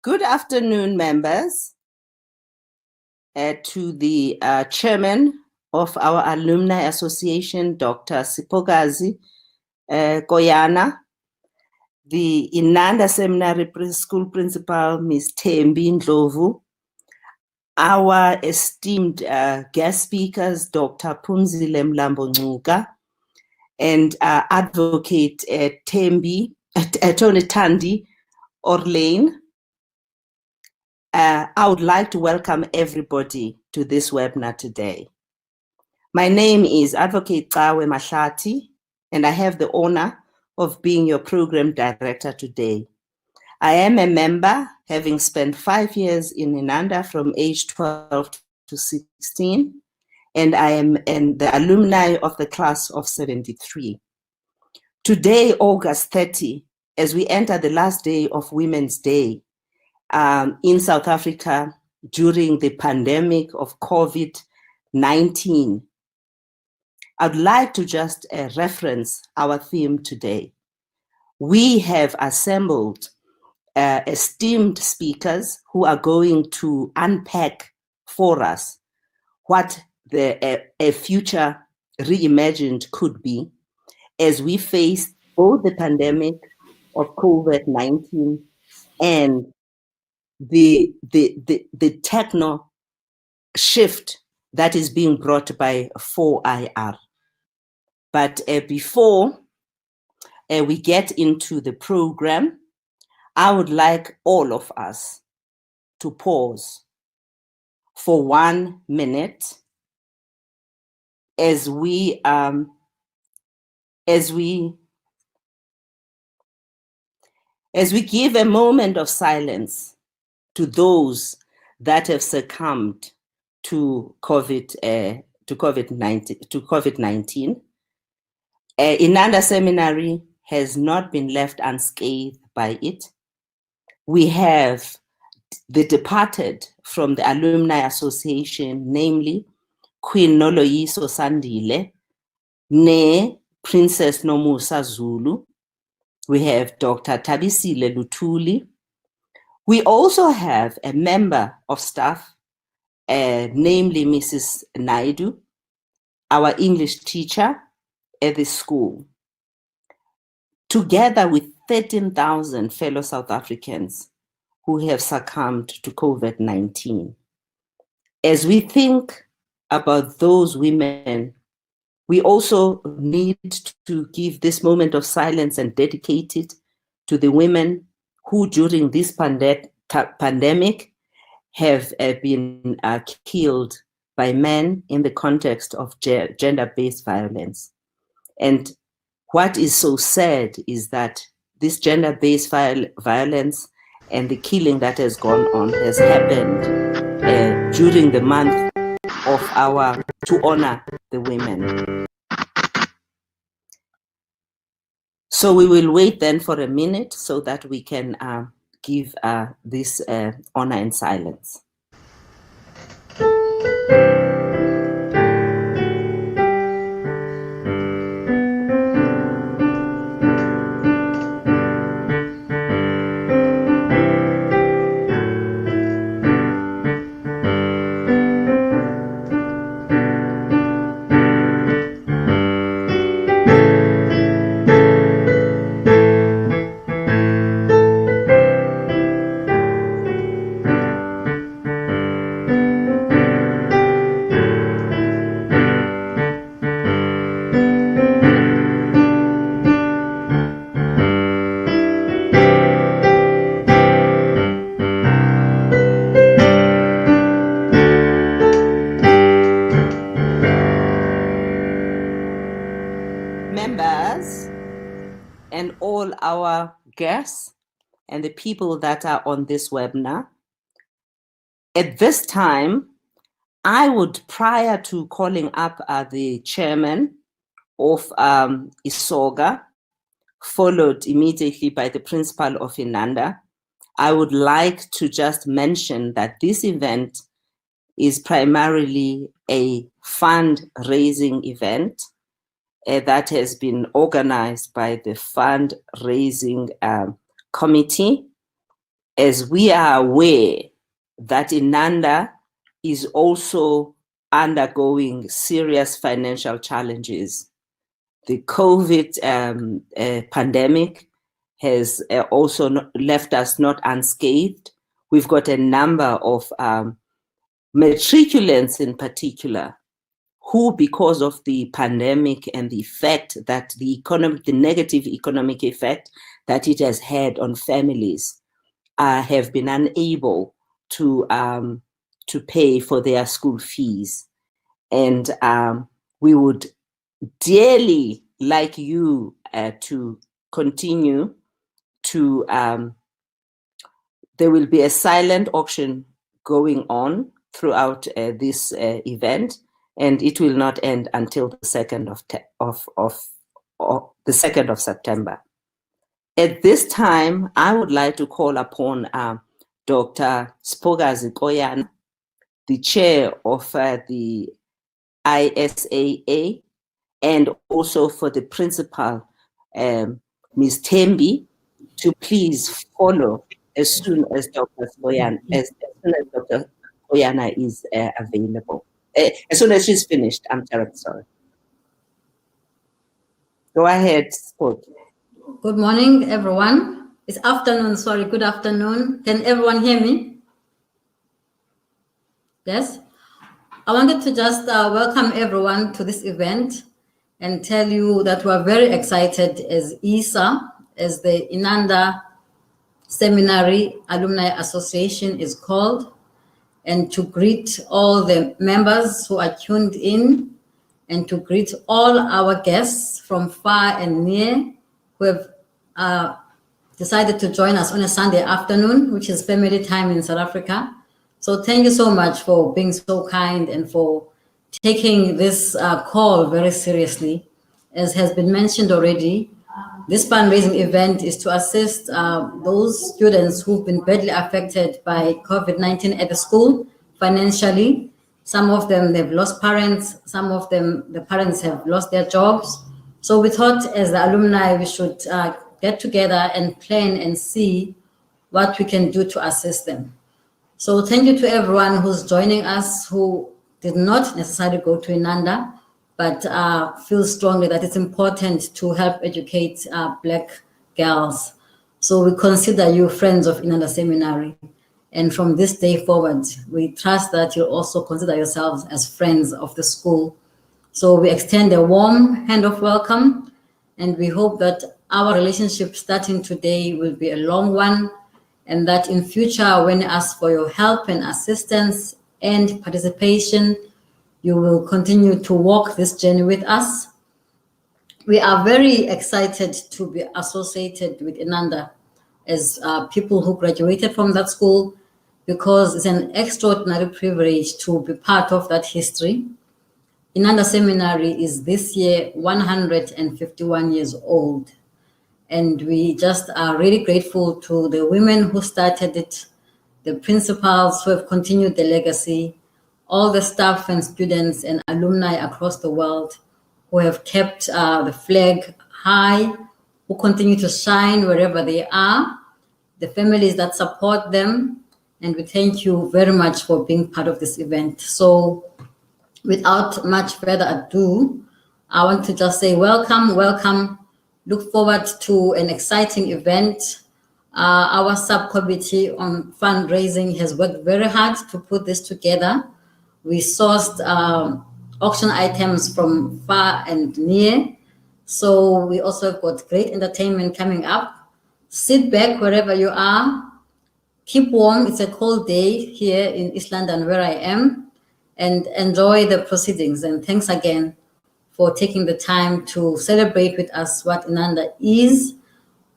Good afternoon, members, to the chairman of our Alumni Association, Dr. Sipokazi Koyana, the Inanda Seminary School Principal, Ms. Thembi Ndlovu, our esteemed guest speakers, Dr. Phumzile Mlambo-Ngcuka, and Advocate Thandi Orleyn. I would like to welcome everybody to this webinar today. My name is Advocate Cawe Mahlati, and I have the honor of being your program director today. I am a member, having spent 5 years in Inanda from age 12 to 16, and I am the alumni of the class of 73. Today, August 30, as we enter the last day of Women's Day, in South Africa during the pandemic of COVID-19, I'd like to just reference our theme today. We have assembled esteemed speakers who are going to unpack for us what a future reimagined could be as we face both the pandemic of COVID-19 and the techno shift that is being brought by 4IR. But before we get into the program, I would like all of us to pause for 1 minute as we give a moment of silence to those that have succumbed to COVID-19. Inanda Seminary has not been left unscathed by it. We have the departed from the Alumni Association, namely Queen Noloyiso Sandile, ne Princess Nomusa Zulu. We have Dr. Thabisile Luthuli. We also have a member of staff, namely Mrs. Naidu, our English teacher at the school, together with 13,000 fellow South Africans who have succumbed to COVID-19. As we think about those women, we also need to give this moment of silence and dedicate it to the women who during this pandemic have been killed by men in the context of gender-based violence. And what is so sad is that this gender-based violence and the killing that has gone on has happened during the month of to honor the women. So we will wait then for a minute so that we can give this honor in silence. Members and all our guests and the people that are on this webinar, at this time, I would, prior to calling up the chairman of ISAA, followed immediately by the principal of Inanda, I would like to just mention that this event is primarily a fundraising event that has been organized by the fundraising committee as we are aware that Inanda is also undergoing serious financial challenges. The COVID pandemic has also left us not unscathed. We've got a number of matriculants in particular who, because of the pandemic and the effect that the negative economic effect that it has had on families, have been unable to pay for their school fees. And we would dearly like you to continue to, there will be a silent auction going on throughout this event, and it will not end until the 2nd of September. At this time, I would like to call upon Dr. Spogazi Koyana, the chair of the ISAA, and also for the principal, Ms. Thembi, to please follow as soon as Dr. Koyana, as soon as Dr. Koyana is available. As soon as she's finished, I'm terribly sorry. Go ahead, Sport. Good morning, everyone. It's afternoon, sorry, good afternoon. Can everyone hear me? Yes? I wanted to just welcome everyone to this event and tell you that we're very excited as ISAA, as the Inanda Seminary Alumnae Association is called, and to greet all the members who are tuned in, and to greet all our guests from far and near who have decided to join us on a Sunday afternoon, which is family time in South Africa. So thank you so much for being so kind and for taking this call very seriously. As has been mentioned already, this fundraising event is to assist those students who've been badly affected by COVID-19 at the school financially. Some of them, they've lost parents. Some of them, the parents have lost their jobs. So we thought as the alumni, we should get together and plan and see what we can do to assist them. So thank you to everyone who's joining us who did not necessarily go to Inanda, but feel strongly that it's important to help educate Black girls. So we consider you friends of Inanda Seminary. And from this day forward, we trust that you'll also consider yourselves as friends of the school. So we extend a warm hand of welcome, and we hope that our relationship starting today will be a long one, and that in future, when you ask for your help and assistance and participation, you will continue to walk this journey with us. We are very excited to be associated with Inanda as people who graduated from that school, because it's an extraordinary privilege to be part of that history. Inanda Seminary is this year 151 years old. And we just are really grateful to the women who started it, the principals who have continued the legacy, all the staff and students and alumni across the world who have kept the flag high, who continue to shine wherever they are, the families that support them, and we thank you very much for being part of this event. So without much further ado, I want to just say welcome, welcome. Look forward to an exciting event. Our subcommittee on fundraising has worked very hard to put this together. We sourced auction items from far and near. So we also have got great entertainment coming up. Sit back wherever you are. Keep warm. It's a cold day here in East London where I am, and enjoy the proceedings. And thanks again for taking the time to celebrate with us what Inanda is,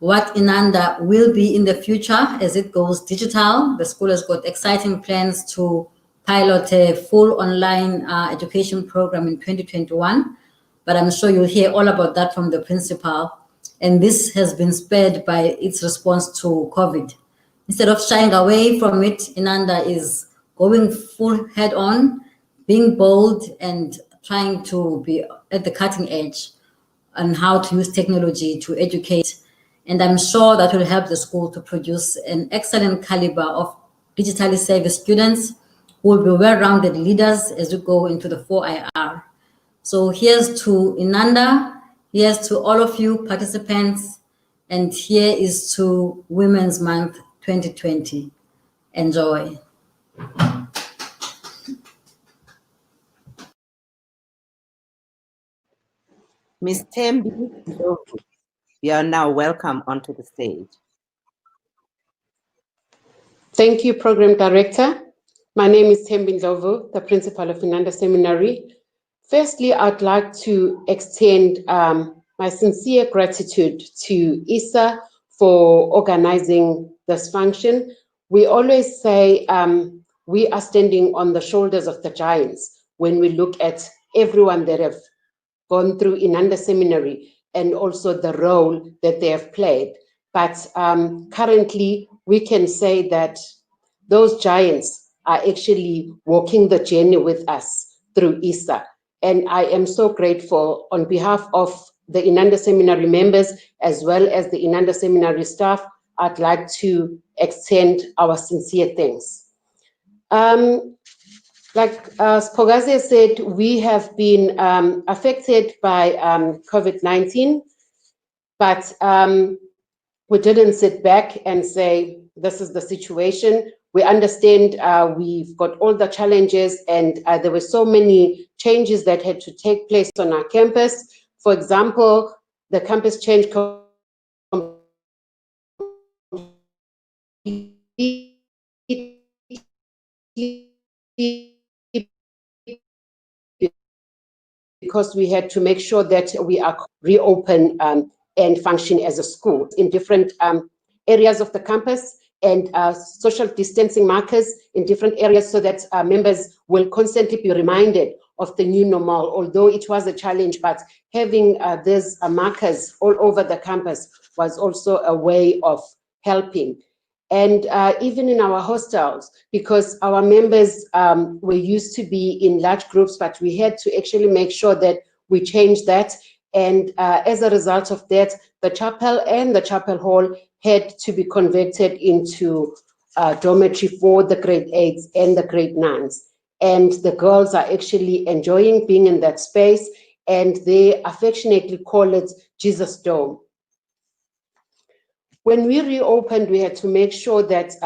what Inanda will be in the future as it goes digital. The school has got exciting plans to pilot a full online education program in 2021, but I'm sure you'll hear all about that from the principal. And this has been spurred by its response to COVID. Instead of shying away from it, Inanda is going full head on, being bold and trying to be at the cutting edge on how to use technology to educate And I'm sure that will help the school to produce an excellent caliber of digitally savvy students who will be well-rounded leaders as we go into the 4IR. So here's to Inanda, here's to all of you participants, and here is to Women's Month 2020. Enjoy. Ms. Thandi, you are now welcome onto the stage. Thank you, Program Director. My name is Thandi, the Principal of Inanda Seminary. Firstly, I'd like to extend my sincere gratitude to ISAA for organizing this function. We always say we are standing on the shoulders of the giants when we look at everyone that have gone through Inanda Seminary and also the role that they have played. But currently, we can say that those giants are actually walking the journey with us through ISAA. And I am so grateful on behalf of the Inanda Seminary members, as well as the Inanda Seminary staff. I'd like to extend our sincere thanks. Like Spogaze said, we have been affected by COVID-19, but we didn't sit back and say, this is the situation. We understand we've got all the challenges, and there were so many changes that had to take place on our campus. For example, the campus changed because we had to make sure that we are reopen and function as a school in different areas of the campus, and social distancing markers in different areas, so that members will constantly be reminded of the new normal. Although it was a challenge, but having these markers all over the campus was also a way of helping. And even in our hostels, because our members were used to be in large groups, but we had to actually make sure that we changed that. And as a result of that, the chapel and the chapel hall had to be converted into dormitory for the grade 8s and the grade 9s. And the girls are actually enjoying being in that space, and they affectionately call it Jesus Dome. When we reopened, we had to make sure that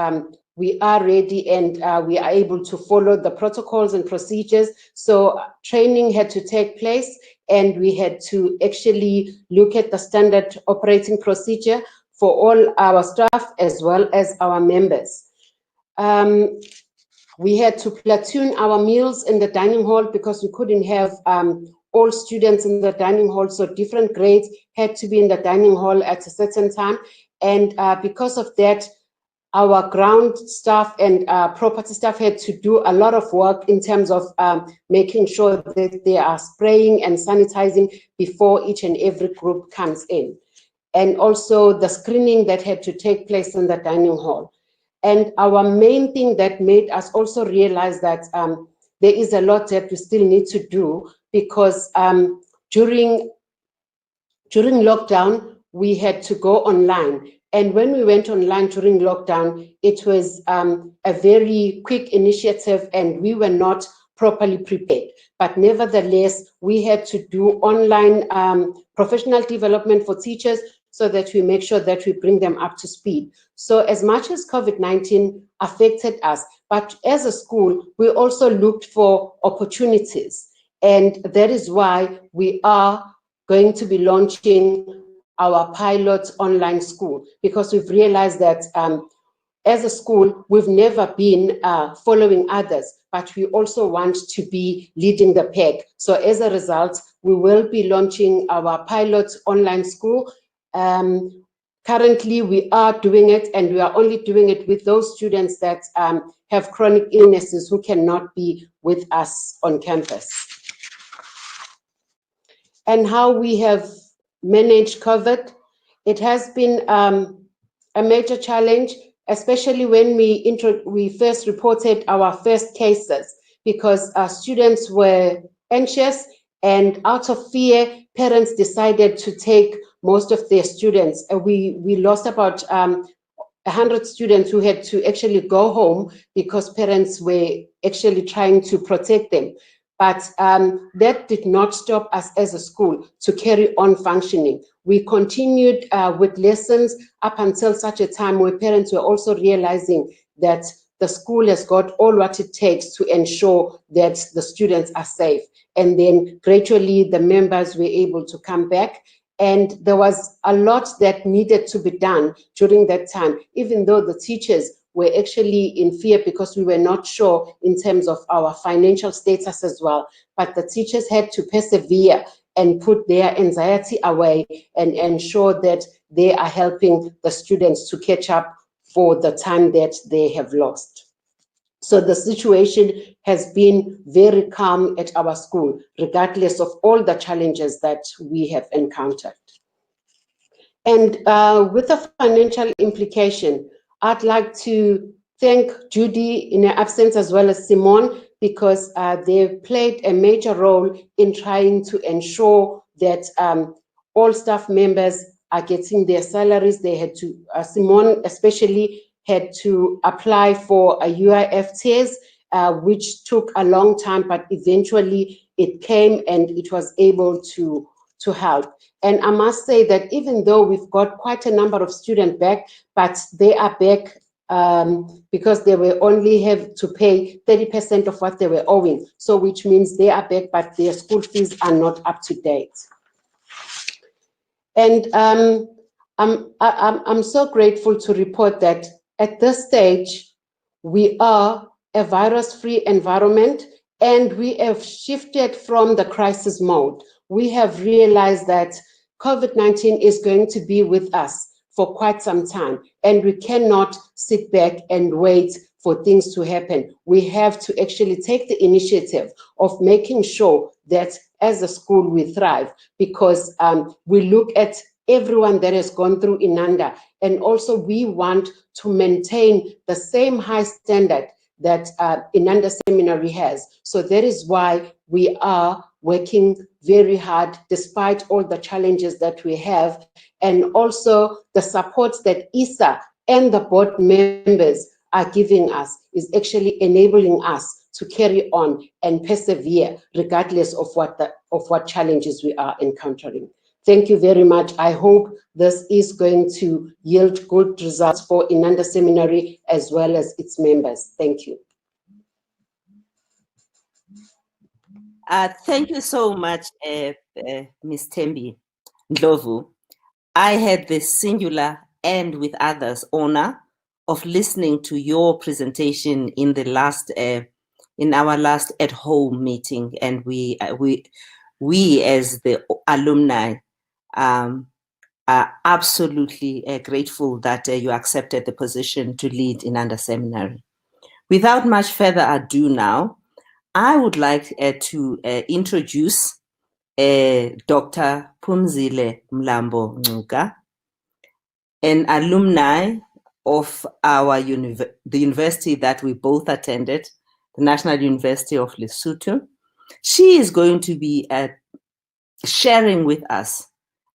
we are ready and we are able to follow the protocols and procedures. So training had to take place, and we had to actually look at the standard operating procedure for all our staff as well as our members. We had to platoon our meals in the dining hall because we couldn't have all students in the dining hall, so different grades had to be in the dining hall at a certain time. And because of that, our ground staff and property staff had to do a lot of work in terms of making sure that they are spraying and sanitizing before each and every group comes in. And also the screening that had to take place in the dining hall. And our main thing that made us also realize that there is a lot that we still need to do, because during lockdown, we had to go online. And when we went online during lockdown, it was a very quick initiative, and we were not properly prepared. But nevertheless, we had to do online professional development for teachers so that we make sure that we bring them up to speed. So as much as COVID-19 affected us, but as a school, we also looked for opportunities. And that is why we are going to be launching our pilot online school, because we've realized that as a school, we've never been following others, but we also want to be leading the pack. So as a result, we will be launching our pilot online school. Currently, we are doing it, and we are only doing it with those students that have chronic illnesses who cannot be with us on campus. And how we have managed COVID, it has been a major challenge, especially when we first reported our first cases, because our students were anxious, and out of fear, parents decided to take most of their students. We lost about 100 students who had to actually go home because parents were actually trying to protect them. But that did not stop us as a school to carry on functioning. We continued with lessons up until such a time where parents were also realizing that the school has got all what it takes to ensure that the students are safe. And then gradually the members were able to come back. And there was a lot that needed to be done during that time, even though the teachers were actually in fear because we were not sure in terms of our financial status as well. But the teachers had to persevere and put their anxiety away and ensure that they are helping the students to catch up for the time that they have lost. So the situation has been very calm at our school, regardless of all the challenges that we have encountered. And with the financial implication, I'd like to thank Judy in her absence, as well as Simone, because they played a major role in trying to ensure that all staff members are getting their salaries. They had to, Simone especially, had to apply for a UIF which took a long time, but eventually it came and it was able to help. And I must say that even though we've got quite a number of students back, but they are back because they will only have to pay 30% of what they were owing. So which means they are back, but their school fees are not up to date. And I'm so grateful to report that at this stage, we are a virus-free environment, and we have shifted from the crisis mode. We have realized that COVID-19 is going to be with us for quite some time, and we cannot sit back and wait for things to happen. We have to actually take the initiative of making sure that as a school we thrive, because we look at everyone that has gone through Inanda, and also we want to maintain the same high standard that Inanda Seminary has. So that is why we are working very hard despite all the challenges that we have, and also the support that ISAA and the board members are giving us is actually enabling us to carry on and persevere regardless of what challenges we are encountering. Thank you very much. I hope this is going to yield good results for Inanda Seminary as well as its members. Thank you. Thank you so much, Ms. Thembi Ndlovu. I had the singular and with others honor of listening to your presentation in the last, in our last at-home meeting, and we as the alumni are absolutely grateful that you accepted the position to lead Inanda Seminary. Without much further ado now, I would like to introduce Dr. Phumzile Mlambo-Ngcuka, an alumni of our the university that we both attended, the National University of Lesotho. She is going to be sharing with us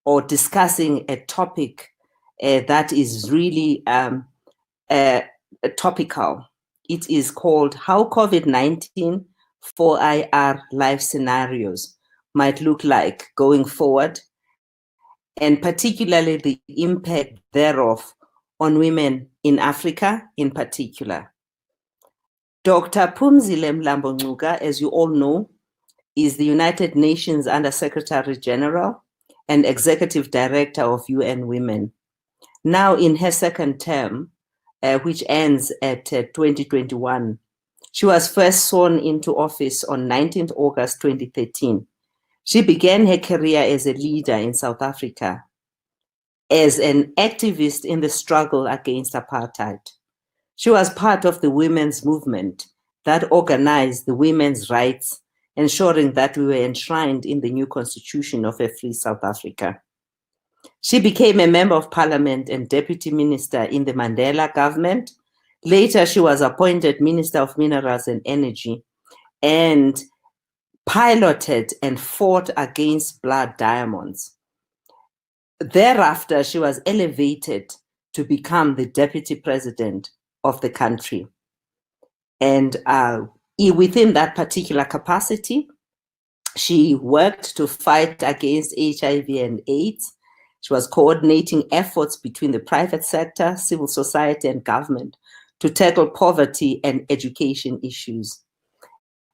or discussing a topic that is really topical. It is called How COVID-19 4IR Life Scenarios Might Look Like Going Forward, and particularly the impact thereof on women in Africa in particular. Dr. Phumzile Mlambo-Ngcuka, as you all know, is the United Nations Under-Secretary General and Executive Director of UN Women. Now in her second term, which ends at 2021. She was first sworn into office on 19th August 2013. She began her career as a leader in South Africa, as an activist in the struggle against apartheid. She was part of the women's movement that organized the women's rights, ensuring that we were enshrined in the new constitution of a free South Africa. She became a member of parliament and deputy minister in the Mandela government. Later, she was appointed Minister of Minerals and Energy and piloted and fought against blood diamonds. Thereafter, she was elevated to become the deputy president of the country. And within that particular capacity, she worked to fight against HIV and AIDS. She was coordinating efforts between the private sector, civil society, and government to tackle poverty and education issues.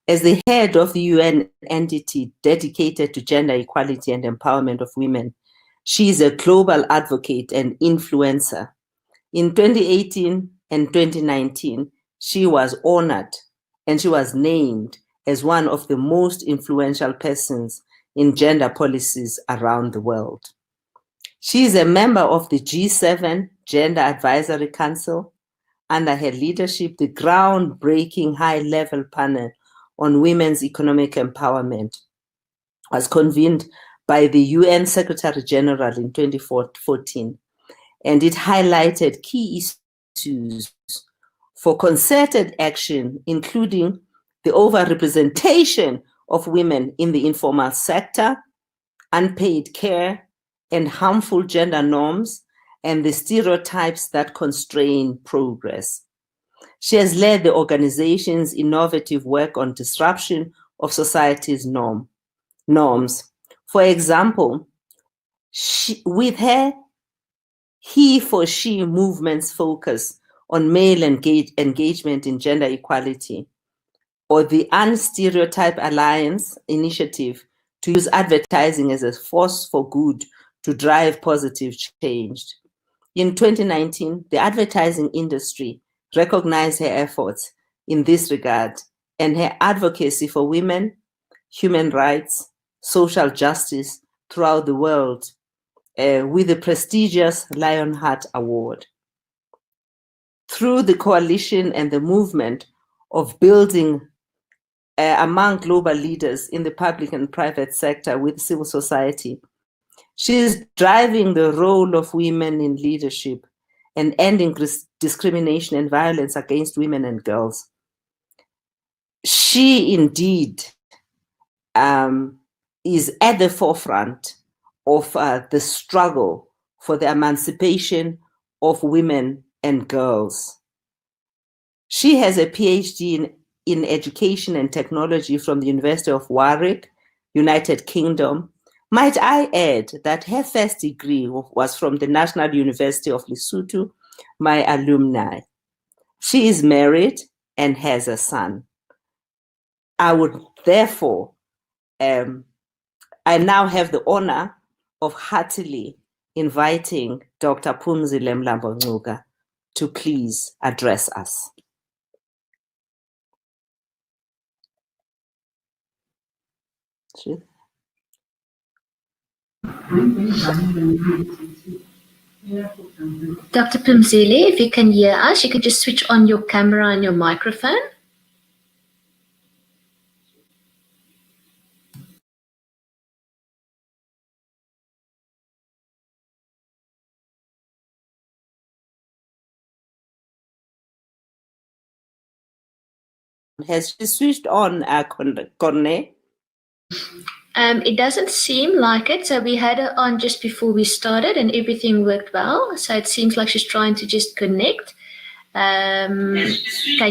As the head of the UN entity dedicated to gender equality and empowerment of women, she is a global advocate and influencer. In 2018 and 2019, she was honored and she was named as one of the most influential persons in gender policies around the world. She is a member of the G7 Gender Advisory Council. Under her leadership, the groundbreaking high-level panel on women's economic empowerment was convened by the UN Secretary General in 2014, and it highlighted key issues for concerted action, including the overrepresentation of women in the informal sector, unpaid care, and harmful gender norms, and the stereotypes that constrain progress. She has led the organization's innovative work on disruption of society's norms. For example, with her he-for-she movement's focus on male engagement in gender equality, or the Unstereotype Alliance initiative to use advertising as a force for good to drive positive change. In 2019, the advertising industry recognized her efforts in this regard and her advocacy for women, human rights, social justice throughout the world with the prestigious Lionheart Award. Through the coalition and the movement of building among global leaders in the public and private sector with civil society, she is driving the role of women in leadership and ending discrimination and violence against women and girls. She indeed is at the forefront of the struggle for the emancipation of women and girls. She has a PhD in education and technology from the University of Warwick, United Kingdom. Might I add that her first degree was from the National University of Lesotho, my alumni. She is married and has a son. I would therefore, I now have the honor of heartily inviting Dr. Phumzile Mlambo-Ngcuka to please address us. Dr. Phumzile, if you can hear us, you can just switch on your camera and your microphone. Has she switched on, Corne? It doesn't seem like it. So we had her on just before we started and everything worked well. So it seems like she's trying to just connect. Can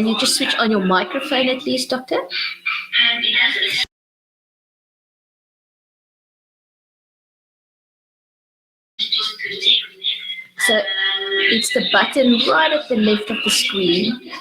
you just switch on your microphone at least, Doctor? So it's the button right at the left of the screen.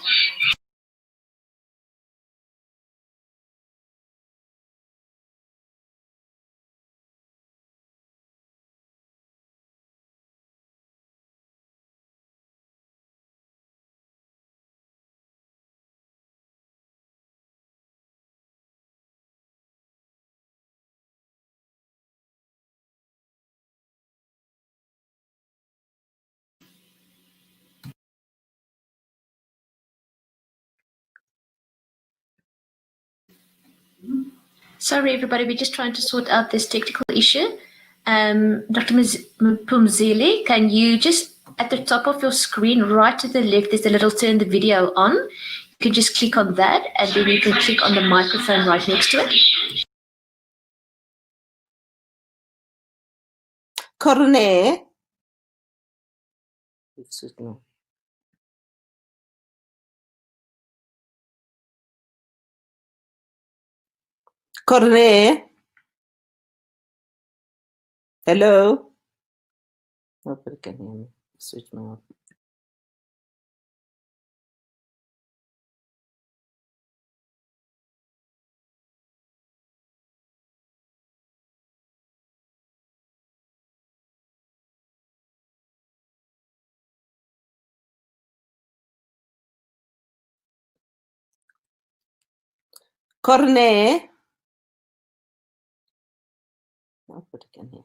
Sorry, everybody, we're just trying to sort out this technical issue. Dr. Phumzile, can you just, at the top of your screen, right to the left, there's a little turn the video on. You can just click on that, and then you can click on the microphone right next to it. Corne. Corne. Hello. Nobody can hear me. Switch my off. Corne. Nobody can hear me.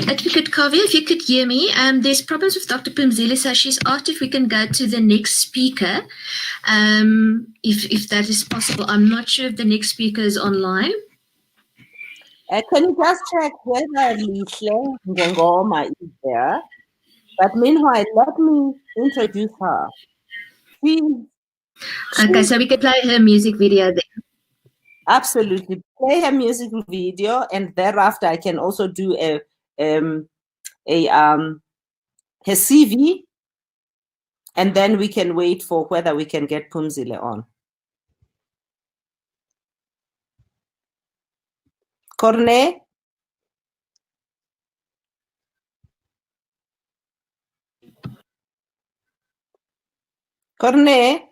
Advocate Kavya, if you could hear me, there's problems with Dr. Phumzile, so she's asked if we can go to the next speaker, if that is possible. I'm not sure if the next speaker is online. Can you just check whether Lihle Ngongoma is there? But meanwhile, let me introduce her. Okay, so we could play her music video then. Absolutely. Play her music video, and thereafter I can also do her CV, and then we can wait for whether we can get Phumzile on. Corne? Corne?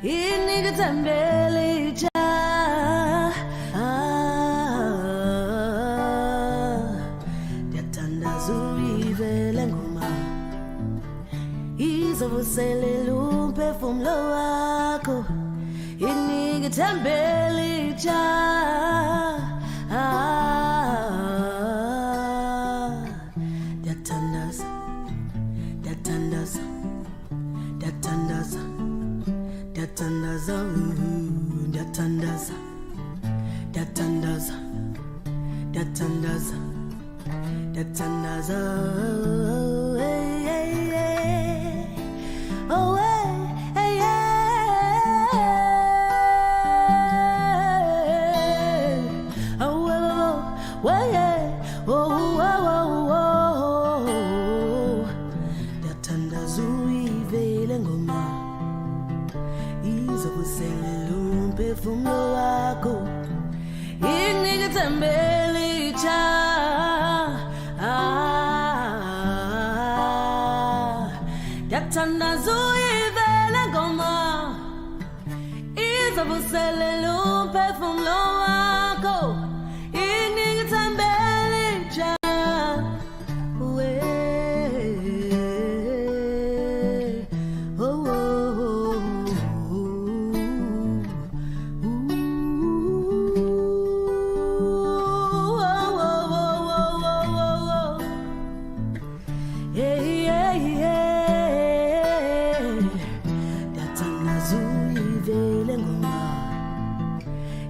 Inigitambeli cha izovuselela umphefumulo wakho inika ithembele intsha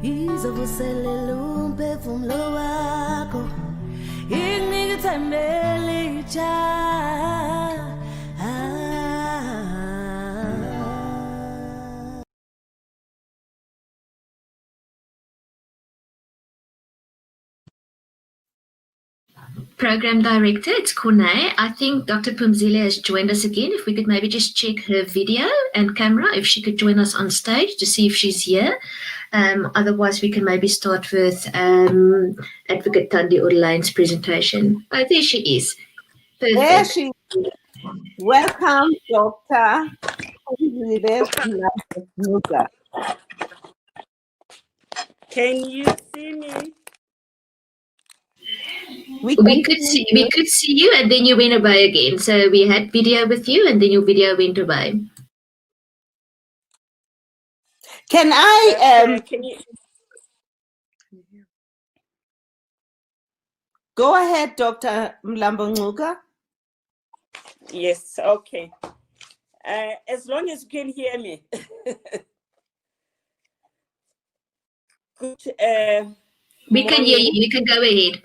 izovuselela umphefumulo wakho inika ithembele intsha. Program Director, it's Corne. I think Dr. Phumzile has joined us again. If we could maybe just check her video and camera, if she could join us on stage to see if she's here. Otherwise, we can maybe start with Advocate Thandi Orleyn's presentation. Oh, there she is. Perfect. There she is. Welcome, Dr. Mlambo-Ngcuka. Can you see me? We could see you, and then you went away again. So we had video with you, and then your video went away. Can I Can you? go ahead, Dr. Mlambo-Ngcuka? Yes. Okay. As long as you can hear me. Good. We can hear you. You can go ahead.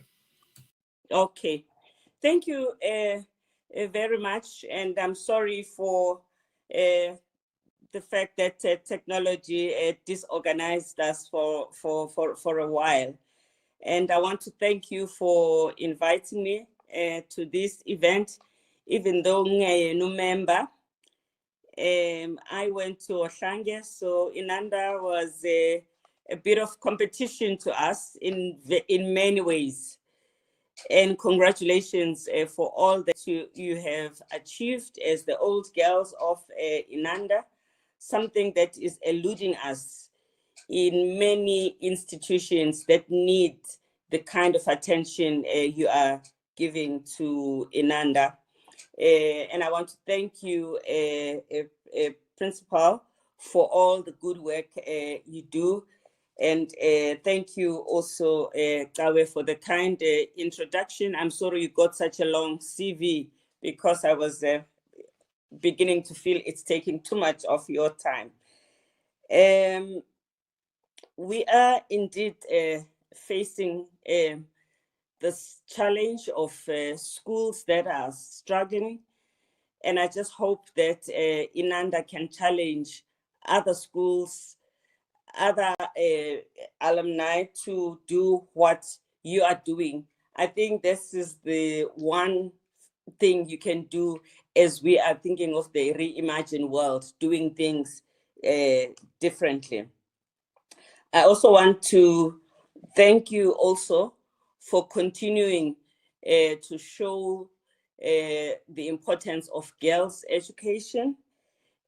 Okay. Thank you very much, and I'm sorry for the fact that technology disorganized us for a while. And I want to thank you for inviting me to this event, even though I'm a new member. I went to Orleyn, so Inanda was a bit of competition to us in many ways. And congratulations for all that you have achieved as the old girls of Inanda, something that is eluding us in many institutions that need the kind of attention you are giving to Inanda. And I want to thank you, Principal, for all the good work you do. And thank you also, Kawe, for the kind introduction. I'm sorry you got such a long CV because I was beginning to feel it's taking too much of your time. We are indeed facing this challenge of schools that are struggling. And I just hope that Inanda can challenge other schools, other alumni to do what you are doing. I think this is the one thing you can do as we are thinking of the reimagined world, doing things differently. I also want to thank you also for continuing to show the importance of girls' education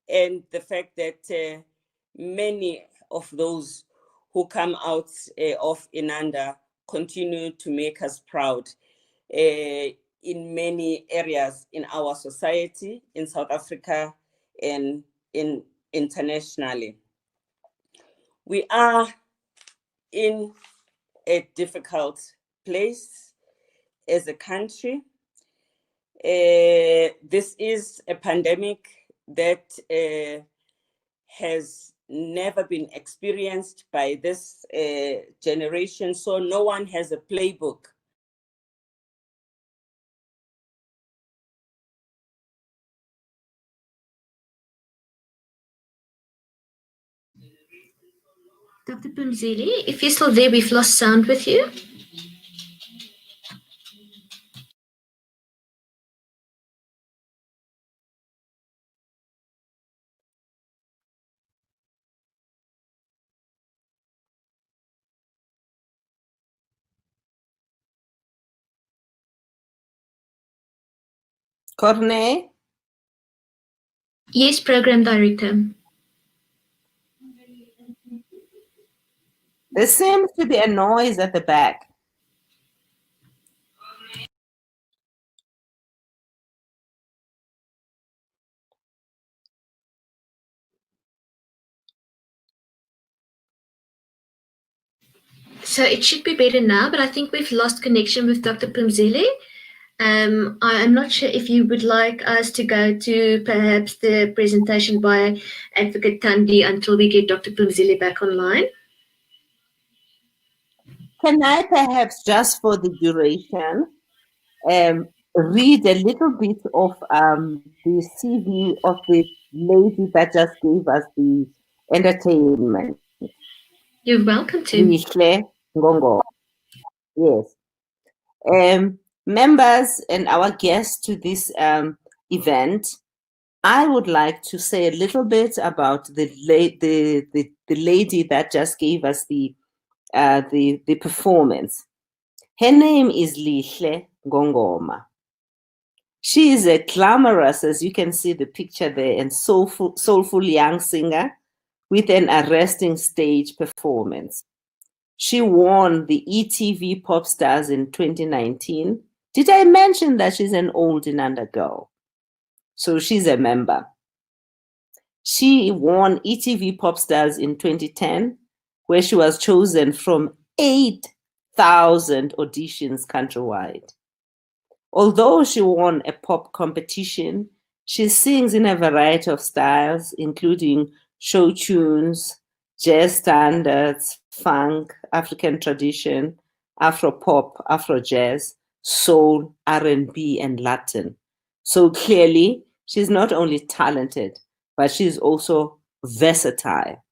and the fact that many of those who come out of Inanda continue to make us proud in many areas in our society, in South Africa, and internationally. We are in a difficult place as a country. This is a pandemic that has never been experienced by this generation, so no one has a playbook. Dr. Phumzile, if you're still there, we've lost sound with you. Corne? Yes, Program Director. There seems to be a noise at the back. So it should be better now, but I think we've lost connection with Dr. Phumzile. I'm not sure if you would like us to go to perhaps the presentation by Advocate Thandi until we get Dr. Phumzile back online. Can I perhaps, just for the duration, read a little bit of the CV of the lady that just gave us the entertainment? You're welcome to. Lihle Ngongoma. Yes. Members and our guests to this event, I would like to say a little bit about the lady that just gave us the performance. Her name is Lihle Ngongoma. She is a glamorous, as you can see the picture there, and soulful young singer with an arresting stage performance. She won the ETV Pop Stars in 2019. Did I mention that she's an old Inanda girl? So she's a member. She won ETV Pop Stars in 2010, where she was chosen from 8,000 auditions countrywide. Although she won a pop competition, she sings in a variety of styles, including show tunes, jazz standards, funk, African tradition, Afro-pop, Afro-jazz, soul, R&B, and Latin. So clearly, she's not only talented, but she's also versatile.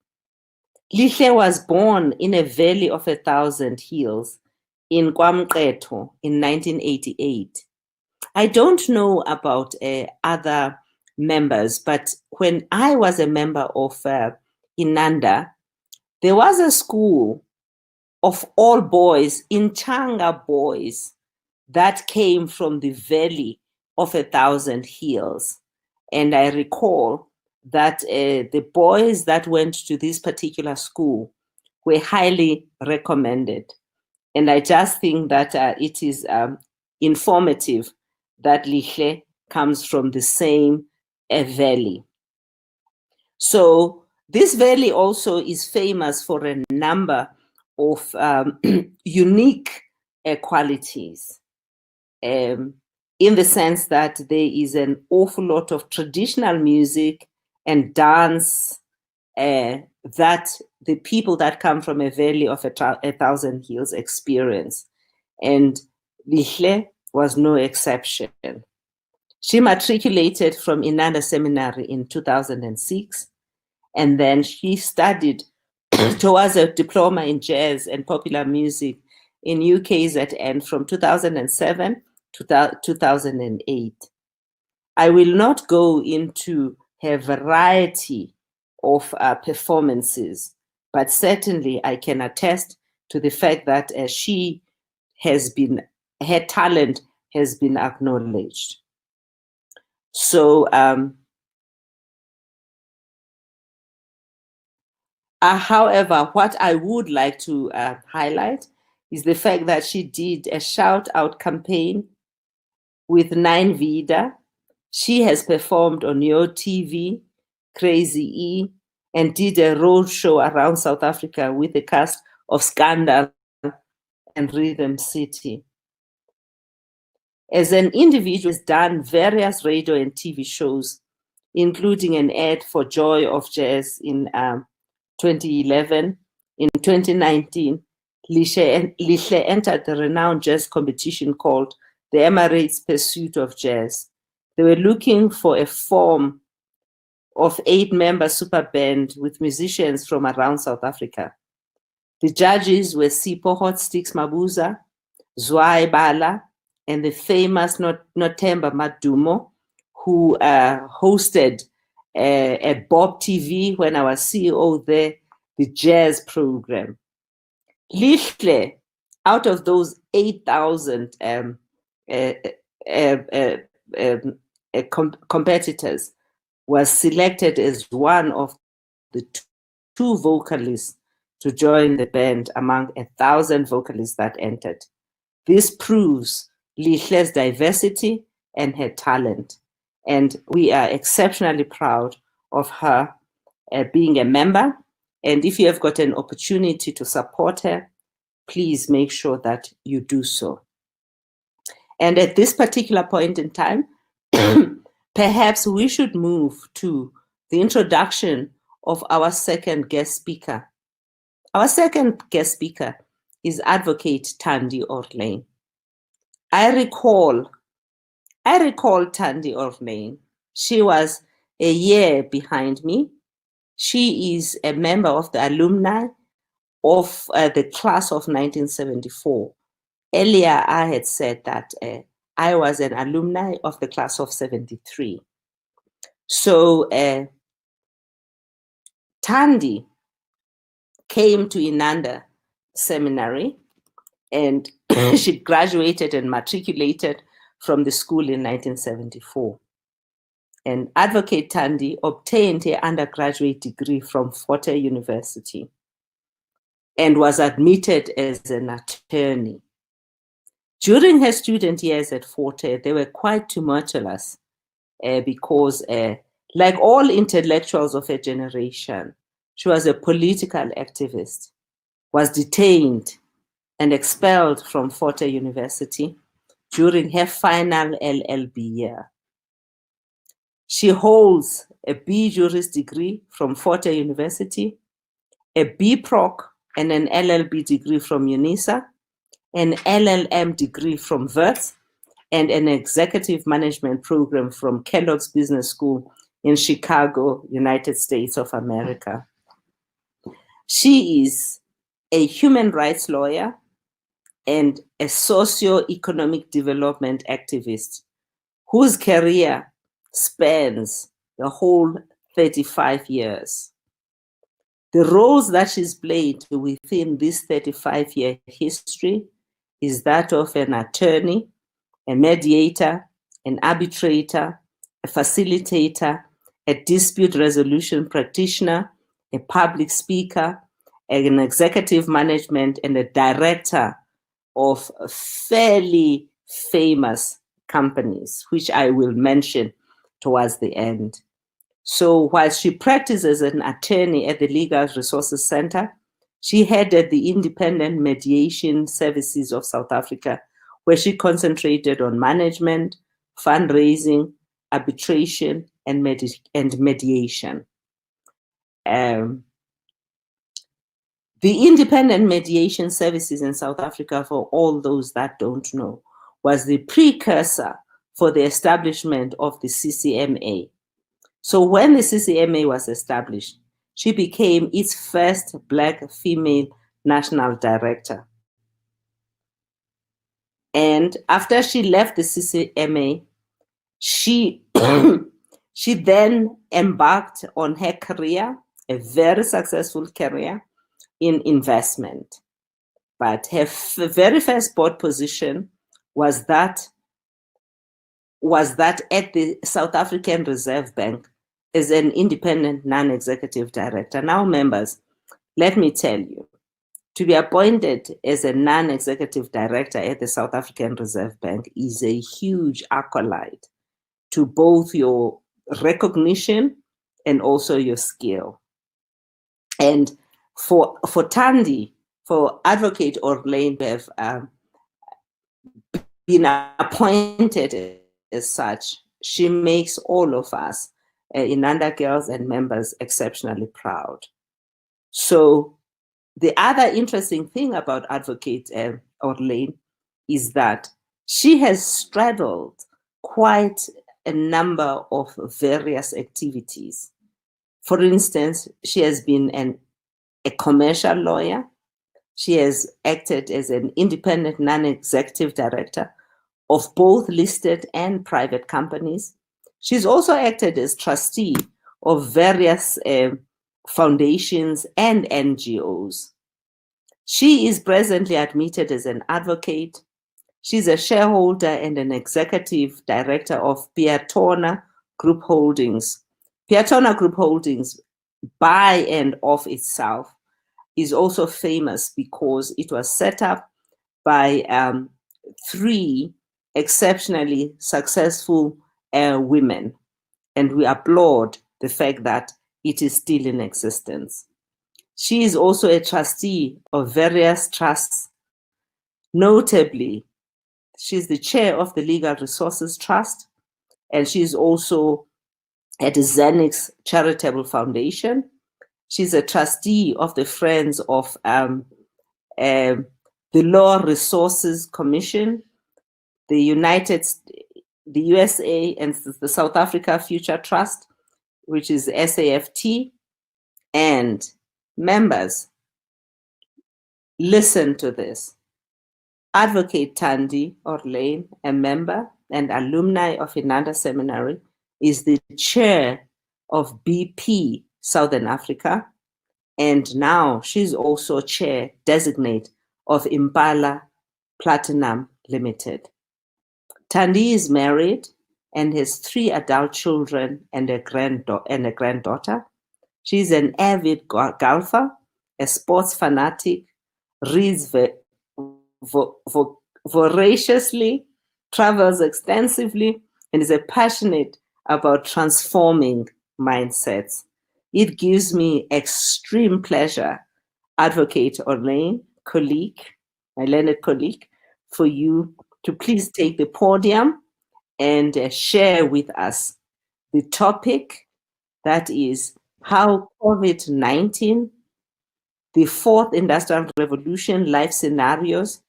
Lihle was born in a valley of 1,000 hills in KwaMqetho in 1988. I don't know about other members, but when I was a member of Inanda, there was a school of all boys, Inchanga boys, that came from the valley of 1,000 hills. And I recall that the boys that went to this particular school were highly recommended. And I just think that it is informative that Lihle comes from the same valley. So this valley also is famous for a number of unique qualities, in the sense that there is an awful lot of traditional music and dance that the people that come from a valley of 1,000 hills experience. And Lihle was no exception. She matriculated from Inanda Seminary in 2006, and then she studied towards a diploma in jazz and popular music in UKZN from 2007 to 2008. I will not go into her variety of performances, but certainly I can attest to the fact that her talent has been acknowledged. So, however, what I would like to highlight is the fact that she did a shout-out campaign with 9 Vida. She has performed on Your TV, Crazy E, and did a road show around South Africa with the cast of Scandal and Rhythm City. As an individual, has done various radio and TV shows, including an ad for Joy of Jazz in 2011. In 2019, Lihle entered the renowned jazz competition called the Emirates Pursuit of Jazz. They were looking for a form of 8-member super band with musicians from around South Africa. The judges were Sipho Hot Sticks Mabuza, Zwai Bala, and the famous Notemba Madumo, who hosted at Bob TV when I was CEO there, the jazz program. Lihle, out of those 8,000 competitors, was selected as one of the 2 vocalists to join the band among 1,000 vocalists that entered. This proves Lihle's diversity and her talent, and we are exceptionally proud of her being a member. And if you have got an opportunity to support her, please make sure that you do so. And at this particular point in time, perhaps we should move to the introduction of our second guest speaker. Our second guest speaker is Advocate Thandi Orleyn. I recall Thandi Orleyn. She was a year behind me. She is a member of the alumni of the class of 1974. Earlier, I had said that I was an alumni of the class of 73. So Thandi came to Inanda Seminary, and she graduated and matriculated from the school in 1974. And Advocate Thandi obtained her undergraduate degree from Fort Hare University and was admitted as an attorney. During her student years at Fort Hare, they were quite tumultuous because, like all intellectuals of her generation, she was a political activist, was detained and expelled from Fort Hare University during her final LLB year. She holds a B Juris degree from Fort Hare University, a B Proc and an LLB degree from UNISA, an LLM degree from Wits, and an executive management program from Kellogg's Business School in Chicago, United States of America. She is a human rights lawyer and a socio-economic development activist whose career spans the whole 35 years. The roles that she's played within this 35-year history is that of an attorney, a mediator, an arbitrator, a facilitator, a dispute resolution practitioner, a public speaker, an executive management, and a director of fairly famous companies, which I will mention towards the end. So while she practiced as an attorney at the Legal Resources Center, she headed the Independent Mediation Services of South Africa, where she concentrated on management, fundraising, arbitration, and mediation. The Independent Mediation Services in South Africa, for all those that don't know, was the precursor for the establishment of the CCMA. So when the CCMA was established, she became its first Black female national director. And after she left the CCMA, she then embarked on her career, a very successful career in investment. But her very first board position was that at the South African Reserve Bank as an independent non-executive director. Now, members, let me tell you, to be appointed as a non-executive director at the South African Reserve Bank is a huge accolade to both your recognition and also your skill. And for Thandi, for Advocate Orleyn, we have been appointed as such. She makes all of us, Inanda girls and members, exceptionally proud. So the other interesting thing about Advocate Orleyn is that she has straddled quite a number of various activities. For instance, she has been a commercial lawyer. She has acted as an independent non-executive director of both listed and private companies. She's also acted as trustee of various foundations and NGOs. She is presently admitted as an advocate. She's a shareholder and an executive director of Peotona Group Holdings. Peotona Group Holdings, by and of itself, is also famous because it was set up by 3 exceptionally successful women, and we applaud the fact that it is still in existence. She is also a trustee of various trusts. Notably, she's the chair of the Legal Resources Trust, and she's also at the Xenix Charitable Foundation. She's a trustee of the Friends of the Law Resources Commission, the USA and the South Africa Future Trust, which is SAFT, and members, listen to this. Advocate Thandi Orleyn, a member and alumni of Inanda Seminary, is the chair of BP Southern Africa, and now she's also chair designate of Impala Platinum Limited. Thandi is married and has 3 adult children and a granddaughter. She's an avid golfer, a sports fanatic, reads voraciously, travels extensively, and is passionate about transforming mindsets. It gives me extreme pleasure, Advocate Orleyn, colleague, my learned colleague, for you to please take the podium and share with us the topic, that is how COVID-19, the 4th industrial revolution life scenarios,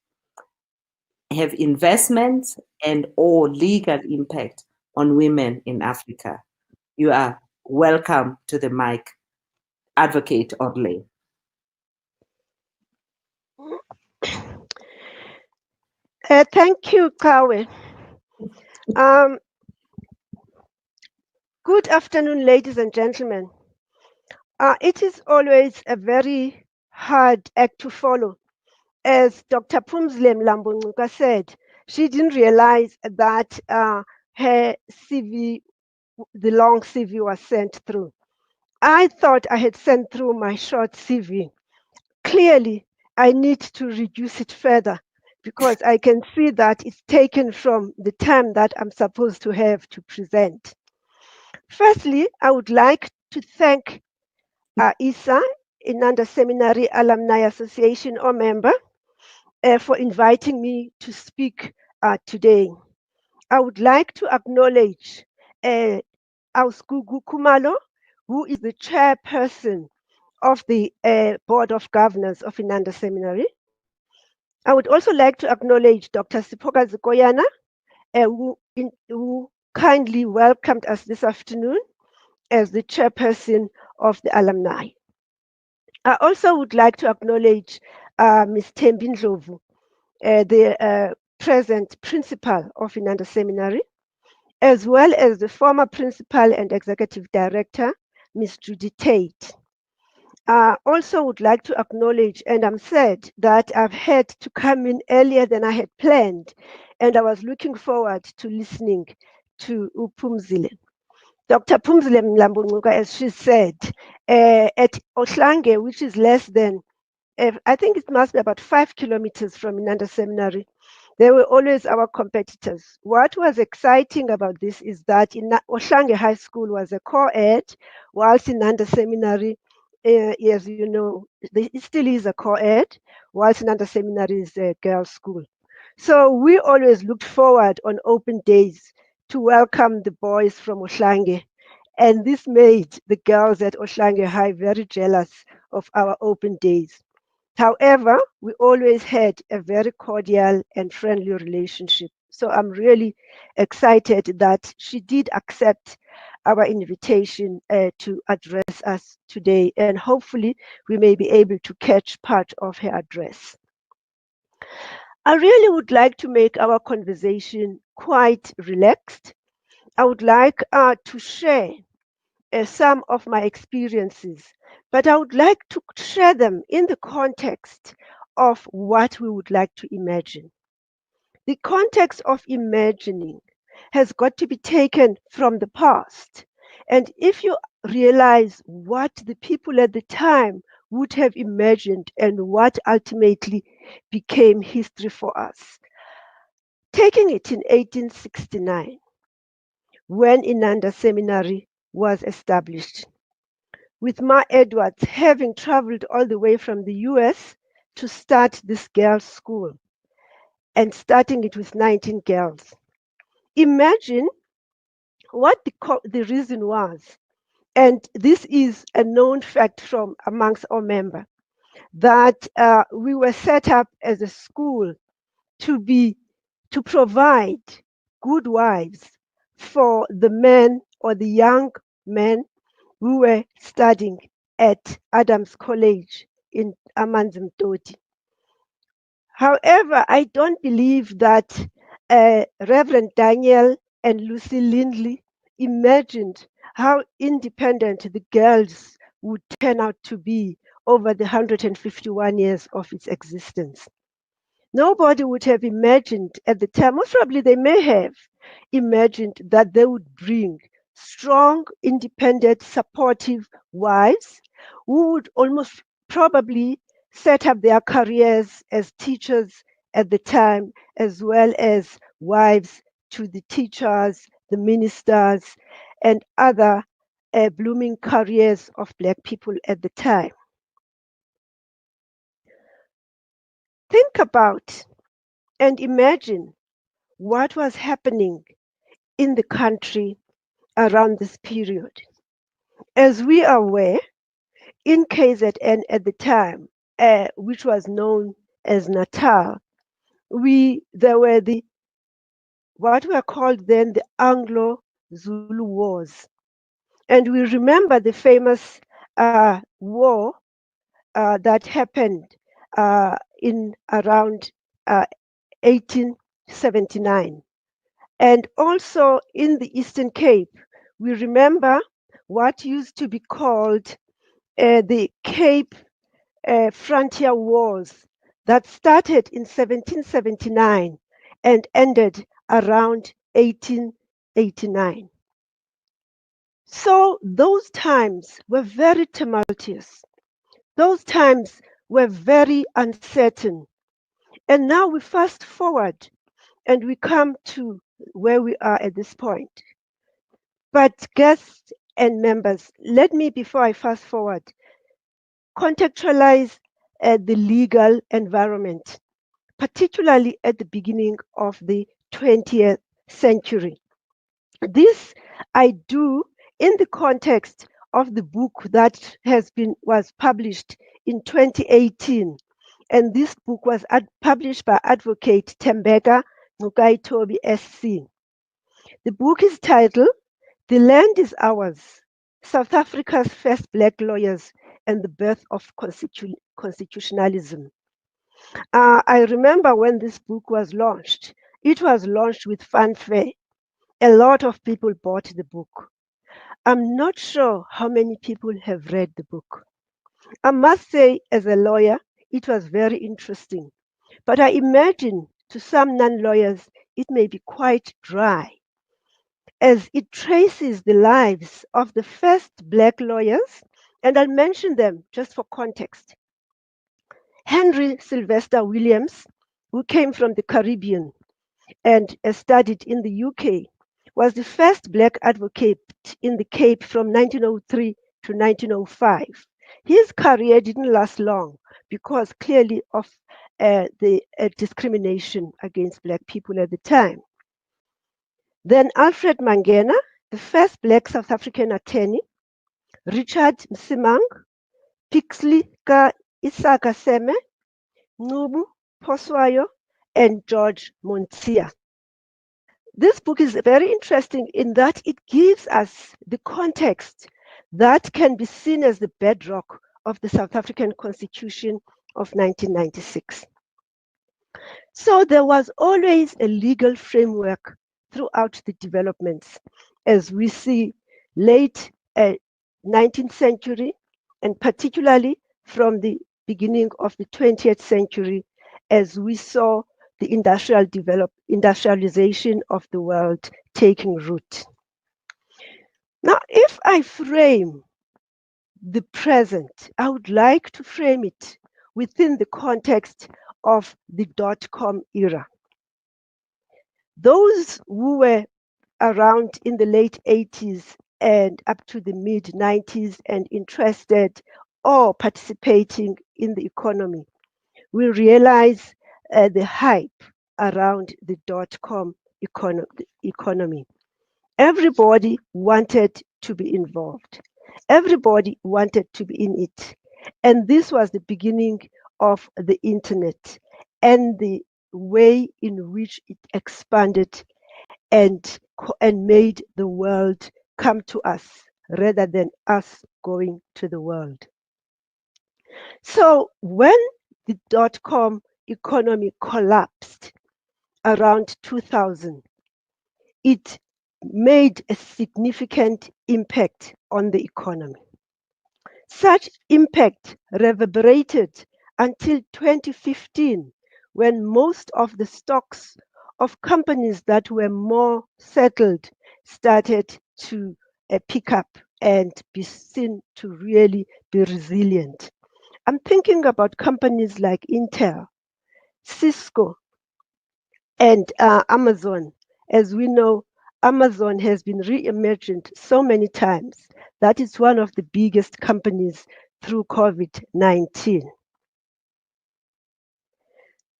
have investment and or legal impact on women in Africa. You are welcome to the mic, Advocate Orleyn. Thank you, Kawe. Good afternoon, ladies and gentlemen. It is always a very hard act to follow. As Dr. Phumzile Mlambo-Ngcuka said, she didn't realize that her CV, the long CV, was sent through. I thought I had sent through my short CV. Clearly, I need to reduce it further because I can see that it's taken from the time that I'm supposed to have to present. Firstly, I would like to thank ISAA, Inanda Seminary Alumnae Association, or member, for inviting me to speak today. I would like to acknowledge Ausgugu Kumalo, who is the chairperson of the Board of Governors of Inanda Seminary. I would also like to acknowledge Dr. Sipoka Zikoyana, who kindly welcomed us this afternoon as the chairperson of the alumni. I also would like to acknowledge Ms. Thembi Ndlovu, the present principal of Inanda Seminary, as well as the former principal and executive director, Ms. Judy Tate. I also would like to acknowledge, and I'm sad that I've had to come in earlier than I had planned, and I was looking forward to listening to Phumzile. Dr. Phumzile Mlambo-Ngcuka, as she said, at Ohlange, which is less than, I think it must be about 5 kilometers from Inanda Seminary, they were always our competitors. What was exciting about this is that Ohlange High School was a co-ed, whilst Inanda Seminary, as you know, it still is a co-ed, whilst Inanda Seminary is a girls' school. So we always looked forward on open days to welcome the boys from Ohlange. And this made the girls at Ohlange High very jealous of our open days. However, we always had a very cordial and friendly relationship. So I'm really excited that she did accept our invitation to address us today. And hopefully we may be able to catch part of her address. I really would like to make our conversation quite relaxed. I would like to share some of my experiences, but I would like to share them in the context of what we would like to imagine. The context of imagining has got to be taken from the past. And if you realize what the people at the time would have imagined and what ultimately became history for us. Taking it in 1869, when Inanda Seminary was established, with Ma Edwards having traveled all the way from the US to start this girls' school and starting it with 19 girls. Imagine what the reason was. And this is a known fact from amongst our members, that we were set up as a school to provide good wives for the men or the young men who were studying at Adams College in Amanzimtoti. However, I don't believe that Reverend Daniel and Lucy Lindley imagined how independent the girls would turn out to be over the 151 years of its existence. Nobody would have imagined at the time, most probably they may have imagined, that they would bring strong, independent, supportive wives who would almost probably set up their careers as teachers at the time, as well as wives to the teachers, the ministers, and other blooming careers of Black people at the time. Think about and imagine what was happening in the country around this period. As we are aware, in KZN at the time, which was known as Natal, there were what were called then the Anglo-Zulu Wars. And we remember the famous war that happened in around 1879. And also in the Eastern Cape, we remember what used to be called the Cape Frontier Wars that started in 1779 and ended around 1889. So those times were very tumultuous. Those times were very uncertain. And now we fast forward and we come to where we are at this point. But guests and members, let me, before I fast forward, contextualize the legal environment, particularly at the beginning of the 20th century. This I do in the context of the book that was published in 2018. And this book was published by Advocate Tembeka Ngcuka SC. The book is titled, "The Land is Ours, South Africa's First Black Lawyers and the Birth of Constitutionalism." I remember when this book was launched, it was launched with fanfare. A lot of people bought the book. I'm not sure how many people have read the book. I must say, as a lawyer, it was very interesting. But I imagine to some non-lawyers, it may be quite dry, as it traces the lives of the first Black lawyers, and I'll mention them just for context. Henry Sylvester Williams, who came from the Caribbean and studied in the UK, was the first Black advocate in the Cape from 1903 to 1905. His career didn't last long because clearly of the discrimination against Black people at the time. Then Alfred Mangena, the first Black South African attorney, Richard Msimang, Pixley ka Isaka Seme, Nubu Poswayo, and George Montia. This book is very interesting in that it gives us the context that can be seen as the bedrock of the South African Constitution of 1996. So there was always a legal framework throughout the developments, as we see late 19th century, and particularly from the beginning of the 20th century, as we saw the industrialization of the world taking root. Now, if I frame the present, I would like to frame it within the context of the dot-com era. Those who were around in the late 80s and up to the mid 90s and interested or participating in the economy will realize the hype around the dot-com economy. Everybody wanted to be involved. Everybody wanted to be in it. And this was the beginning of the internet and the way in which it expanded and made the world come to us rather than us going to the world. So when the dot-com economy collapsed around 2000, it made a significant impact on the economy. Such impact reverberated until 2015, when most of the stocks of companies that were more settled started to pick up and be seen to really be resilient. I'm thinking about companies like Intel, Cisco, and Amazon. As we know, Amazon has been reimagined so many times that it's one of the biggest companies through COVID-19.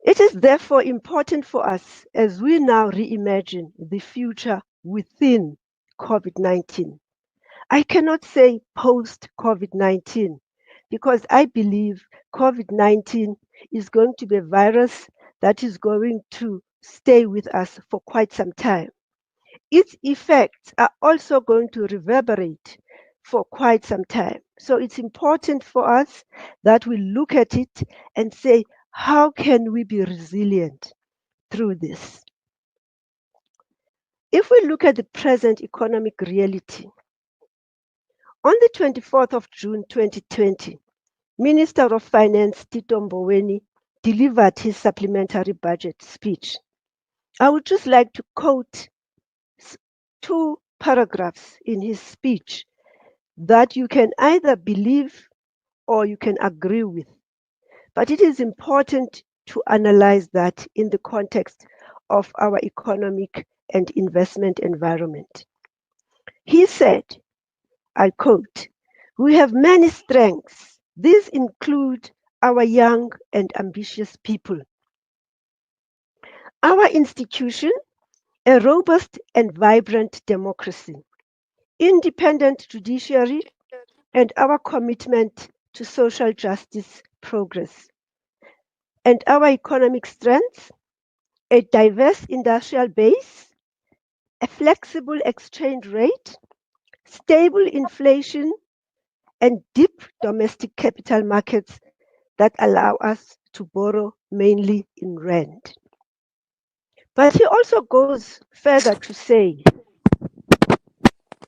It is therefore important for us as we now reimagine the future within COVID-19. I cannot say post-COVID-19 because I believe COVID-19 is going to be a virus that is going to stay with us for quite some time. Its effects are also going to reverberate for quite some time. So it's important for us that we look at it and say, how can we be resilient through this? If we look at the present economic reality, on the 24th of June 2020, Minister of Finance Tito Mboweni delivered his supplementary budget speech. I would just like to quote two paragraphs in his speech that you can either believe or you can agree with. But it is important to analyze that in the context of our economic and investment environment. He said, I quote, "We have many strengths. These include our young and ambitious people, our institution, a robust and vibrant democracy, independent judiciary, and our commitment to social justice progress. And our economic strengths, a diverse industrial base, a flexible exchange rate, stable inflation, and deep domestic capital markets that allow us to borrow mainly in rand." But he also goes further to say,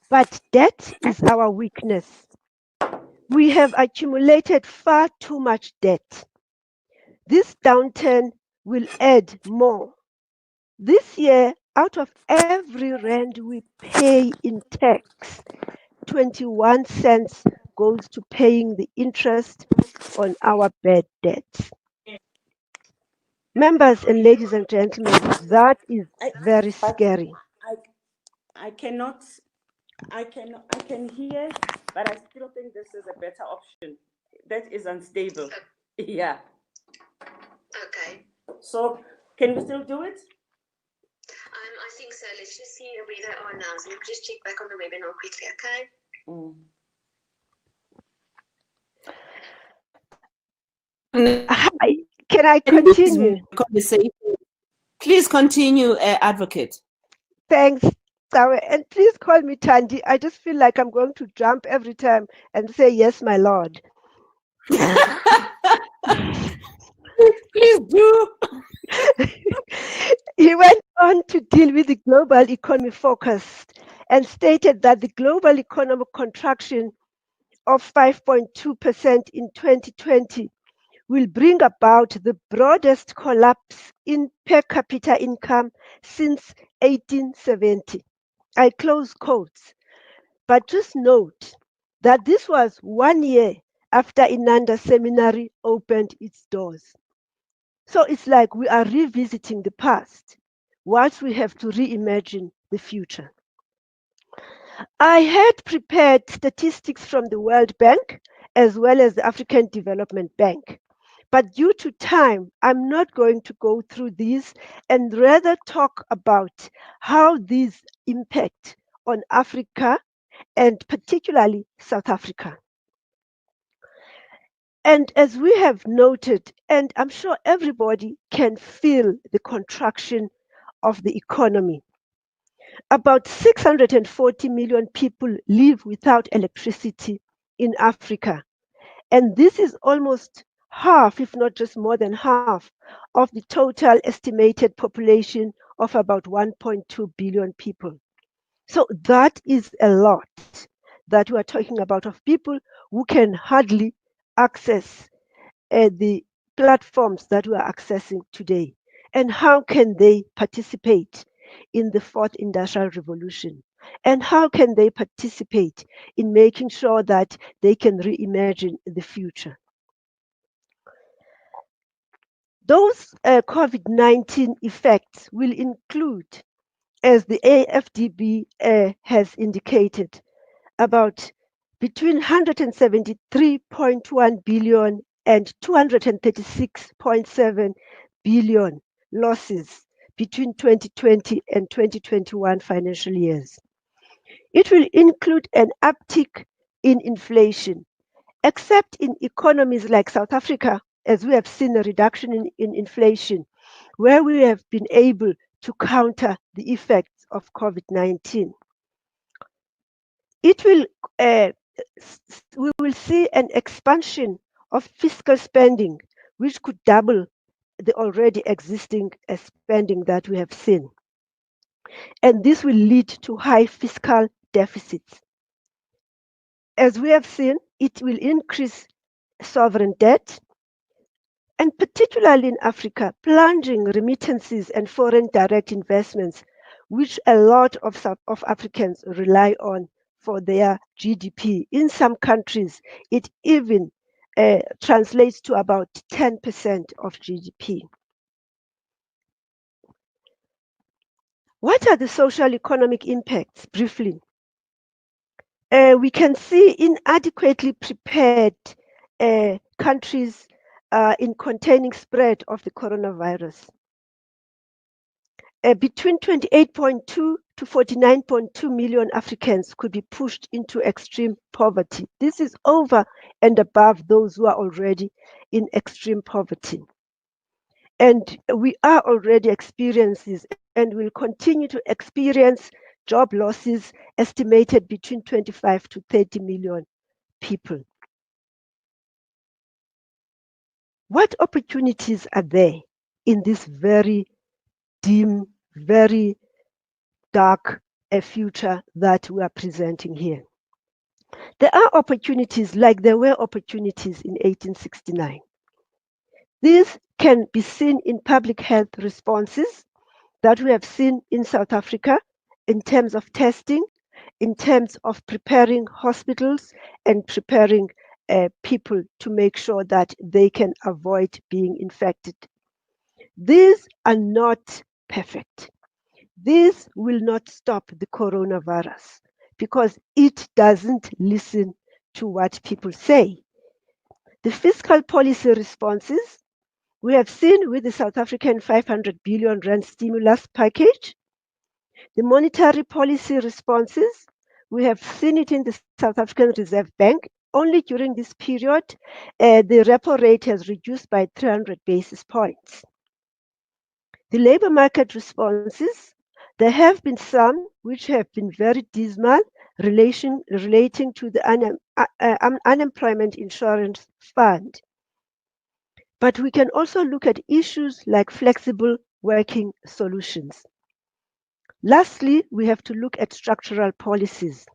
but debt is our weakness. We have accumulated far too much debt. This downturn will add more. This year, out of every rand we pay in tax, 21 cents goes to paying the interest on our bad debts. Members and ladies and gentlemen, that is very scary. I can hear, but I still think this is a better option. That is unstable. Yeah. Okay. So can we still do it? I think so. Let's just see where they are now. So let me just check back on the webinar quickly, okay? Hi, can I continue? Please continue, Advocate. Thanks, Sawe. And please call me Thandi. I just feel like I'm going to jump every time and say, yes, my lord. Please do. He went on to deal with the global economy focus and stated that the global economic contraction of 5.2% in 2020 will bring about the broadest collapse in per capita income since 1870. I close quotes. But just note that this was 1 year after Inanda Seminary opened its doors. So it's like we are revisiting the past whilst we have to reimagine the future. I had prepared statistics from the World Bank as well as the African Development Bank. But due to time, I'm not going to go through these and rather talk about how these impact on Africa and particularly South Africa. And as we have noted, and I'm sure everybody can feel the contraction of the economy. About 640 million people live without electricity in Africa. And this is almost half, if not just more than half, of the total estimated population of about 1.2 billion people. So that is a lot that we are talking about of people who can hardly access the platforms that we are accessing today. And how can they participate in the fourth industrial revolution? And how can they participate in making sure that they can reimagine the future? Those COVID-19 effects will include, as the AFDB has indicated, about between 173.1 billion and 236.7 billion losses between 2020 and 2021 financial years. It will include an uptick in inflation, except in economies like South Africa, as we have seen a reduction in inflation, where we have been able to counter the effects of COVID-19. It will, we will see an expansion of fiscal spending, which could double the already existing spending that we have seen. And this will lead to high fiscal deficits. As we have seen, it will increase sovereign debt, and particularly in Africa, plunging remittances and foreign direct investments, which a lot of Africans rely on for their GDP. In some countries, it even translates to about 10% of GDP. What are the social economic impacts, briefly? We can see inadequately prepared countries in containing spread of the coronavirus. Between 28.2 to 49.2 million Africans could be pushed into extreme poverty. This is over and above those who are already in extreme poverty. And we are already experiencing and will continue to experience job losses estimated between 25 to 30 million people. What opportunities are there in this very dim, very dark future that we are presenting here? There are opportunities like there were opportunities in 1869. These can be seen in public health responses that we have seen in South Africa in terms of testing, in terms of preparing hospitals and preparing people to make sure that they can avoid being infected. These are not perfect. This will not stop the coronavirus because it doesn't listen to what people say. The fiscal policy responses we have seen with the South African 500 billion rand stimulus package. The monetary policy responses, we have seen it in the South African Reserve Bank. Only during this period, the repo rate has reduced by 300 basis points. The labor market responses, there have been some which have been very dismal relating to the unemployment insurance fund. But we can also look at issues like flexible working solutions. Lastly, we have to look at structural policies.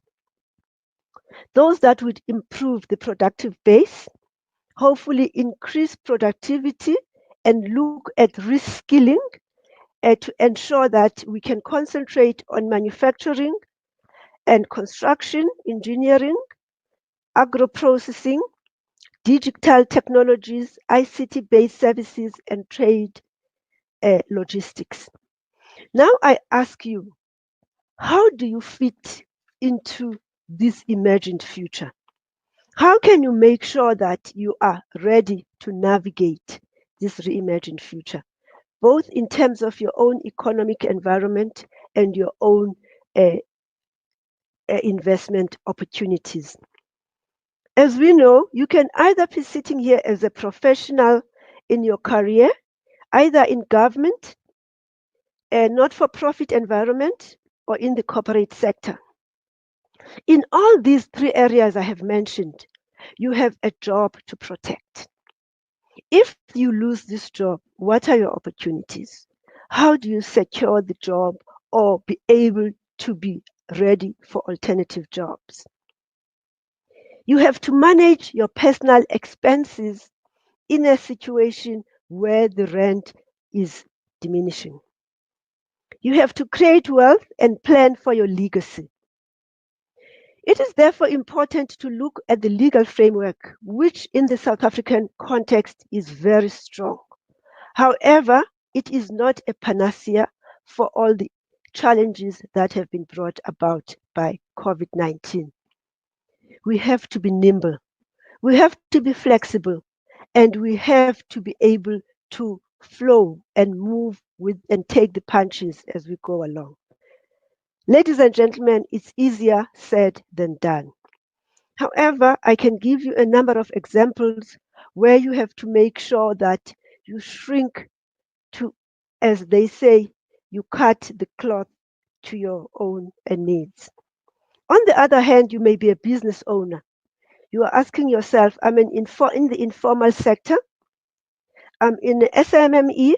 Those that would improve the productive base, hopefully increase productivity and look at reskilling to ensure that we can concentrate on manufacturing and construction, engineering, agro-processing, digital technologies, ICT-based services, and trade logistics. Now I ask you, how do you fit into this imagined future? How can you make sure that you are ready to navigate this reimagined future, both in terms of your own economic environment and your own investment opportunities? As we know, you can either be sitting here as a professional in your career, either in government, a not-for-profit environment, or in the corporate sector. In all these three areas I have mentioned, you have a job to protect. If you lose this job, what are your opportunities? How do you secure the job or be able to be ready for alternative jobs? You have to manage your personal expenses in a situation where the rent is diminishing. You have to create wealth and plan for your legacy. It is therefore important to look at the legal framework, which in the South African context is very strong. However, it is not a panacea for all the challenges that have been brought about by COVID-19. We have to be nimble, we have to be flexible, and we have to be able to flow and move with and take the punches as we go along. Ladies and gentlemen, it's easier said than done. However, I can give you a number of examples where you have to make sure that you shrink to, as they say, you cut the cloth to your own needs. On the other hand, you may be a business owner. You are asking yourself, I'm in the informal sector, I'm in the SMME,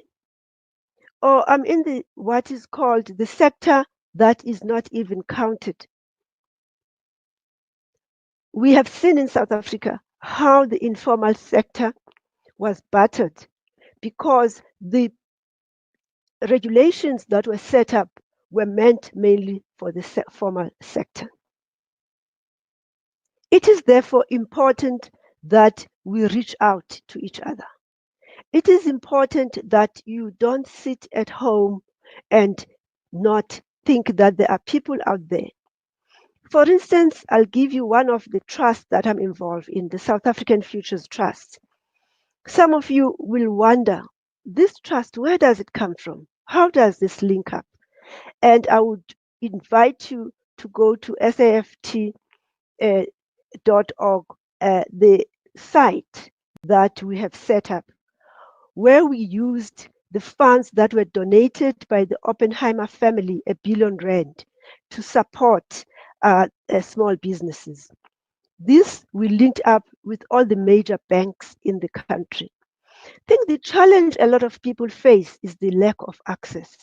or I'm in the what is called the sector that is not even counted. We have seen in South Africa how the informal sector was battered because the regulations that were set up were meant mainly for the formal sector. It is therefore important that we reach out to each other. It is important that you don't sit at home and not think that there are people out there. For instance, I'll give you one of the trusts that I'm involved in, the South African Futures Trust. Some of you will wonder, this trust, where does it come from? How does this link up? And I would invite you to go to saft.org, the site that we have set up, where we used the funds that were donated by the Oppenheimer family, R1 billion, to support small businesses. This we linked up with all the major banks in the country. I think the challenge a lot of people face is the lack of access.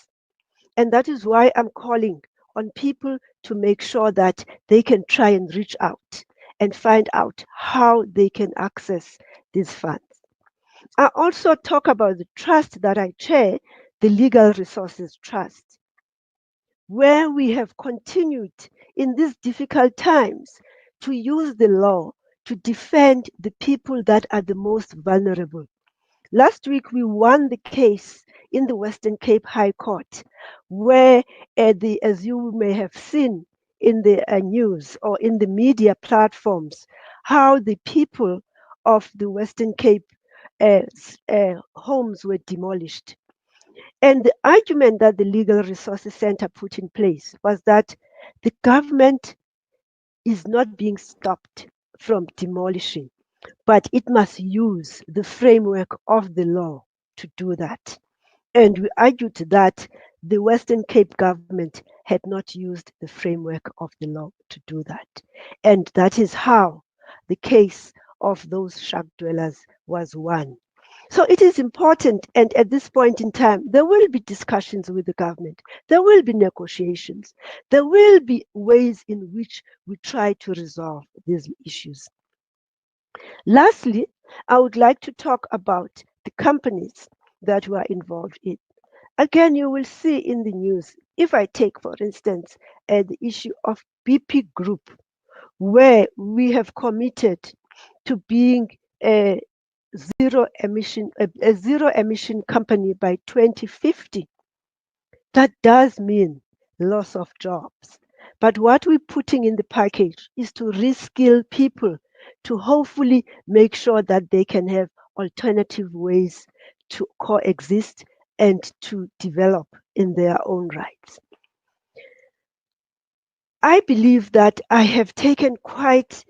And that is why I'm calling on people to make sure that they can try and reach out and find out how they can access these funds. I also talk about the trust that I chair, the Legal Resources Trust, where we have continued in these difficult times to use the law to defend the people that are the most vulnerable. Last week, we won the case in the Western Cape High Court, where, as you may have seen in the news or in the media platforms, how the people of the Western Cape homes were demolished. And the argument that the Legal Resources Center put in place was that the government is not being stopped from demolishing, but it must use the framework of the law to do that. And we argued that the Western Cape government had not used the framework of the law to do that. And that is how the case of those shack dwellers was won. So it is important, and at this point in time, there will be discussions with the government, there will be negotiations, there will be ways in which we try to resolve these issues. Lastly, I would like to talk about the companies that we are involved in. Again, you will see in the news, if I take, for instance, the issue of BP Group, where we have committed to being a zero emission company by 2050, that does mean loss of jobs. But what we're putting in the package is to reskill people, to hopefully make sure that they can have alternative ways to coexist and to develop in their own rights. I believe that I have taken quite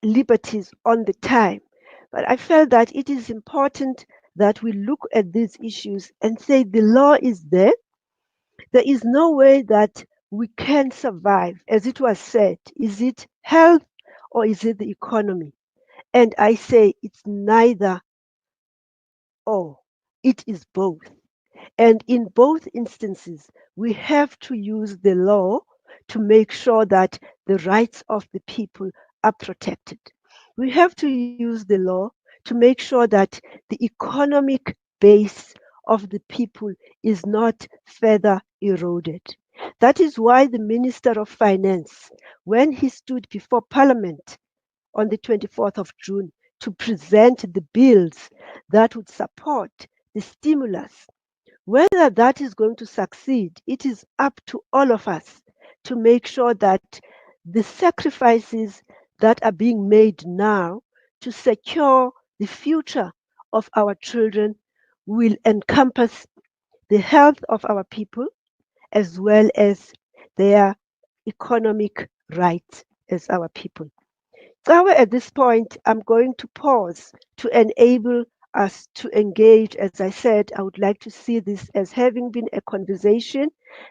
liberties on the time, but I felt that it is important that we look at these issues and say the law is there. There is no way that we can survive. As it was said, is it health or is it the economy? And I say it's neither or, it is both. And in both instances, we have to use the law to make sure that the rights of the people are protected. We have to use the law to make sure that the economic base of the people is not further eroded. That is why the Minister of Finance, when he stood before Parliament on the 24th of June to present the bills that would support the stimulus, whether that is going to succeed, it is up to all of us to make sure that the sacrifices that are being made now to secure the future of our children will encompass the health of our people as well as their economic rights as our people. So at this point, I'm going to pause to enable us to engage. As I said, I would like to see this as having been a conversation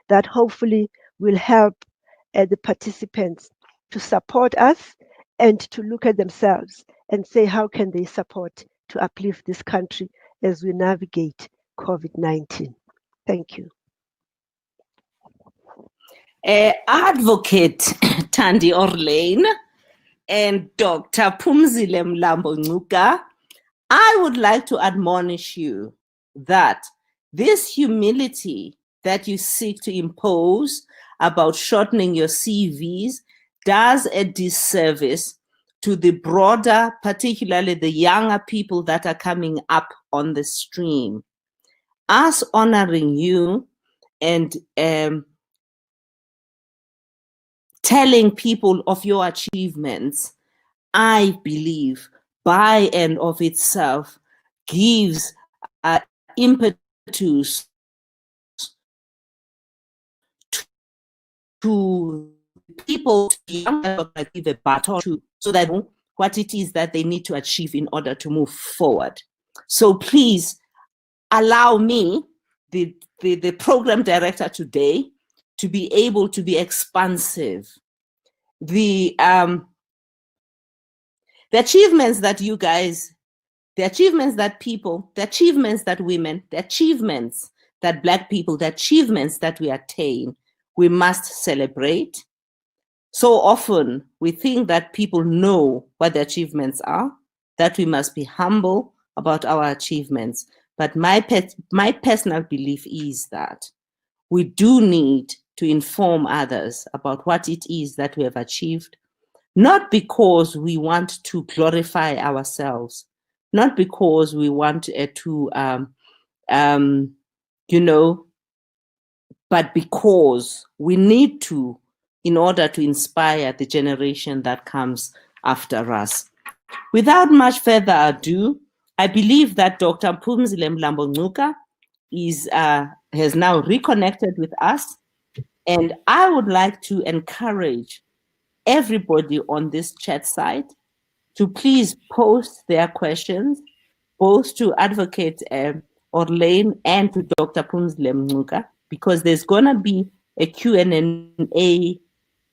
that hopefully will help the participants to support us and to look at themselves and say how can they support to uplift this country as we navigate COVID-19. Thank you. Advocate Thandi Orleyn and Dr. Phumzile Mlambo-Ngcuka, I would like to admonish you that this humility that you seek to impose about shortening your CVs does a disservice to the broader, particularly the younger people that are coming up on the stream. Us honoring you and telling people of your achievements, I believe, by and of itself, gives impetus to people to give a baton to, so that what it is that they need to achieve in order to move forward. So please allow me, the program director today, to be able to be expansive. The achievements that you guys, the achievements that people, the achievements that women, the achievements that Black people, the achievements that we attain, we must celebrate. So often we think that people know what the achievements are, that we must be humble about our achievements. But my personal belief is that we do need to inform others about what it is that we have achieved, not because we want to glorify ourselves, not because we want to, but because we need to, in order to inspire the generation that comes after us. Without much further ado, I believe that Dr. Phumzile Mlambo-Ngcuka has now reconnected with us, and I would like to encourage everybody on this chat site to please post their questions, both to Advocate Orleyn and to Dr. Phumzile Ngcuka, because there's going to be a Q&A,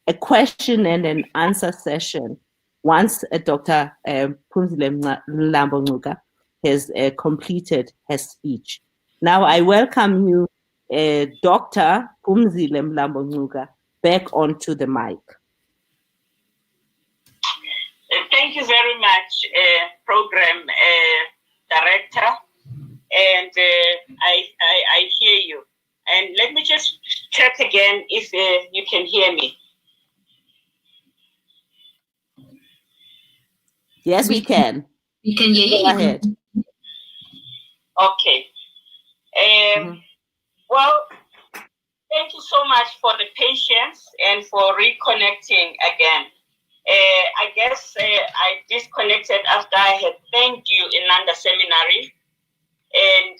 a question and an answer session once Dr. Phumzile Mlambo-Ngcuka has completed her speech. Now I welcome you, Dr. Phumzile Mlambo-Ngcuka, back onto the mic. Thank you very much, Program Director, and I hear you. And let me just check again if you can hear me. Yes, we can. We can hear you. Go ahead. Okay. Well, thank you so much for the patience and for reconnecting again. I guess I disconnected after I had thanked you, Inanda Seminary, and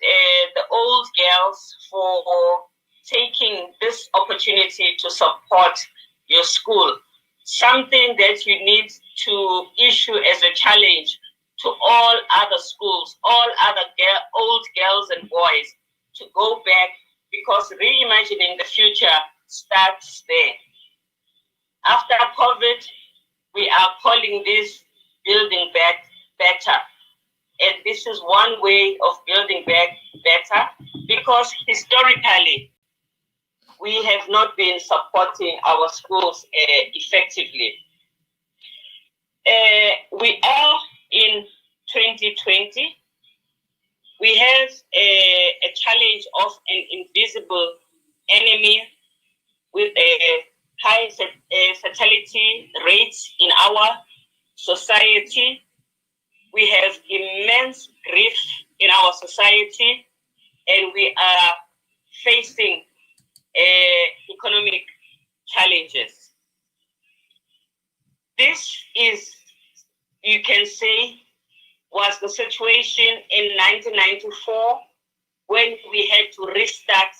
the old girls for taking this opportunity to support your school. Something that you need to issue as a challenge to all other schools, all other old girls and boys to go back, because reimagining the future starts there. After COVID, we are calling this building back better. And this is one way of building back better, because historically, we have not been supporting our schools effectively. We are in 2020. We have a challenge of an invisible enemy with a high fatality rates in our society. We have immense grief in our society, and we are facing economic challenges. This is, you can say, was the situation in 1994 when we had to restart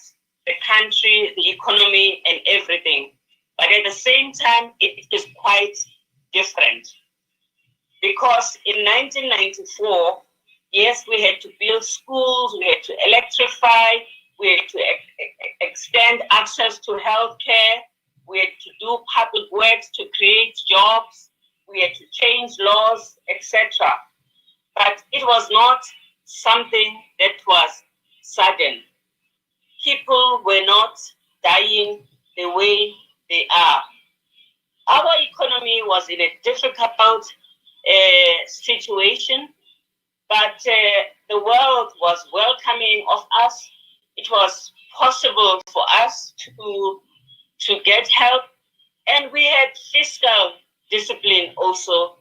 the country, the economy, and everything. But at the same time, it is quite different. Because in 1994, yes, we had to build schools, we had to electrify, we had to extend access to healthcare, we had to do public works to create jobs, we had to change laws, etc. But it was not something that was sudden. People were not dying the way they are. Our economy was in a difficult situation, but the world was welcoming of us. It was possible for us to get help, and we had fiscal discipline also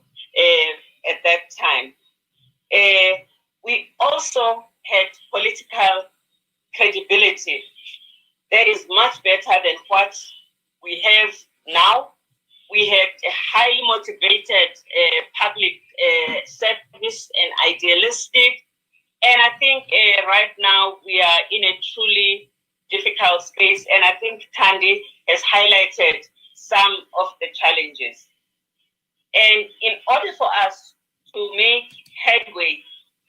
at that time. We also had political credibility that is much better than what we have now. We had a highly motivated public service and idealistic. And I think right now we are in a truly difficult space. And I think Thandi has highlighted some of the challenges. And in order for us to make headway,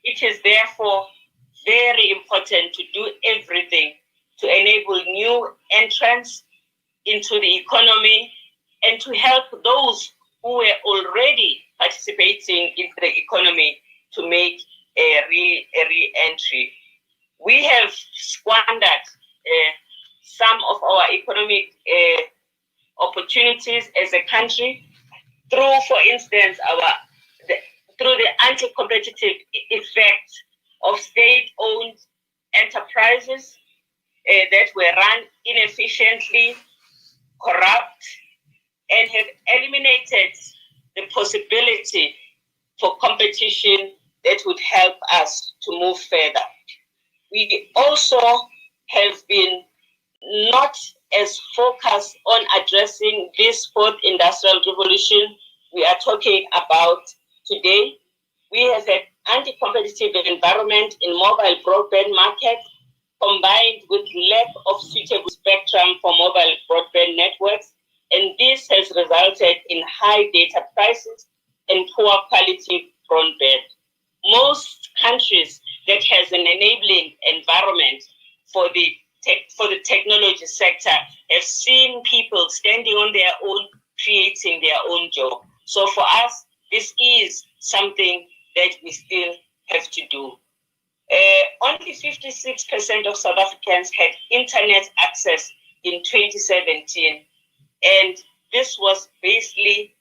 it is therefore very important to do everything to enable new entrants into the economy and to help those who were already participating in the economy to make a re-entry. We have squandered some of our economic opportunities as a country through, for instance, through the anti-competitive effect of state-owned enterprises that were run inefficiently, corrupt, and have eliminated the possibility for competition that would help us to move further. We also have been not as focused on addressing this fourth industrial revolution we are talking about today. We have an anti-competitive environment in mobile broadband market, combined with lack of suitable spectrum for mobile broadband networks, and this has resulted in high data prices and poor quality broadband. Most countries that has an enabling environment for the technology sector have seen people standing on their own, creating their own job. So for us, this is something that we still have to do. Only 56% of South Africans had internet access in 2017. And this was basically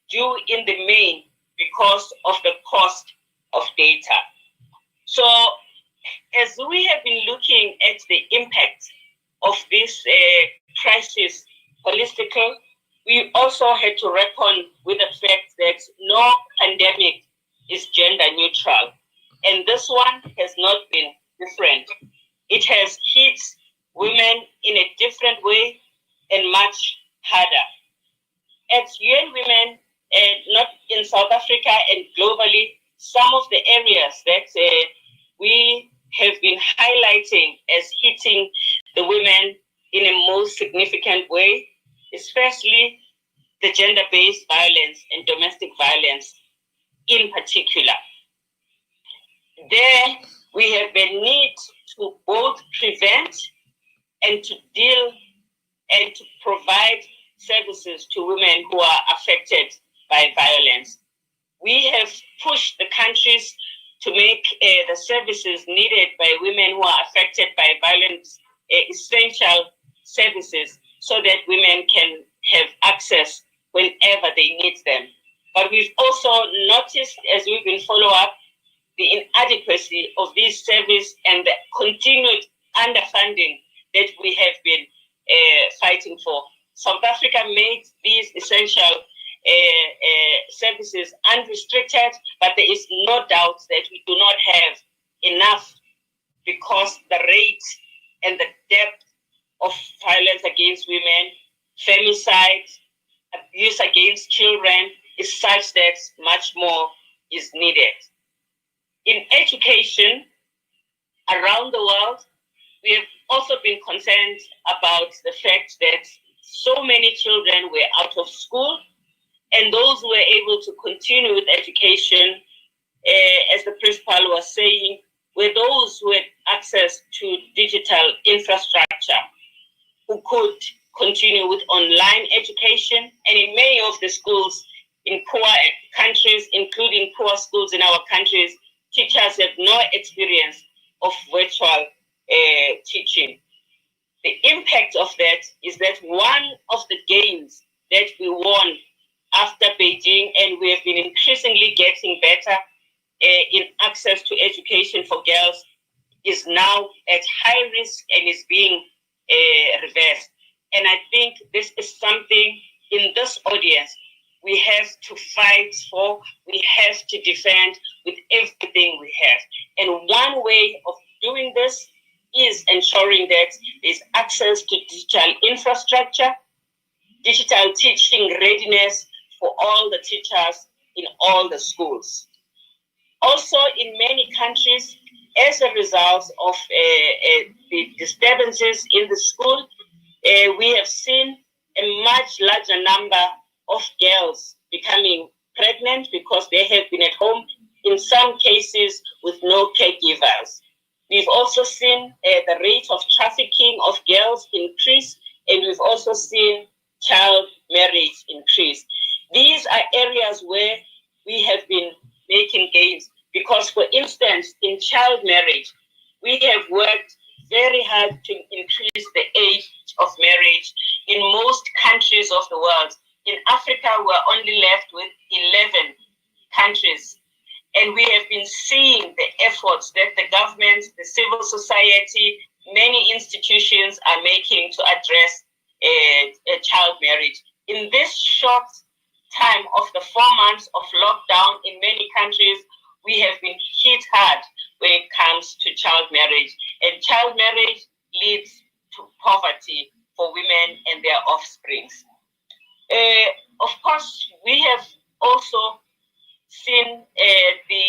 due in the main because of the cost of data. So as we have been looking at the impact of this crisis holistically, we also had to reckon with the fact that no pandemic is gender neutral. And this one has not been different. It has hit women in a different way and much harder. At UN Women, not in South Africa and globally, some of the areas that we have been highlighting as hitting the women in a most significant way, especially the gender-based violence and domestic violence in particular. There, we have a need to both prevent and to deal and to provide services to women who are affected by violence. We have pushed the countries to make the services needed by women who are affected by violence essential services so that women can have access whenever they need them. But we've also noticed, as we've been following up, the inadequacy of these services and the continued underfunding that we have been fighting for. South Africa made these essential services unrestricted, but there is no doubt that we do not have enough because the rate and the depth of violence against women, femicide, abuse against children is such that much more is needed. In education around the world, we have also been concerned about the fact that so many children were out of school, and those who were able to continue with education, as the principal was saying, were those who had access to digital infrastructure, who could continue with online education. And in many of the schools in poor countries, including poor schools in our countries, teachers have no experience of virtual teaching. The impact of that is that one of the gains that we won after Beijing, and we have been increasingly getting better in access to education for girls, is now at high risk and is being reversed. And I think this is something in this audience we have to fight for, we have to defend with everything we have. And one way of doing this is ensuring that there's access to digital infrastructure, digital teaching readiness for all the teachers in all the schools. Also, in many countries, as a result of the disturbances in the school, we have seen a much larger number of girls becoming pregnant because they have been at home, in some cases with no caregivers. We've also seen the rate of trafficking of girls increase, and we've also seen child marriage increase. These are areas where we have been making gains because, for instance, in child marriage, we have worked very hard to increase the age of marriage in most countries of the world. In Africa, we're only left with 11 countries. And we have been seeing the efforts that the government, the civil society, many institutions are making to address child marriage. In this short time of the 4 months of lockdown in many countries, we have been hit hard when it comes to child marriage. And child marriage leads to poverty for women and their offsprings. Of course, we have also seen the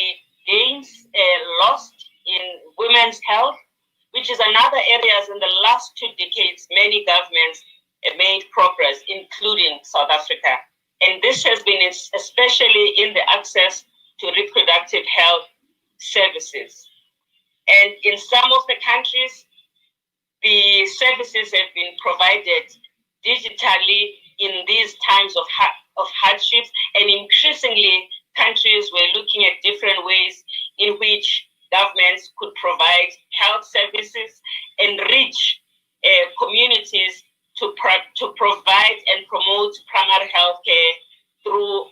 gains lost in women's health, which is another area in the last 2 decades many governments have made progress, including South Africa. And this has been especially in the access to reproductive health services. And in some of the countries, the services have been provided digitally in these times of hardships, and increasingly countries were looking at different ways in which governments could provide health services and reach communities to provide and promote primary health care through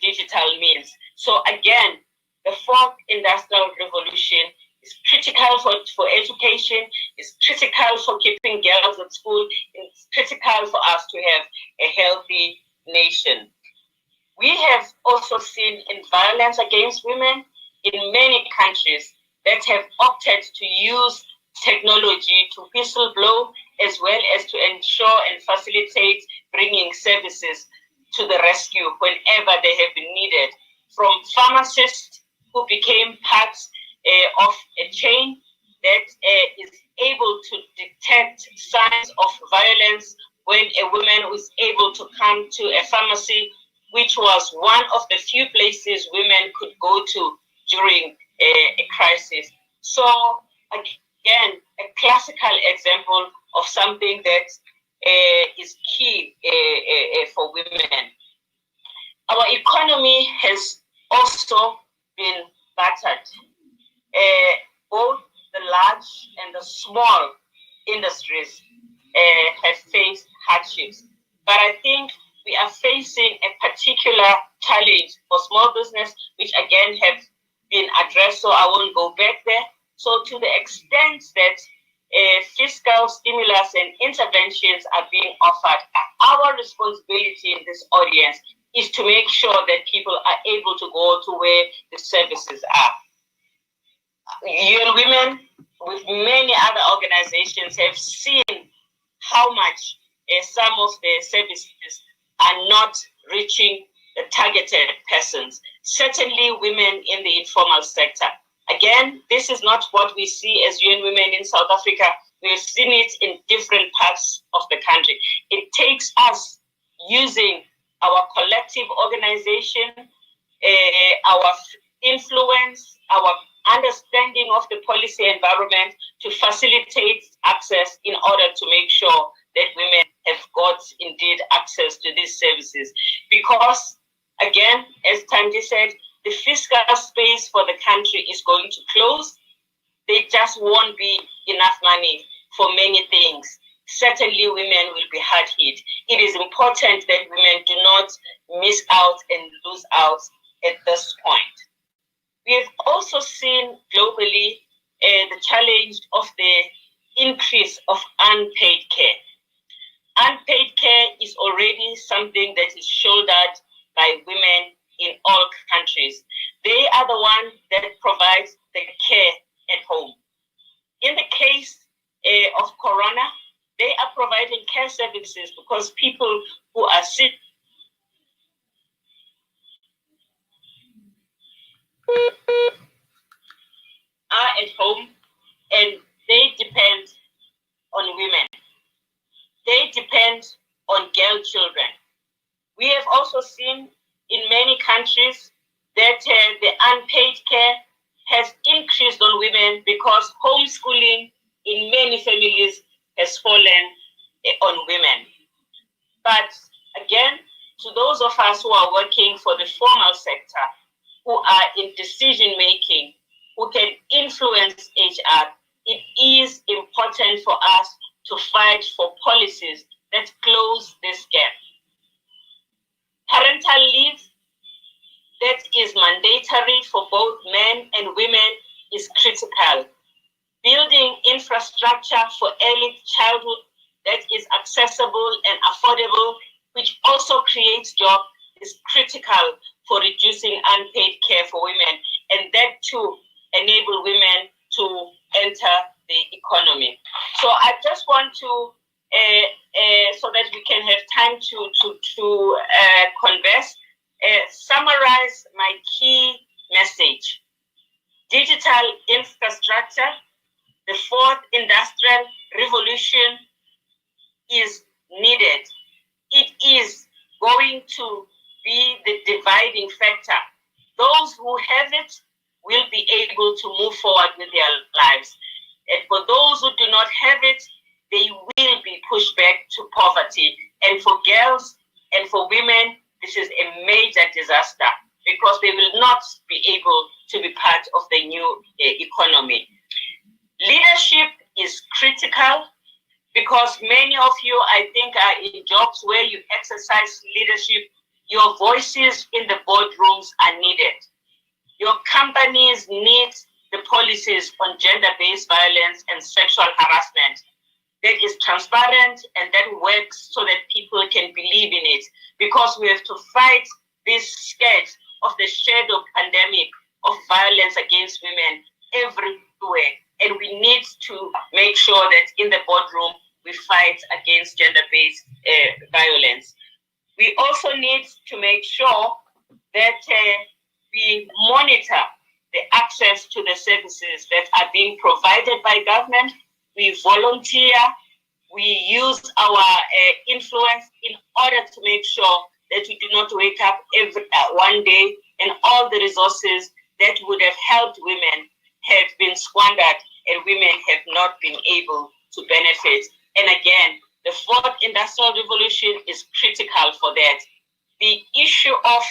digital means. So again, the 4th industrial revolution is critical for education, It's critical for keeping girls at school. It's critical for us to have a healthy nation. We have also seen in violence against women in many countries that have opted to use technology to whistleblow, as well as to ensure and facilitate bringing services to the rescue whenever they have been needed. From pharmacists who became part of a chain that is able to detect signs of violence when a woman was able to come to a pharmacy, which was one of the few places women could go to during a crisis. So again, a classical example of something that is key for women. Our economy has also been battered. Both the large and the small industries have faced hardships. But I think we are facing a particular challenge for small business, which again have been addressed, so I won't go back there. So to the extent that fiscal stimulus and interventions are being offered, our responsibility in this audience is to make sure that people are able to go to where the services are. UN Women, with many other organizations, have seen how much some of the services are not reaching the targeted persons, certainly women in the informal sector. Again, this is not what we see as UN Women in South Africa. We've seen it in different parts of the country. It takes us using our collective organization, our influence, our understanding of the policy environment to facilitate access in order to make sure that women have got indeed access to these services. Because, again, as Thandi said, the fiscal space for the country is going to close. There just won't be enough money for many things. Certainly women will be hard hit. It is important that women do not miss out and lose out at this point. We have also seen globally the challenge of the increase of unpaid care. Unpaid care is already something that is shouldered by women in all countries. They are the ones that provide the care at home. In the case of Corona, they are providing care services because people who are sick are at home and they depend on women. They depend on girl children. We have also seen in many countries that the unpaid care has increased on women because homeschooling in many families has fallen on women. But again, to those of us who are working for the formal sector, who are in decision making, who can influence HR, it is important for us to fight for policies that close this gap. Parental leave that is mandatory for both men and women is critical. Building infrastructure for early childhood that is accessible and affordable, which also creates jobs, is critical for reducing unpaid care for women, and that too enable women to enter the economy. So I just want to, so that we can have time to converse, summarize my key message. Digital infrastructure, the fourth industrial revolution, is needed. It is going to be the dividing factor. Those who have it will be able to move forward with their lives. And for those who do not have it, they will be pushed back to poverty. And for girls and for women, this is a major disaster because they will not be able to be part of the new economy. Leadership is critical because many of you, I think, are in jobs where you exercise leadership. Your voices in the boardrooms are needed. Your companies need the policies on gender-based violence and sexual harassment that is transparent and that works so that people can believe in it, because we have to fight this scourge of the shadow pandemic of violence against women everywhere. And we need to make sure that in the boardroom we fight against gender-based violence. We also need to make sure that we monitor the access to the services that are being provided by government. We volunteer, we use our influence in order to make sure that we do not wake up one day and all the resources that would have helped women have been squandered and women have not been able to benefit. And again, the fourth industrial revolution is critical for that. The issue of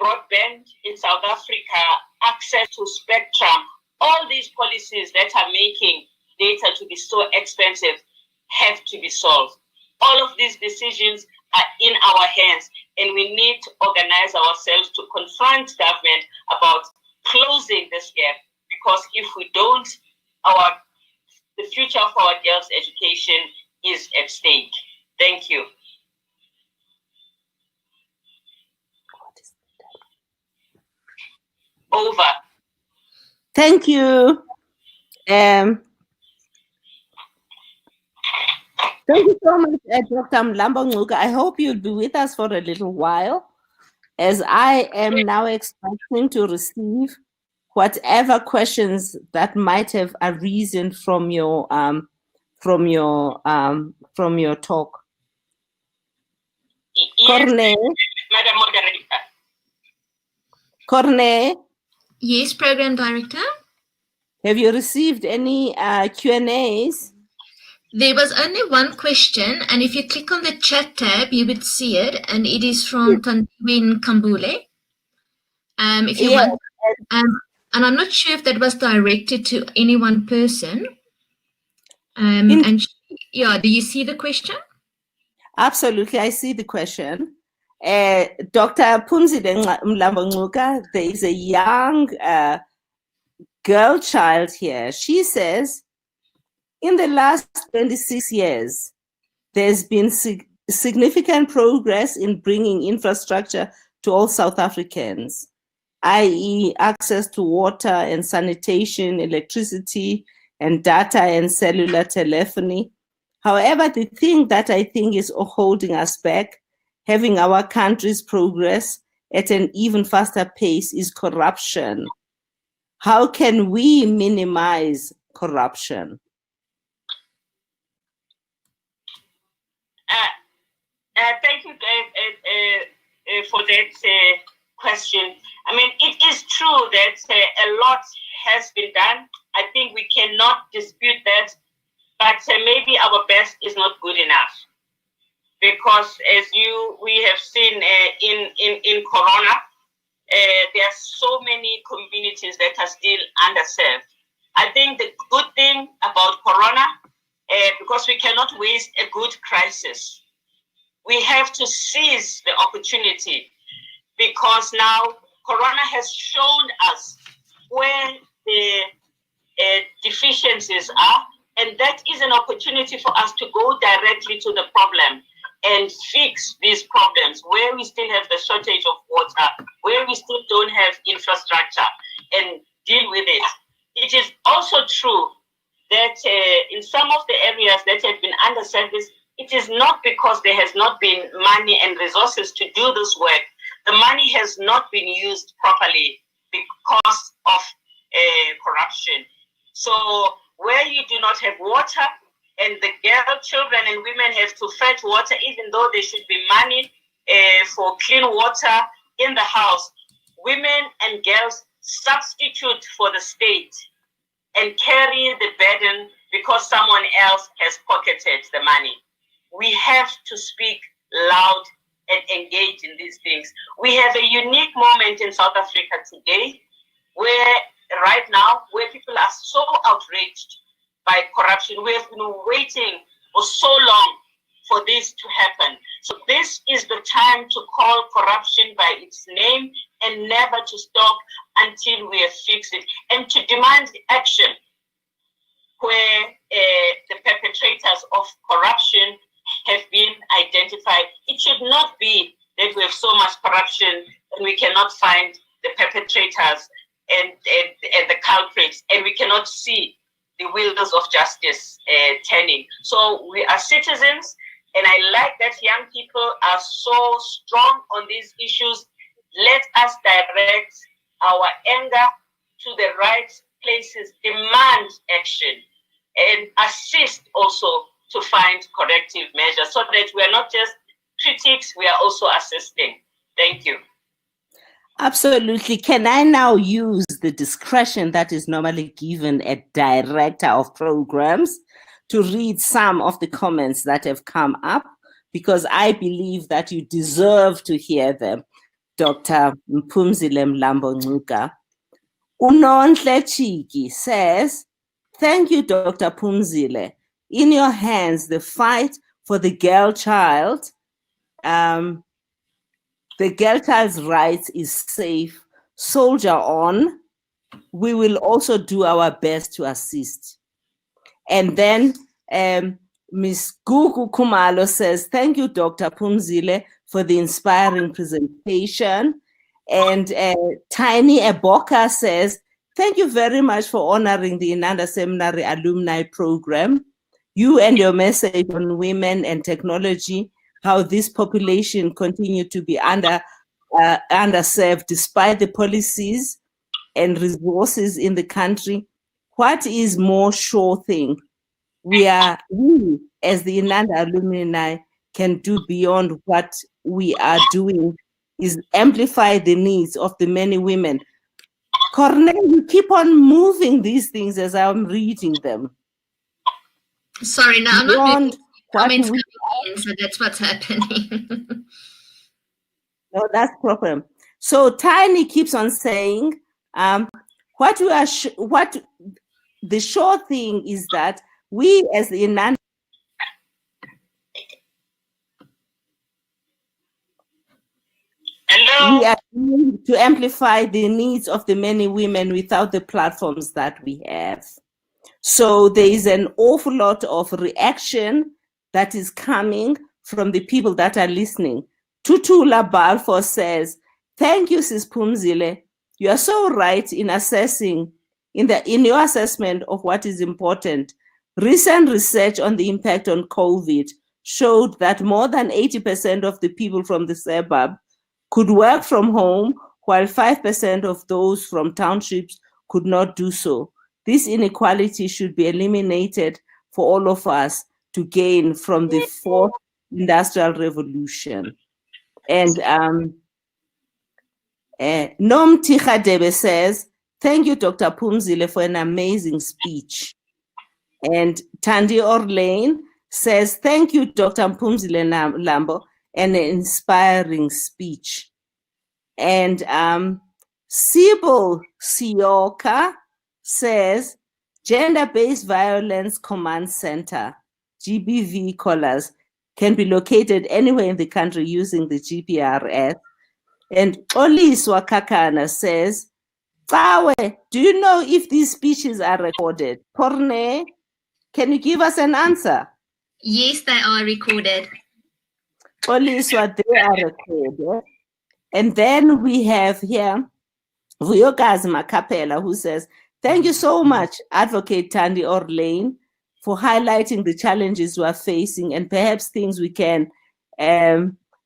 broadband in South Africa, access to spectrum, all these policies that are making data to be so expensive have to be solved. All of these decisions are in our hands, and we need to organize ourselves to confront government about closing this gap, because if we don't, the future of our girls' education is at stake. Thank you. Over. Thank you. Thank you so much, Dr. Mlambo-Ngcuka. I hope you'll be with us for a little while, as I am now expecting to receive whatever questions that might have arisen from your talk. Yes, Corne, Madam Moderator. Corne, Yes, Program Director. have you received any Q&As? There was only one question, and if you click on the chat tab, you would see it, and it is from Thandi Kambule. If you want, and I'm not sure if that was directed to any one person. Do you see the question? Absolutely, I see the question. Dr. Phumzile Mlambo-Ngcuka, there is a young girl child here. She says, in the last 26 years, there's been significant progress in bringing infrastructure to all South Africans, i.e. access to water and sanitation, electricity, and data and cellular telephony. However, the thing that I think is holding us back, having our country's progress at an even faster pace, is corruption. How can we minimize corruption? Thank you for that question. I mean, it is true that a lot has been done. I think we cannot dispute that, but maybe our best is not good enough, because as we have seen in Corona, there are so many communities that are still underserved. I think the good thing about Corona, because we cannot waste a good crisis, we have to seize the opportunity, because now Corona has shown us where the deficiencies are, and that is an opportunity for us to go directly to the problem and fix these problems where we still have the shortage of water, where we still don't have infrastructure, and deal with it. It is also true that in some of the areas that have been underserved, it is not because there has not been money and resources to do this work. The money has not been used properly because of corruption. So where you do not have water, and the girl, children, and women have to fetch water, even though there should be money for clean water in the house, women and girls substitute for the state and carry the burden because someone else has pocketed the money. We have to speak loud and engage in these things. We have a unique moment in South Africa today where right now, where people are so outraged by corruption. We have been waiting for so long for this to happen. So this is the time to call corruption by its name and never to stop until we have fixed it, and to demand action where the perpetrators of corruption have been identified. It should not be that we have so much corruption and we cannot find the perpetrators and the culprits, and we cannot see the wheels of justice turning. So we are citizens, and I like that young people are so strong on these issues. Let us direct our anger to the right places, demand action, and assist also to find corrective measures so that we are not just critics, we are also assisting. Thank you. Absolutely. Can I now use the discretion that is normally given a director of programs to read some of the comments that have come up? Because I believe that you deserve to hear them. Dr. Phumzile Mlambo-Ngcuka. Unonhle Chiki says, thank you, Dr. Phumzile. In your hands, the fight for the girl child, the girl child's rights is safe. Soldier on. We will also do our best to assist. And then Ms. Gugu Kumalo says, thank you, Dr. Phumzile, for the inspiring presentation. And Tiny Eboka says, thank you very much for honoring the Inanda Seminary Alumni Program. You and your message on women and technology, how this population continue to be underserved despite the policies and resources in the country. What is more sure thing? We, as the Inanda alumni, can do beyond what we are doing is amplify the needs of the many women. Cornell, you keep on moving these things as I'm reading them. Sorry, no, I'm not Beyond reading comments what coming in, so that's what's happening. No, that's the problem. So Tiny keeps on saying, what the sure thing is that we as the Inanda we are going to amplify the needs of the many women without the platforms that we have. So there is an awful lot of reaction that is coming from the people that are listening. Tutula Balfour says, thank you, Sis Phumzile. You are so right in assessing, in your assessment of what is important. Recent research on the impact on COVID showed that more than 80% of the people from the suburb could work from home, while 5% of those from townships could not do so. This inequality should be eliminated for all of us to gain from the fourth industrial revolution. And Nom Tikhadebe says, thank you, Dr. Phumzile, for an amazing speech. And Thandi Orleyn says, thank you, Dr. Phumzile Lambo, an inspiring speech. And Sibyl Sioka says, Gender-Based Violence Command Center, GBV callers, can be located anywhere in the country using the GPRS. And Oliswa Kakana says, Fawe, do you know if these speeches are recorded? Porne, can you give us an answer? Yes, they are recorded. Oliswa, they are recorded. And then we have here Vuyokazi Makapela, who says, thank you so much, Advocate Thandi Orleyn, for highlighting the challenges we are facing and perhaps things we can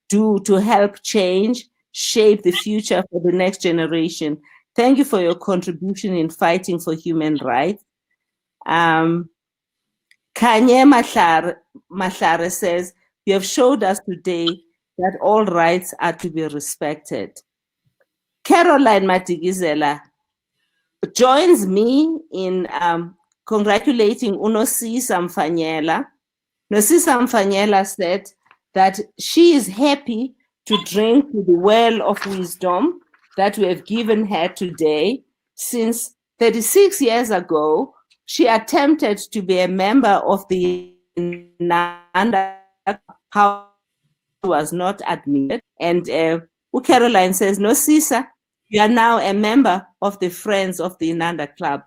do to help shape the future for the next generation. Thank you for your contribution in fighting for human rights. Kanye Mahlare says, you have showed us today that all rights are to be respected. Caroline Matigizela joins me in congratulating Unosisa Mfanyela. Nosisa Mfanyela said that she is happy to drink to the well of wisdom that we have given her today, since 36 years ago, she attempted to be a member of the Inanda House, was not admitted. And Caroline says, no, Sisa, You are now a member of the Friends of the Inanda Club.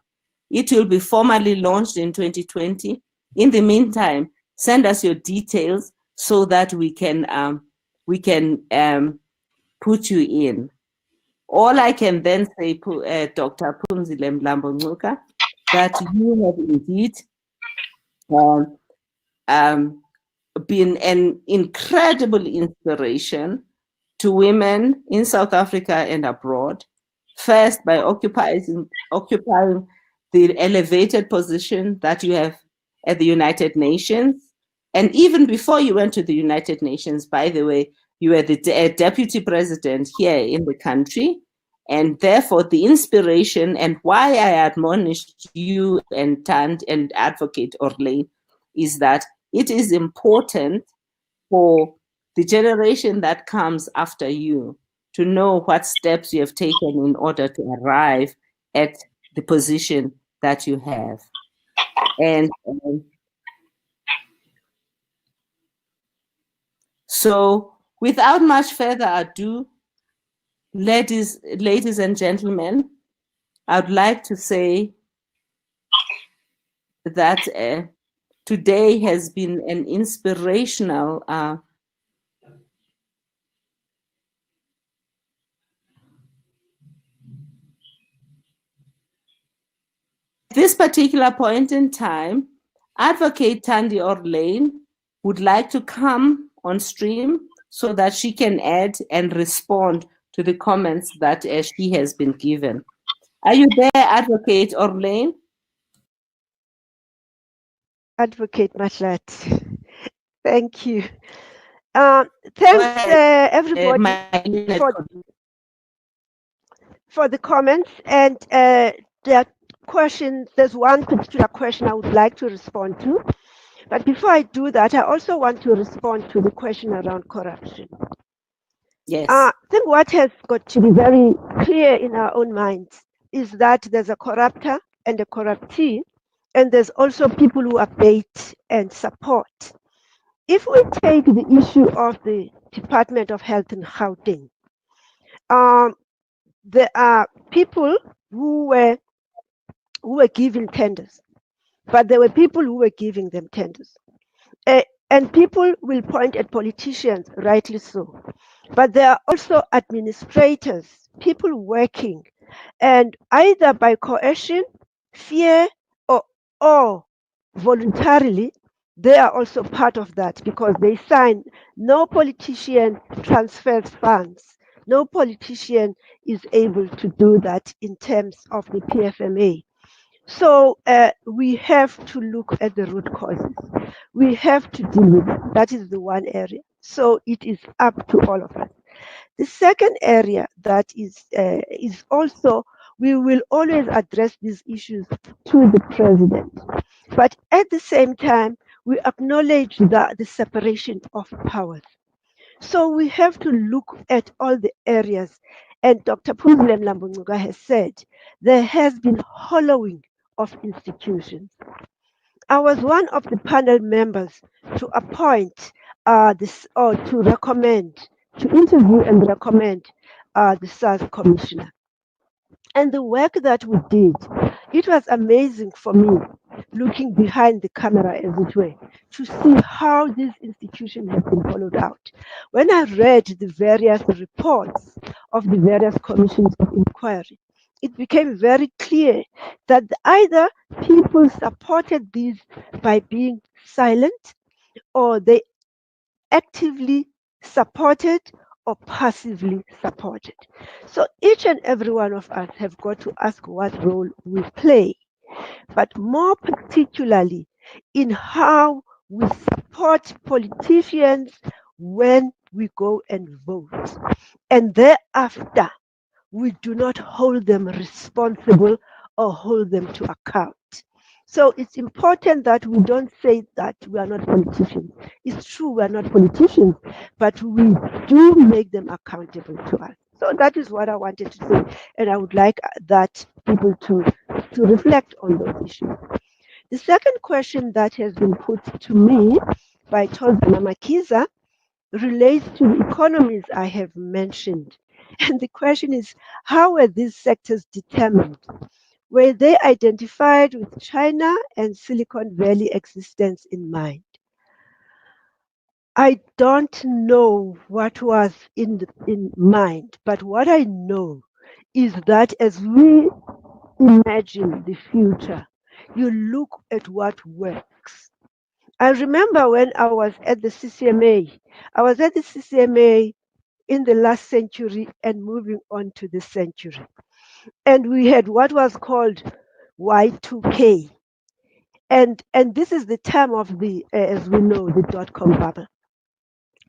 It will be formally launched in 2020. In the meantime, send us your details so that we can put you in. All I can then say, Dr. Phumzile Mlambo-Ngcuka, that you have indeed been an incredible inspiration to women in South Africa and abroad. First, by occupying the elevated position that you have at the United Nations. And even before you went to the United Nations, by the way, you were the deputy president here in the country. And therefore, the inspiration and why I admonished you and Thandi and Advocate Orleyn is that it is important for the generation that comes after you to know what steps you have taken in order to arrive at the position that you have. And so without much further ado, ladies and gentlemen, I'd like to say that today has been an inspirational this particular point in time, Advocate Thandi Orleyn would like to come on stream so that she can add and respond to the comments that she has been given. Are you there, Advocate Orleyn? Advocate Mahlat. Thank you. Thanks, everybody, for the comments. And there's one particular question I would like to respond to. But before I do that, I also want to respond to the question around corruption. Yes. I think what has got to be very clear in our own minds is that there's a corruptor and a corruptee, and there's also people who abet and support. If we take the issue of the Department of Health in Gauteng, there are people who were giving tenders, but there were people who were giving them tenders. And people will point at politicians, rightly so. But there are also administrators, people working, and either by coercion, fear, or voluntarily, they are also part of that because they sign. No politician transfers funds. No politician is able to do that in terms of the PFMA. So we have to look at the root causes. We have to deal with it. That is the one area. So it is up to all of us. The second area that is also, we will always address these issues to the president. But at the same time, we acknowledge the separation of powers. So we have to look at all the areas. And Dr. Phumzile Mlambo-Ngcuka has said, there has been hollowing of institutions. I was one of the panel members to appoint to recommend, to interview and recommend the SARS commissioner. And the work that we did, it was amazing for me, looking behind the camera, as it were, to see how this institution has been followed out. When I read the various reports of the various commissions of inquiry, it became very clear that either people supported these by being silent, or they actively supported or passively supported. So each and every one of us have got to ask what role we play, but more particularly in how we support politicians when we go and vote. And thereafter, we do not hold them responsible or hold them to account. So it's important that we don't say that we are not politicians. It's true we are not politicians, but we do make them accountable to us. So that is what I wanted to say, and I would like that people to reflect on those issues. The second question that has been put to me by Tozana Makiza relates to the economies I have mentioned. And the question is, how were these sectors determined? Were they identified with China and Silicon Valley existence in mind? I don't know what was in mind, but what I know is that as we imagine the future, you look at what works. I remember when I was at the CCMA, I was at the CCMA in the last century and moving on to this century. And we had what was called Y2K. And this is the time of the, as we know, the dot-com bubble.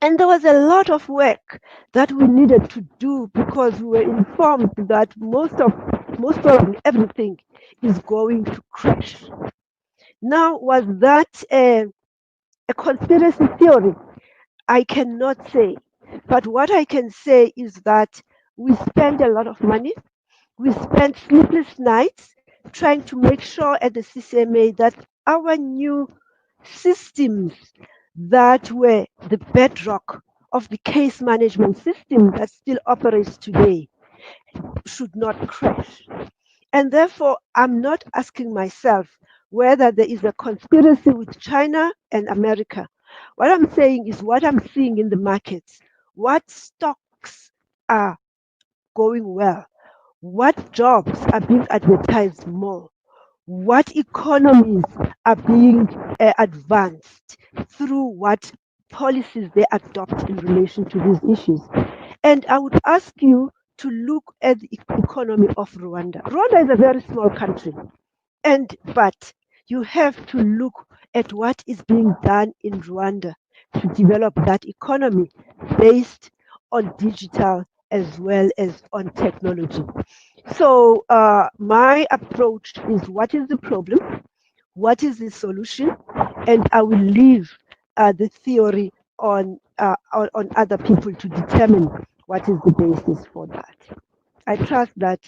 And there was a lot of work that we needed to do because we were informed that most probably everything is going to crash. Now, was that a conspiracy theory? I cannot say. But what I can say is that we spent a lot of money. We spent sleepless nights trying to make sure at the CCMA that our new systems that were the bedrock of the case management system that still operates today should not crash. And therefore, I'm not asking myself whether there is a conspiracy with China and America. What I'm saying is what I'm seeing in the markets. What stocks are going well? What jobs are being advertised more? What economies are being advanced through what policies they adopt in relation to these issues? And I would ask you to look at the economy of Rwanda. Rwanda is a very small country, but you have to look at what is being done in Rwanda to develop that economy based on digital as well as on technology. So my approach is what is the problem, what is the solution, and I will leave the theory on other people to determine what is the basis for that. I trust that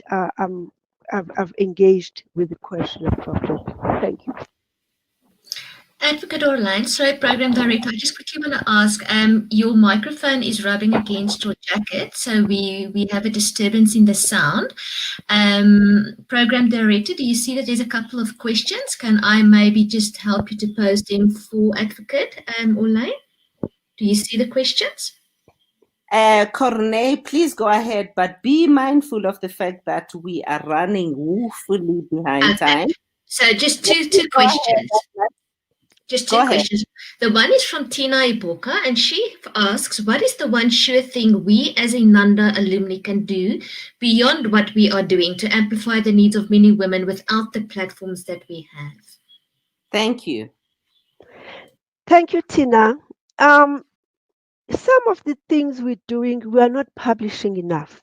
I've engaged with the question appropriately. Thank you. Advocate Orleyn, sorry, Program Director, I just quickly want to ask, your microphone is rubbing against your jacket, so we have a disturbance in the sound. Program Director, do you see that there's a couple of questions? Can I maybe just help you to pose them for Advocate Orleyn? Do you see the questions? Corne, please go ahead, but be mindful of the fact that we are running woefully behind time. So just two questions. Just two questions. The one is from Tina Iboka, and she asks, what is the one sure thing we as Inanda alumni can do beyond what we are doing to amplify the needs of many women without the platforms that we have? Thank you. Thank you, Tina. Some of the things we're doing, we are not publishing enough.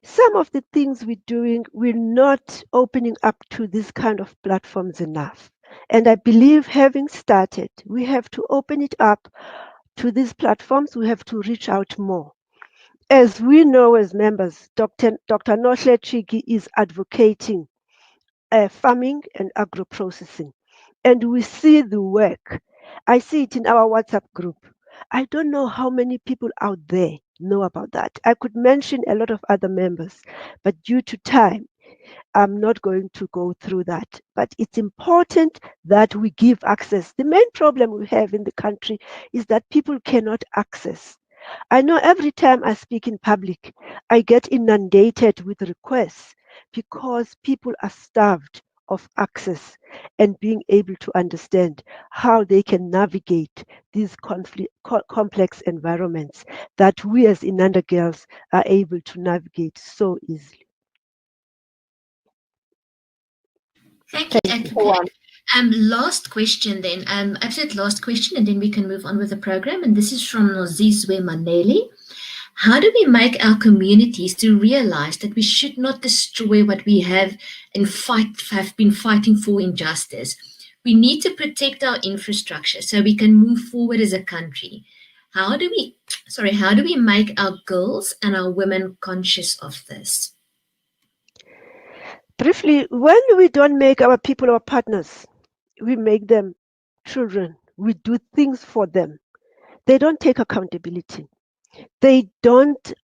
Some of the things we're doing, we're not opening up to this kind of platforms enough. And I believe having started, we have to open it up to these platforms. We have to reach out more. As we know as members, Dr. Nohle Chigi is advocating farming and agro-processing. And we see the work. I see it in our WhatsApp group. I don't know how many people out there know about that. I could mention a lot of other members, but due to time, I'm not going to go through that. But it's important that we give access. The main problem we have in the country is that people cannot access. I know every time I speak in public, I get inundated with requests because people are starved of access and being able to understand how they can navigate these complex environments that we as Inanda girls are able to navigate so easily. Thank you, Advocate. Last question then, absolute last question, and then we can move on with the program. And this is from Nozizwe Maneli. How do we make our communities to realize that we should not destroy what we have and have been fighting for injustice? We need to protect our infrastructure so we can move forward as a country. How do we make our girls and our women conscious of this? Briefly, when we don't make our people our partners, we make them children. We do things for them. They don't take accountability. they don't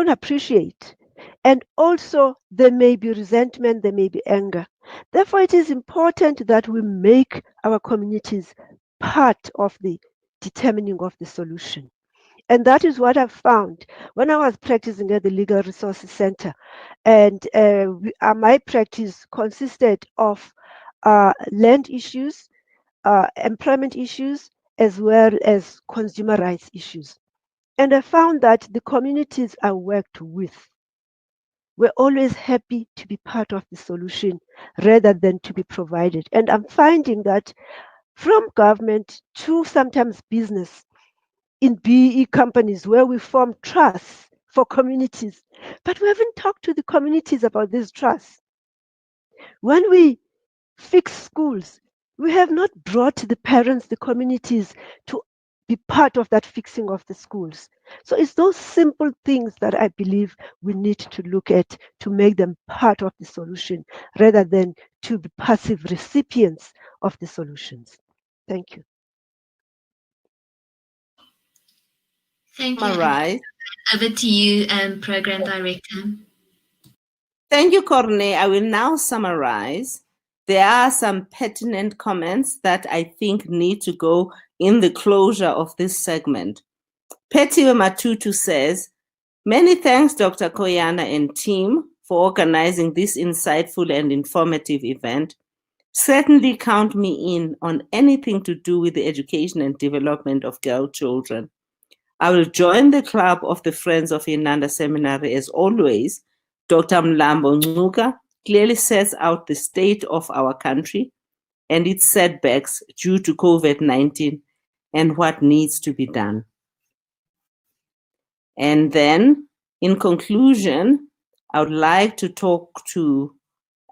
appreciate. And also there may be resentment, there may be anger. Therefore, it is important that we make our communities part of the determining of the solution. And that is what I've found when I was practicing at the Legal Resources Center. And my practice consisted of land issues, employment issues, as well as consumer rights issues. And I found that the communities I worked with were always happy to be part of the solution rather than to be provided. And I'm finding that from government to sometimes business, in BE companies where we form trusts for communities, but we haven't talked to the communities about these trusts. When we fix schools, we have not brought the parents, the communities to be part of that fixing of the schools. So it's those simple things that I believe we need to look at to make them part of the solution rather than to be passive recipients of the solutions. Thank you. Thank you. Summarize. Over to you, Program Director. Thank you, Corne. I will now summarize. There are some pertinent comments that I think need to go in the closure of this segment. Petiwe Matutu says, many thanks, Dr. Koyana and team, for organizing this insightful and informative event. Certainly count me in on anything to do with the education and development of girl children. I will join the club of the Friends of Inanda Seminary as always. Dr. Mlambo-Ngcuka clearly sets out the state of our country and its setbacks due to COVID-19 and what needs to be done. And then, in conclusion, I would like to talk to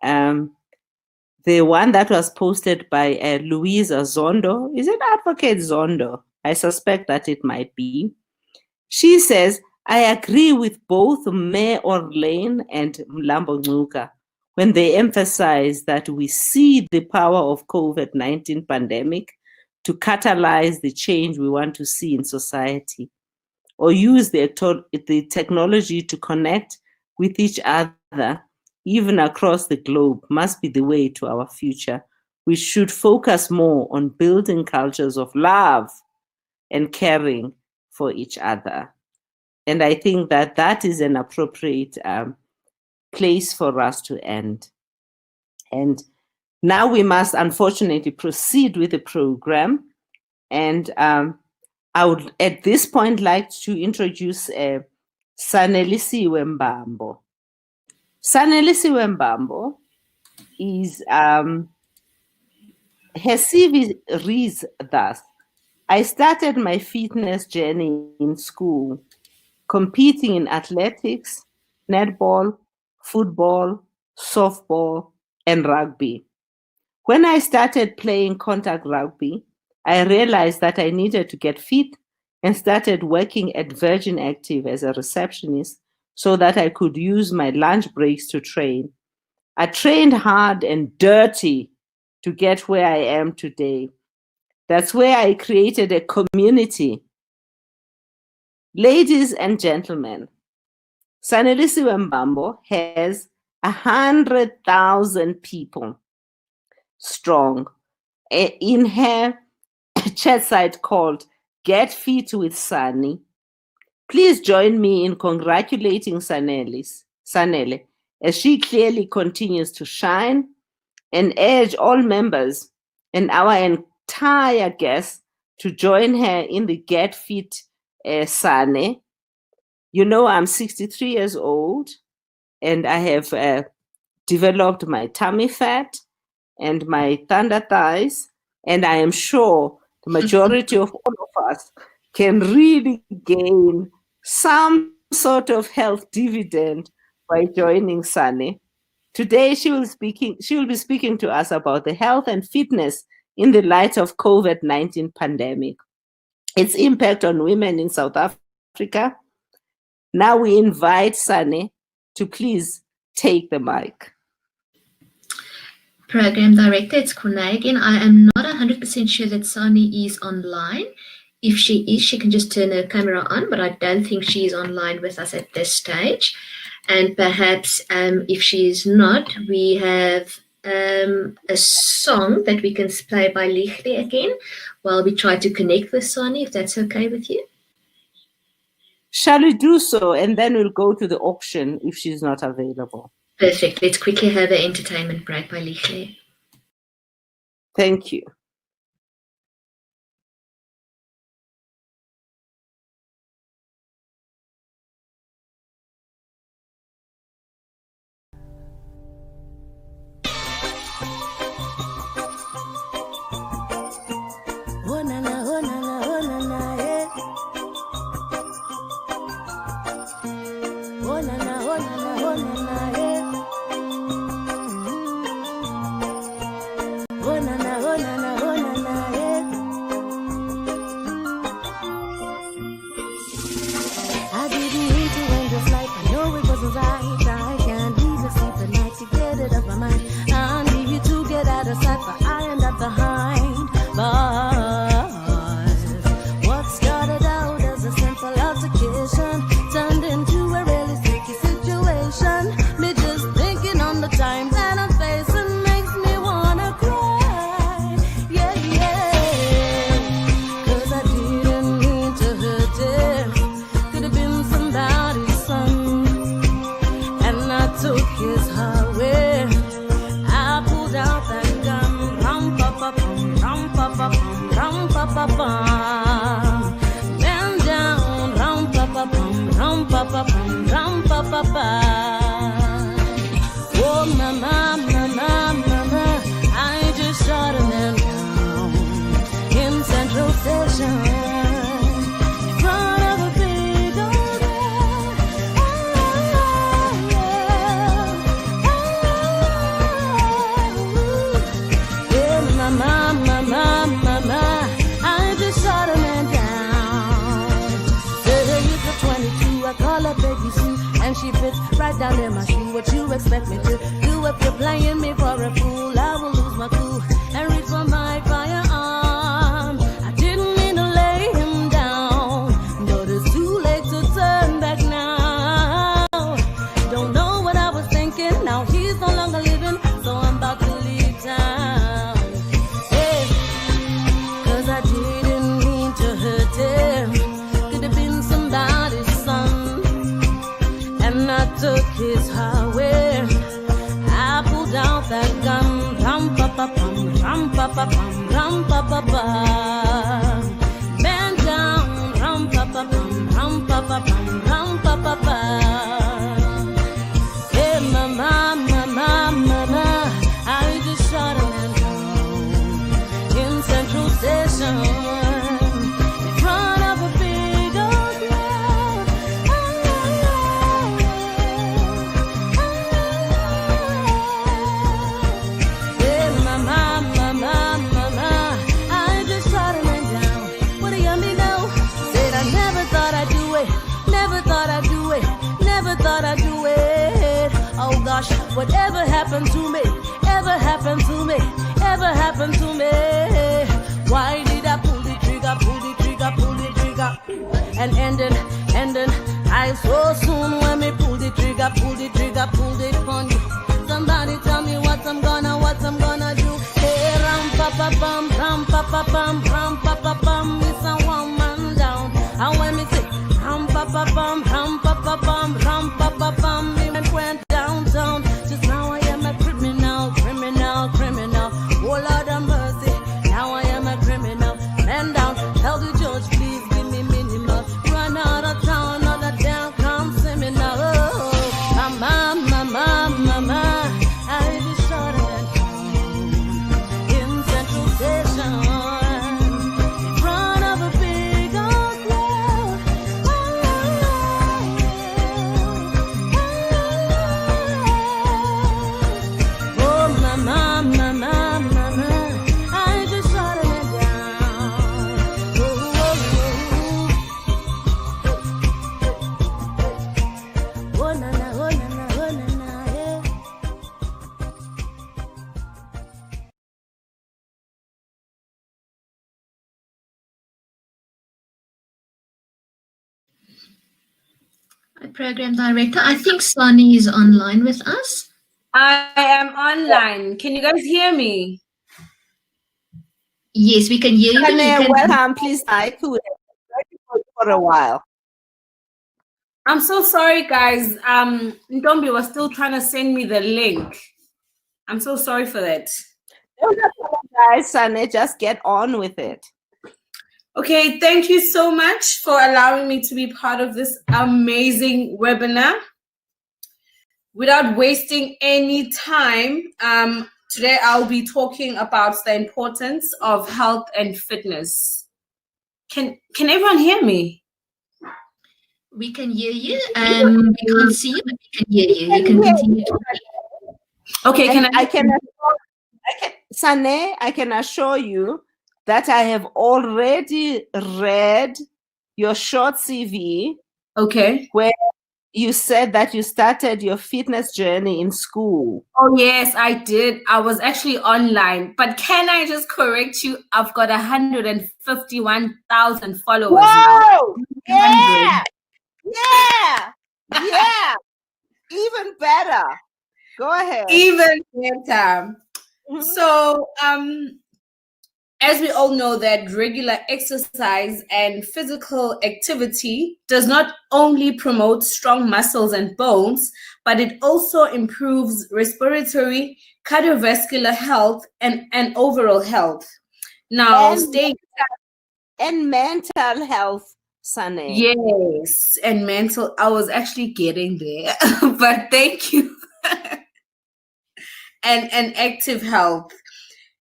the one that was posted by Louisa Zondo. Is it Advocate Zondo? I suspect that it might be. She says, I agree with both Mayor Orleyn and Mlambo-Ngcuka when they emphasize that we see the power of COVID-19 pandemic to catalyze the change we want to see in society, or use the technology to connect with each other, even across the globe, must be the way to our future. We should focus more on building cultures of love and caring for each other. And I think that that is an appropriate place for us to end. And now we must unfortunately proceed with the program. And I would at this point like to introduce Sanelisiwe Mbambo. Sanelisiwe Mbambo is, her CV reads thus: I started my fitness journey in school, competing in athletics, netball, football, softball, and rugby. When I started playing contact rugby, I realized that I needed to get fit and started working at Virgin Active as a receptionist so that I could use my lunch breaks to train. I trained hard and dirty to get where I am today. That's where I created a community. Ladies and gentlemen, Sanelisiwe Mbambo has 100,000 people strong in her chat site called GetFitWithSanerie. Please join me in congratulating Sanele as she clearly continues to shine, and urge all members and our entire guests to join her in the Get Fit Sane. You know, I'm 63 years old and I have developed my tummy fat and my thunder thighs, and I am sure the majority of all of us can really gain some sort of health dividend by joining Sane. Today, she will be speaking to us about the health and fitness in the light of COVID-19 pandemic, its impact on women in South Africa. Now we invite Sane to please take the mic. Program Director, it's Corne again. I am not 100% sure that Sane is online. If she is, she can just turn her camera on, but I don't think she is online with us at this stage. And perhaps if she is not, we have a song that we can play by Lihle again while we try to connect with Sane, if that's okay with you. Shall we do so? And then we'll go to the auction if she's not available. Perfect. Let's quickly have an entertainment break by Lihle. Thank you. Oh na na, oh na na, oh na na, yeah. Oh na na, oh na na, oh na na, yeah. Oh na na, oh na na, oh na na, yeah. I didn't mean to end this life. I know it wasn't right. I can't even sleep at night to get it off my mind. I need you to get out of sight, but I am not behind bars. What started out as a simple altercation turned into a really sticky situation. Me just thinking on the time that I'm facing makes me wanna cry. Yeah, yeah. 'Cause I didn't mean to hurt him. Could have been somebody's son, and I took his heart away. I pulled out that gun, rum pa pa pum, rum pa pa pum, rum pa pa pum. Man down, rum pa pa pum, rum pa pa pum, rum pa pa pum. Oh mama, mama, mama, I just shot a man down in Central Station. In front of a big old man. Yeah, mama, mama, mama, I just shot a man down. Said her youth of 22, I call her Baby Sue, and she fits right down in my shoe. What you expect me to do if you're playing me for a fool? I will lose my cool and reach for my firearm. I didn't mean to lay him down, but it's too late to turn back now. Don't know what I was thinking, now he's no longer living, so I'm about to leave town. Hey, 'cause I didn't mean to hurt him. Could have been somebody's son, and I took his highway. I pulled out that gun, rum pa pa pum, rum pa pa pum, rum pa pa pum. Man down, rum pa pa pum, rum pa pa pum, rum pa pa pum. Hey mama, mama, mama, I just shot a man down in Central Station. In front of a big old crowd. Yeah, mama, mama, mama, I just shot a man down. What do you mean now? Said I never thought I'd do it, never thought I'd do it, never thought I'd do it. Oh gosh, whatever happened to me, ever happened to me, ever happened to me? Why did I pull the trigger, pull the trigger, pull the trigger? And ending I so soon when me pull the trigger, pull the trigger, pull it on you. Somebody tell me what I'm gonna do. Hey, ram pa pa bum, ram pa pa bum, ram pa pa bum. It's a one man down. And when me say ram pa pa bum, ram pa pa bum, ram pa pa bum, me went downtown. Just now I am a criminal, criminal, criminal. Oh Lord have mercy, now I am a criminal. Man down, tell the judge please give me minimal. Run out of town, another down, come see me now. Oh, mama, mama, mama, I just shot a man in Central Station. In front of a big old crowd. Program Director. I think Sane is online with us. I am online. Can you guys hear me? Yes, we can hear you. Sane, welcome, please. I could for a while. I'm so sorry, guys. Ntombi was still trying to send me the link. I'm so sorry for that. Don't apologize, Sane. Just get on with it. Okay, thank you so much for allowing me to be part of this amazing webinar. Without wasting any time, today I'll be talking about the importance of health and fitness. Can everyone hear me? We can hear you. We can't see you, but we can hear you. You can continue talking. Okay, Sane, I can assure you that I have already read your short CV. Okay. Where you said that you started your fitness journey in school. Oh, yes, I did. I was actually online. But can I just correct you? I've got 151,000 followers now. Yeah! Yeah! Even better. Go ahead. Even better. So, as we all know that regular exercise and physical activity does not only promote strong muscles and bones, but it also improves respiratory, cardiovascular health, and overall health. Now, and mental health, Sane. Yes, and mental. I was actually getting there, but thank you. and active health.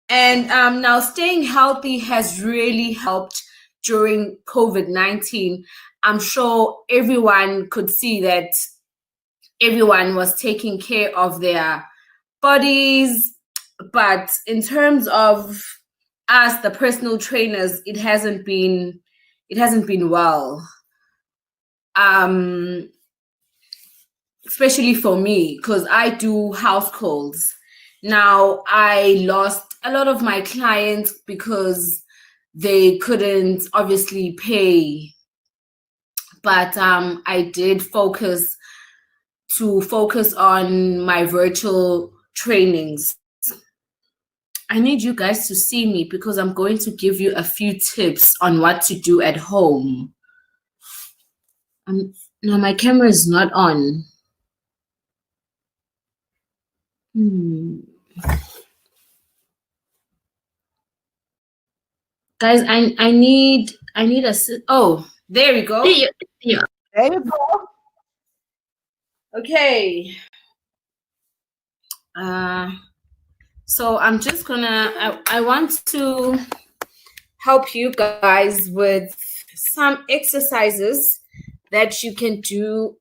And now staying healthy has really helped during COVID-19. I'm sure everyone could see that everyone was taking care of their bodies. But in terms of us, the personal trainers, it hasn't been well. Especially for me, because I do house calls. Now, I lost a lot of my clients because they couldn't obviously pay. But I did focus on my virtual trainings. I need you guys to see me because I'm going to give you a few tips on what to do at home. Now my camera is not on. Guys, I need a. Oh, there we go. Yeah. There you go. Okay. So I'm just gonna. I want to help you guys with some exercises that you can do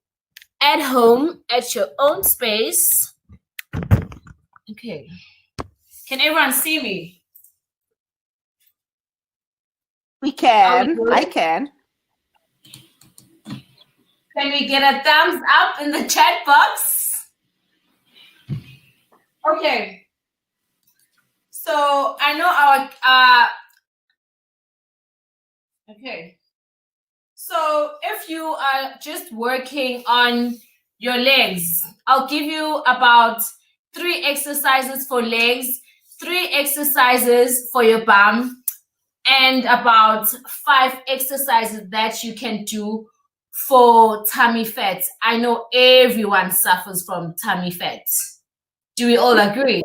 at home at your own space. Okay. Can everyone see me? We can. I can. Can we get a thumbs up in the chat box? Okay. So I know our okay. So if you are just working on your legs, I'll give you about 3 exercises for legs, 3 exercises for your bum, and about 5 exercises that you can do for tummy fat. I know everyone suffers from tummy fat. Do we all agree?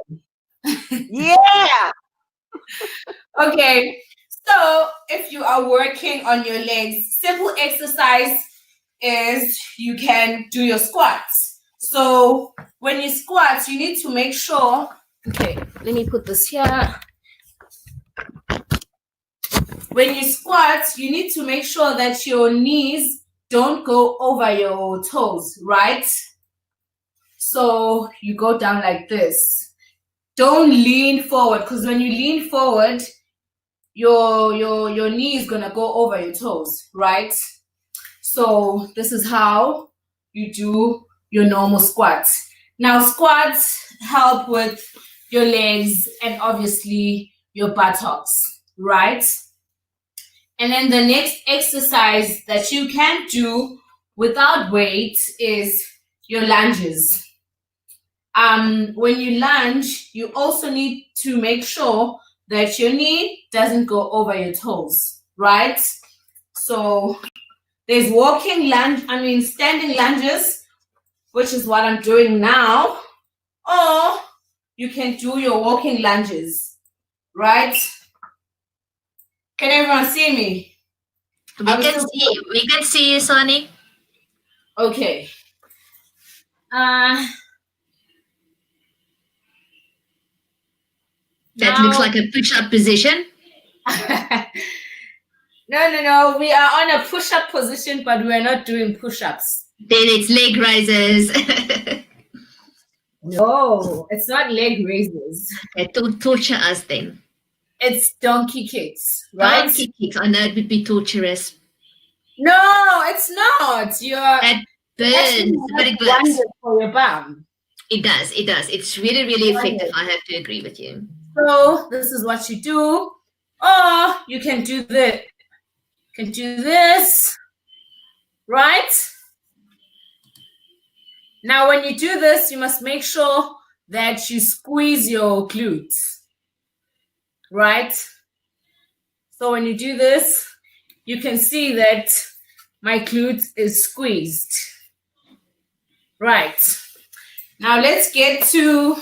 Yeah. Okay. So if you are working on your legs, simple exercise is you can do your squats. So when you squat, you need to make sure, okay, let me put this here. When you squat, you need to make sure that your knees don't go over your toes, right? So you go down like this. Don't lean forward, because when you lean forward, your knee is gonna go over your toes, right? So this is how you do your normal squats. Now squats help with your legs and obviously your buttocks, right? And then the next exercise that you can do without weight is your lunges. When you lunge, you also need to make sure that your knee doesn't go over your toes, right? So there's standing lunges, which is what I'm doing now, or you can do your walking lunges, right? Can everyone see me? We can see you, Sane. Okay. That looks like a push-up position. No. We are on a push-up position, but we're not doing push-ups. Then it's leg raises. No, it's not leg raises. Okay, torture us then. It's donkey kicks, right? Donkey kicks. I know it would be torturous. No, it's not. It burns, but it burns. For your bum. It does. It's really, really effective. I have to agree with you. So this is what you do. Or you can do this. You can do this, right? Now, when you do this, you must make sure that you squeeze your glutes, right? So when you do this, you can see that my glute is squeezed. Right. Now let's get to...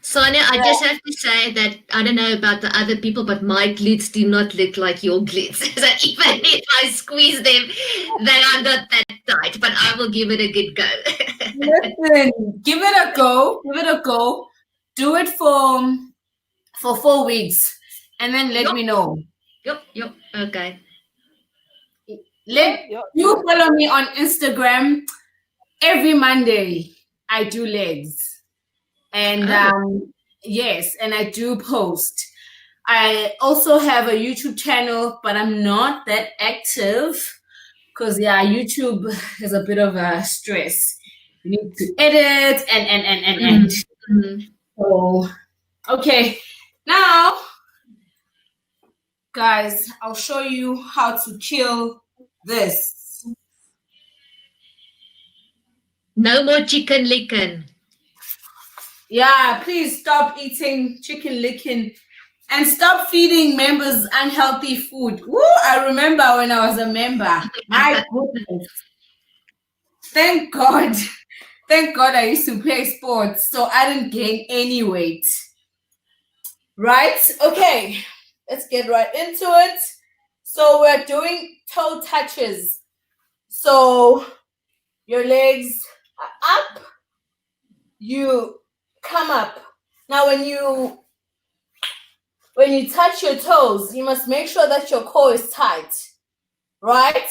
Sonia, I just have to say that I don't know about the other people, but my glutes do not look like your glutes. So even if I squeeze them, they are not that tight, but I will give it a good go. Listen, give it a go. Do it for 4 weeks and then let me know. Yep. Okay. You follow me on Instagram. Every Monday I do legs. And yes, and I do post. I also have a YouTube channel, but I'm not that active because YouTube is a bit of a stress. You need to edit and. So, okay. Now, guys, I'll show you how to kill this. No more chicken licking. Yeah, please stop eating chicken licking and stop feeding members unhealthy food. Woo, I remember when I was a member. My goodness. Thank God I used to play sports, so I didn't gain any weight. Right? Okay, let's get right into it. So we're doing toe touches. So your legs are up, you come up. Now when you touch your toes, you must make sure that your core is tight, right?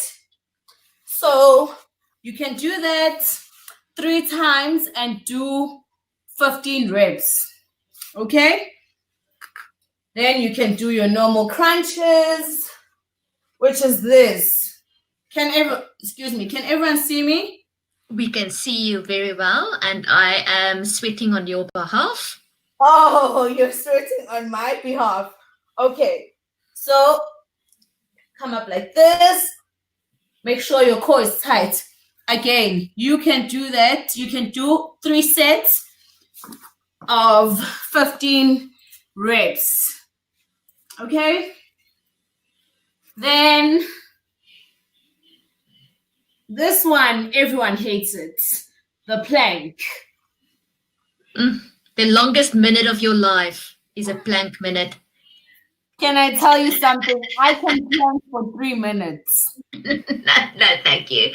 So you can do that 3 times and do 15 reps, okay? Then you can do your normal crunches, which is this. Can everyone see me? We can see you very well, and I am sweating on your behalf. Oh, you're sweating on my behalf. Okay, so come up like this. Make sure your core is tight. Again, you can do that. You can do 3 sets of 15 reps. Okay? Then this one, everyone hates it. The plank. The longest minute of your life is a plank minute. Can I tell you something? I can plank for 3 minutes. No, thank you.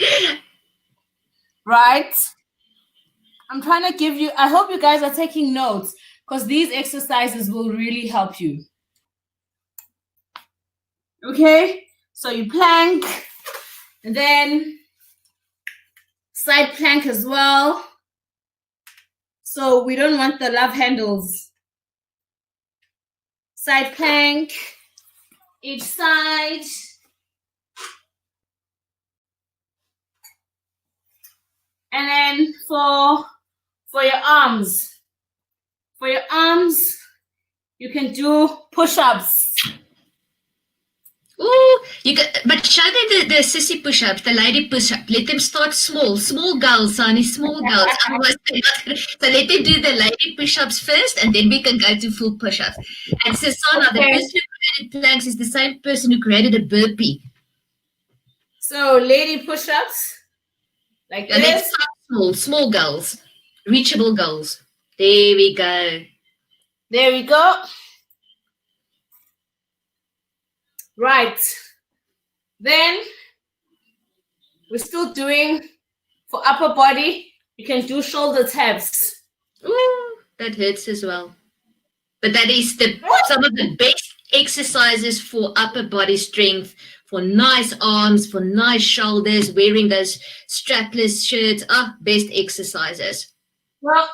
Right? I'm trying to give you, I hope you guys are taking notes because these exercises will really help you. Okay? So you plank, and then side plank as well. So we don't want the love handles. Side plank, each side. And then for your arms, you can do push-ups. Oh, but show them the sissy push-ups, the lady push-up. Let them start small girls, Sani, small girls. Otherwise, they're not gonna, so let them do the lady push-ups first, and then we can go to full push-ups. And Sisana, the person who created planks is the same person who created a burpee. So lady push-ups, like And this. let's small goals, reachable goals. There we go. There we go. Right. Then we're still doing for upper body. You can do shoulder taps. Ooh, that hurts as well. But that is some of the best exercises for upper body strength, for nice arms, for nice shoulders, wearing those strapless shirts. Best exercises. Well,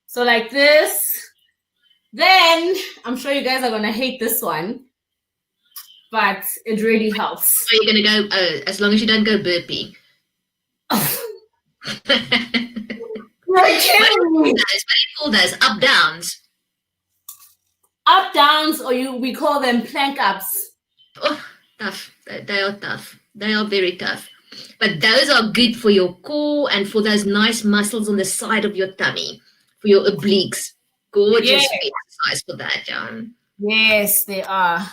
so like this. Then I'm sure you guys are gonna hate this one, but it really helps. So you're gonna go as long as you don't go burpee. What do you call those? Up downs. Up downs, or we call them plank ups. Oh, tough. They are tough. They are very tough. But those are good for your core and for those nice muscles on the side of your tummy, for your obliques. Gorgeous exercise for that, John. Yes, they are.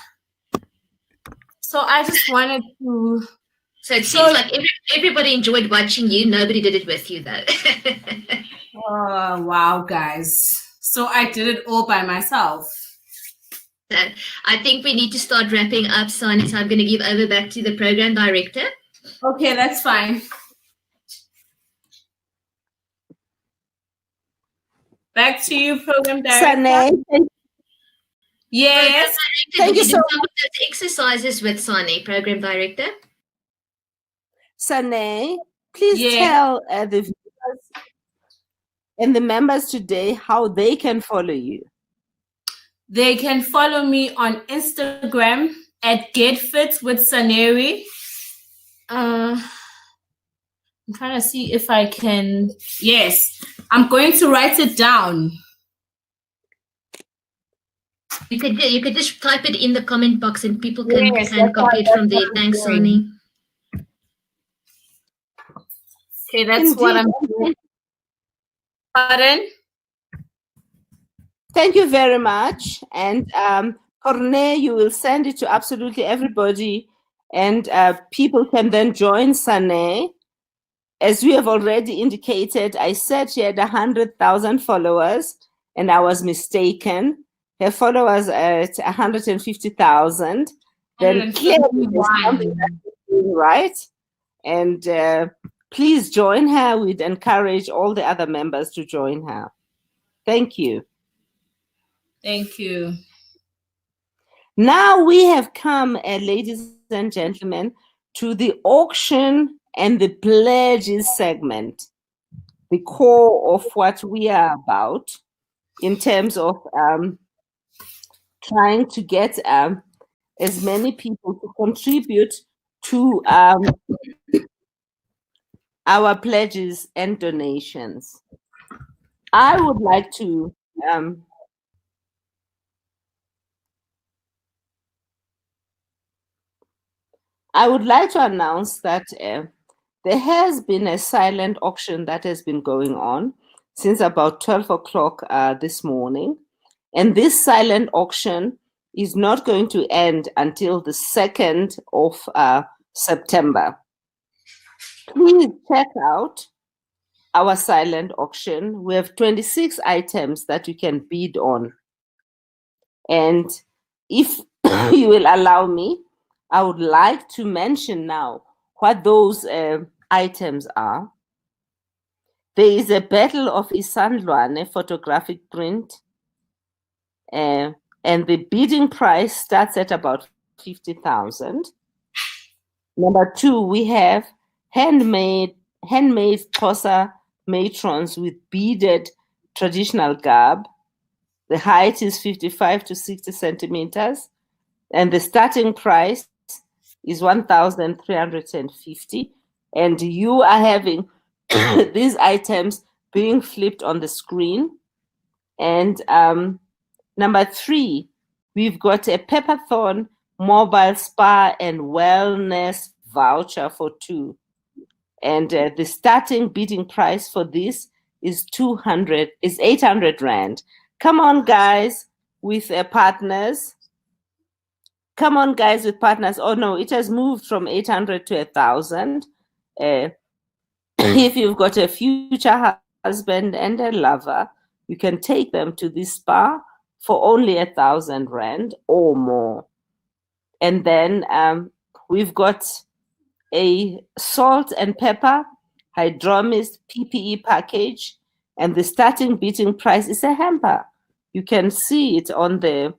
So I just wanted to. So it seems like everybody enjoyed watching you. Nobody did it with you, though. Oh, wow, guys. So I did it all by myself. So I think we need to start wrapping up, Sane. So I'm going to give over back to the program director. Okay, that's fine. Back to you, program director. Sane, yes. Thank you so much. Some of those exercises with Sane, program director. Sane, please tell the viewers and the members today how they can follow you. They can follow me on Instagram at GetFitWithSanerie. I'm trying to see if I can. Yes, I'm going to write it down. You could just type it in the comment box and people can copy it from there. Thanks, Sane. Okay, that's what I'm doing. Pardon? Thank you very much. And Corne, you will send it to absolutely everybody. And people can then join Sane. As we have already indicated, I said she had 100,000 followers, and I was mistaken. Her followers are at 150,000. Then clearly there's something that is doing right. And please join her. We'd encourage all the other members to join her. Thank you. Thank you. Now we have come, ladies and gentlemen, to the auction and the pledges segment, the core of what we are about in terms of trying to get as many people to contribute to our pledges and donations. I would like to announce that there has been a silent auction that has been going on since about 12 o'clock this morning. And this silent auction is not going to end until the 2nd of September. Please check out our silent auction. We have 26 items that you can bid on. And if you will allow me, I would like to mention now what those items are. There is a Battle of Isandlwane photographic print, and the bidding price starts at about 50,000. Number 2, we have handmade Xhosa matrons with beaded traditional garb. The height is 55 to 60 centimeters, and the starting price is 1,350. And you are having these items being flipped on the screen. And number 3, we've got a pepperthorn mobile spa and wellness voucher for 2. And the starting bidding price for this is 800 Rand. Come on, guys, with partners. Come on, guys, with partners. Oh, no, it has moved from 800 to 1,000. If you've got a future husband and a lover, you can take them to this spa for only 1,000 Rand or more. And then we've got a salt and pepper hydromist PPE package, and the starting bidding price is a hamper. You can see it on the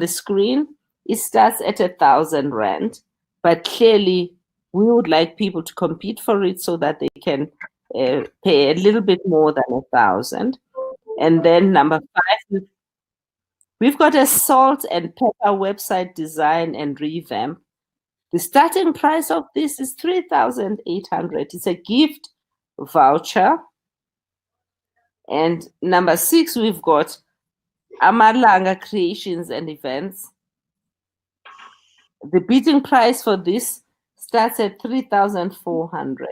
screen. It starts at 1,000 Rand, but clearly we would like people to compete for it so that they can pay a little bit more than 1,000. And then number 5, we've got a salt and pepper website design and revamp. The starting price of this is 3,800. It's a gift voucher. And number 6, we've got Amalanga Creations and Events. The bidding price for this starts at 3,400.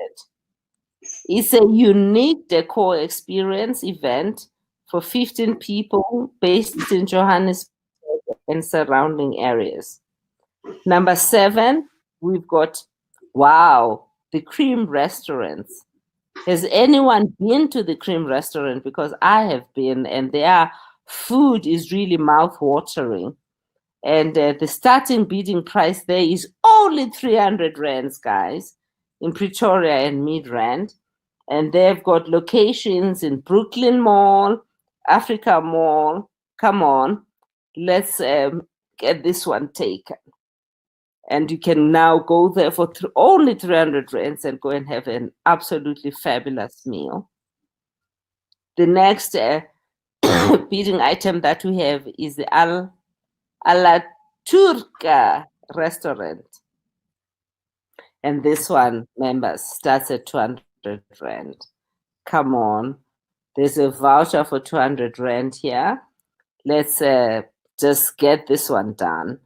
It's a unique decor experience event for 15 people based in Johannesburg and surrounding areas. Number 7, we've got, wow, the Cream Restaurants. Has anyone been to the Cream Restaurant? Because I have been, and their food is really mouth-watering. And the starting bidding price there is only 300 Rands, guys, in Pretoria and Midrand. And they've got locations in Brooklyn Mall, Africa Mall. Come on, let's get this one taken. And you can now go there for only 300 Rands and go and have an absolutely fabulous meal. The next bidding item that we have is the Ala Turca restaurant. And this one, members, starts at 200 Rand. Come on. There's a voucher for 200 Rand here. Let's just get this one done.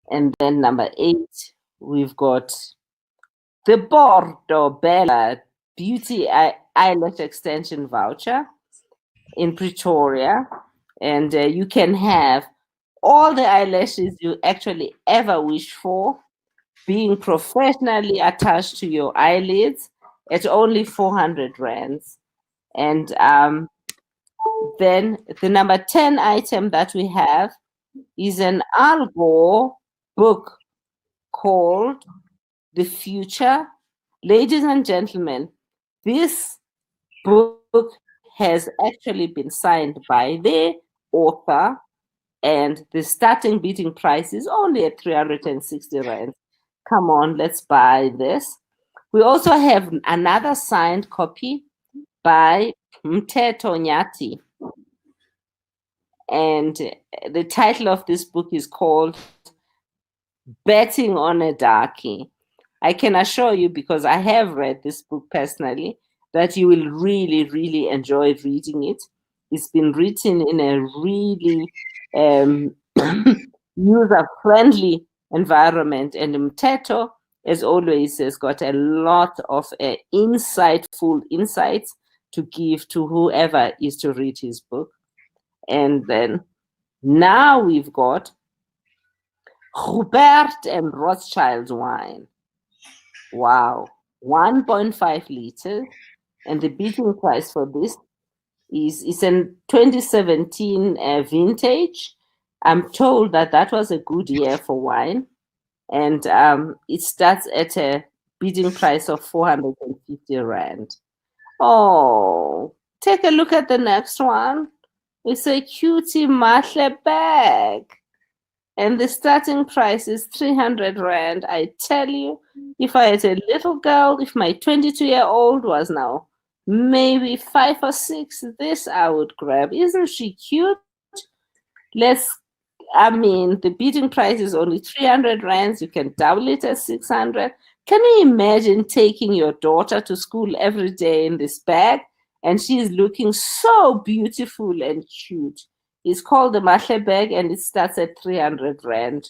And then number 8, we've got the Bordo Bella Beauty Eyelash Extension voucher in Pretoria. And you can have all the eyelashes you actually ever wish for being professionally attached to your eyelids at only 400 Rands. And then the number 10 item that we have is an Algo book called The Future. Ladies and gentlemen, this book has actually been signed by the author, and the starting bidding price is only at 360 Rand. Come on, let's buy this. We also have another signed copy by Mteto Nyati. And the title of this book is called Betting on a Darkie. I can assure you, because I have read this book personally, that you will really, really enjoy reading it. It's been written in a really user-friendly environment, and Mteto, as always, has got a lot of insightful insights to give to whoever is to read his book. And then now we've got Hubert and Rothschild's wine. Wow, 1.5 liters, and the bidding price for this is a 2017 vintage. I'm told that that was a good year for wine, and it starts at a bidding price of 450 Rand. Oh, take a look at the next one. It's a cutie Mahle bag. And the starting price is 300 Rand. I tell you, if I had a little girl, if my 22-year-old was now maybe 5 or 6, this I would grab. Isn't she cute? The bidding price is only 300 Rands. You can double it at 600. Can you imagine taking your daughter to school every day in this bag? And she's looking so beautiful and cute. It's called the Mahle bag, and it starts at 300 Rand.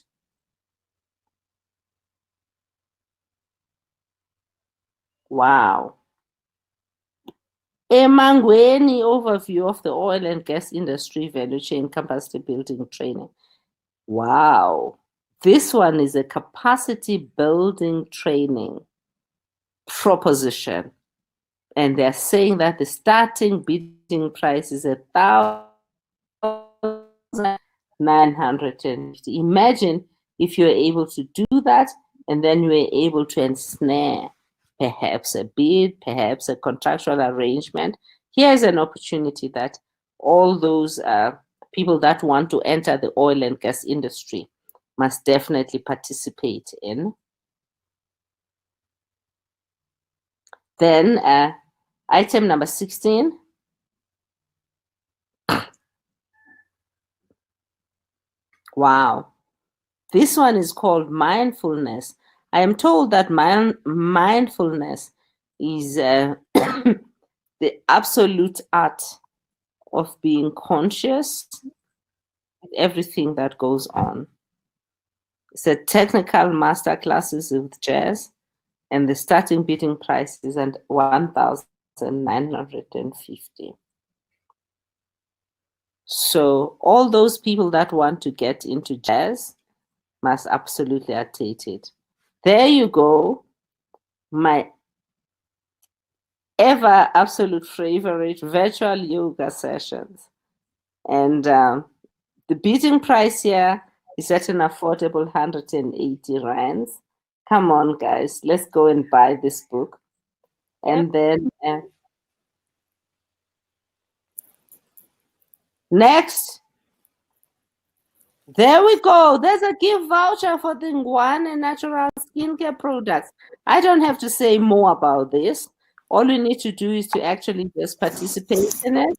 Wow. Emangweni overview of the oil and gas industry value chain capacity building training. Wow. This one is a capacity building training proposition. And they're saying that the starting bidding price is 1,950. Imagine if you're able to do that and then you're able to ensnare perhaps a bid, perhaps a contractual arrangement. Here's an opportunity that all those people that want to enter the oil and gas industry must definitely participate in. Then item number 16. Wow. This one is called mindfulness. I am told that mindfulness is the absolute art of being conscious with everything that goes on. It's a technical master classes with jazz, and the starting bidding price is at 1,950. So all those people that want to get into jazz must absolutely attend it. There you go, my ever absolute favorite virtual yoga sessions. And the bidding price here is at an affordable 180 rands. Come on, guys, let's go and buy this book. And then next, there we go. There's a gift voucher for the Ngwane natural skincare products. I don't have to say more about this. All you need to do is to actually just participate in it.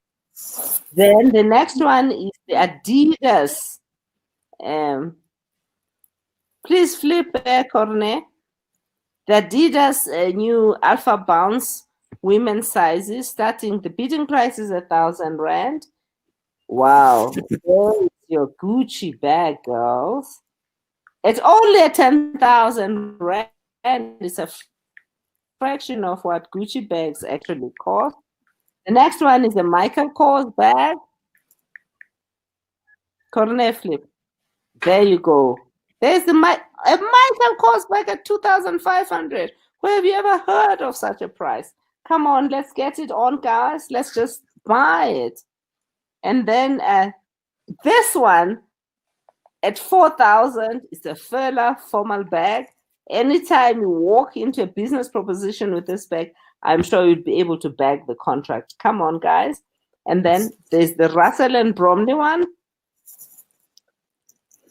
Then the next one is the Adidas. Please flip back, Orleyn. The Adidas new Alpha Bounce women's sizes, starting the bidding price is 1,000 rand. Wow. There's your Gucci bag, girls. It's only 10,000 rand. It's a fraction of what Gucci bags actually cost. The next one is a Michael Kors bag. Corner flip. There you go. There's a Michael Kors bag at 2,500. Where have you ever heard of such a price? Come on, let's get it on, guys. Let's just buy it. And then this one at 4,000 is a Furla formal bag. Anytime you walk into a business proposition with this bag, I'm sure you'd be able to bag the contract. Come on, guys. And then there's the Russell and Bromley one.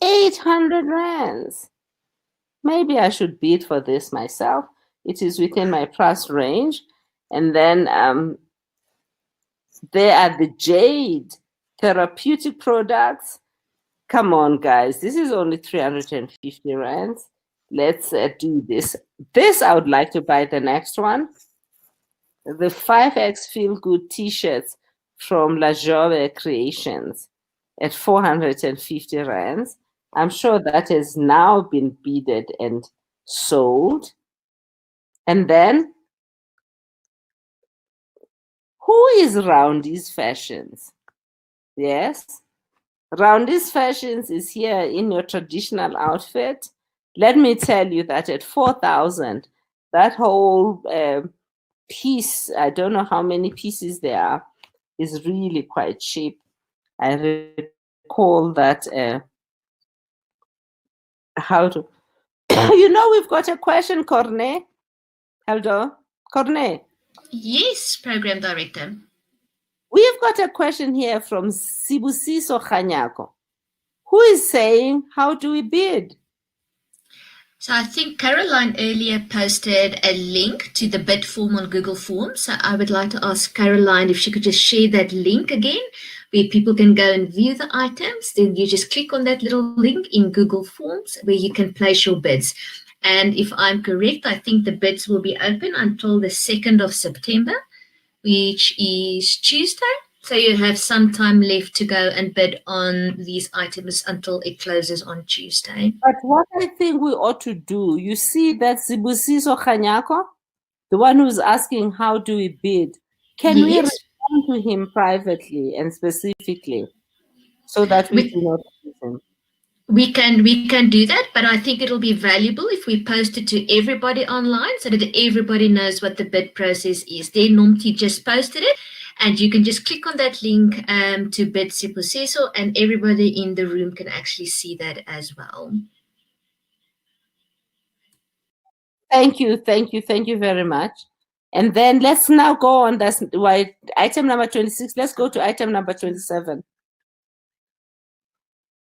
800 rands. Maybe I should bid for this myself. It is within my price range. And then there are the Jade therapeutic products. Come on, guys. This is only 350 rands. Let's do this. This I would like to buy the next one. The 5X Feel Good t-shirts from La Jove Creations at 450 rands. I'm sure that has now been bidded and sold. And then, who is Roundy's Fashions? Yes, Roundy's Fashions is here in your traditional outfit. Let me tell you that at 4,000, that whole piece, I don't know how many pieces there are, is really quite cheap. I recall that, we've got a question, Corne. Hello, Corne. Yes, Program Director. We've got a question here from Sibusiso Khanyako, who is saying, how do we bid? So I think Caroline earlier posted a link to the bid form on Google Forms. So I would like to ask Caroline if she could just share that link again, where people can go and view the items. Then you just click on that little link in Google Forms where you can place your bids. And if I'm correct, I think the bids will be open until the 2nd of September, which is Tuesday. So you have some time left to go and bid on these items until it closes on Tuesday. But what I think we ought to do, you see that Sibusiso Khanyako? the one who's asking how do we bid, can we Yes. respond to him privately and specifically so that we do not lose him? We can do that, but I think it'll be valuable if we post it to everybody online so that everybody knows what the bid process is. They normally just posted it, and you can just click on that link to bid Siposeso, and everybody in the room can actually see that as well. Thank you very much. And then let's now go on. That's why item number 26. Let's go to item number 27.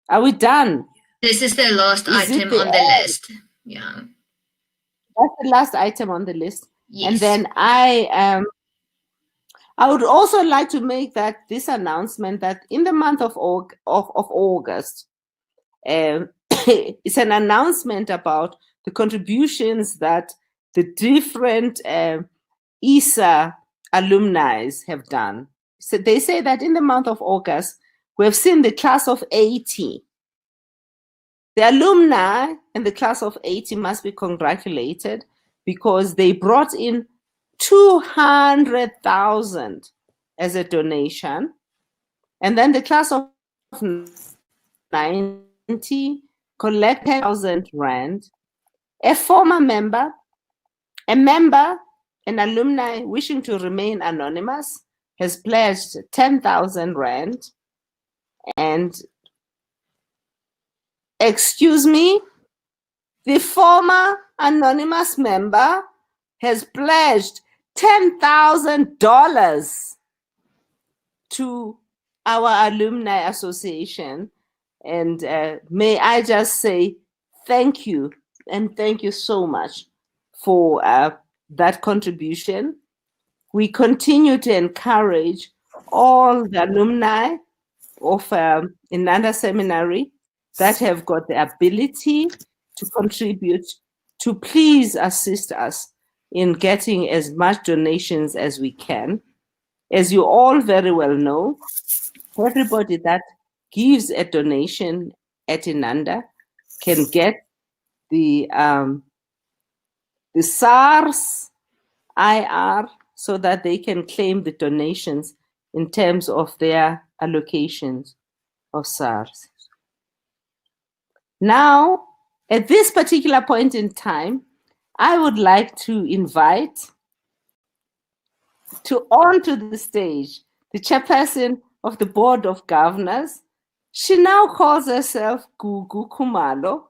Are we done? This is the last item on the list. Yeah. That's the last item on the list. Yes. And then I would also like to make this announcement that in the month of August, it's an announcement about the contributions that the different ISAA alumni have done. So they say that in the month of August, we have seen the class of 80. The alumni in the class of 80 must be congratulated because they brought in 200,000 as a donation. And then the class of 90 collected 10,000 rand. A former member, an alumni wishing to remain anonymous has pledged 10,000 rand. And excuse me, the former anonymous member has pledged $10,000 to our alumni association. And may I just say thank you, and thank you so much for that contribution. We continue to encourage all the alumni of Inanda Seminary that have got the ability to contribute to please assist us in getting as much donations as we can. As you all very well know, everybody that gives a donation at Inanda can get the SARS IR so that they can claim the donations in terms of their allocations of SARS. Now, at this particular point in time, I would like to invite onto the stage the chairperson of the Board of Governors. She now calls herself Gugu Khumalo,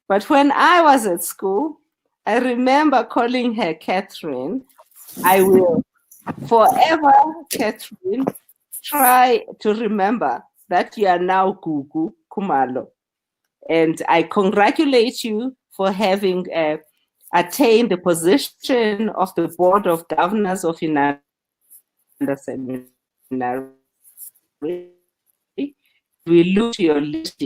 but when I was at school, I remember calling her Catherine. I will forever, Catherine, try to remember that you are now Gugu Khumalo. And I congratulate you for having attained the position of the Board of Governors of Inanda Seminary. We look to your list.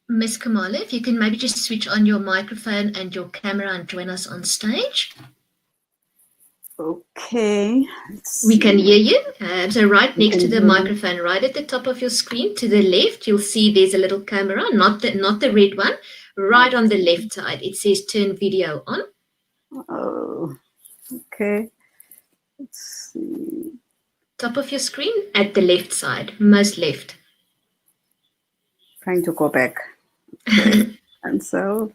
Ms. Kamala, if you can maybe just switch on your microphone and your camera and join us on stage. Okay. We can hear you. So right next to the microphone, right at the top of your screen, to the left, you'll see there's a little camera, not the red one. Right on the left side, it says turn video on. Oh, okay. Let's see. Top of your screen, at the left side, most left. Trying to go back. Okay. And so,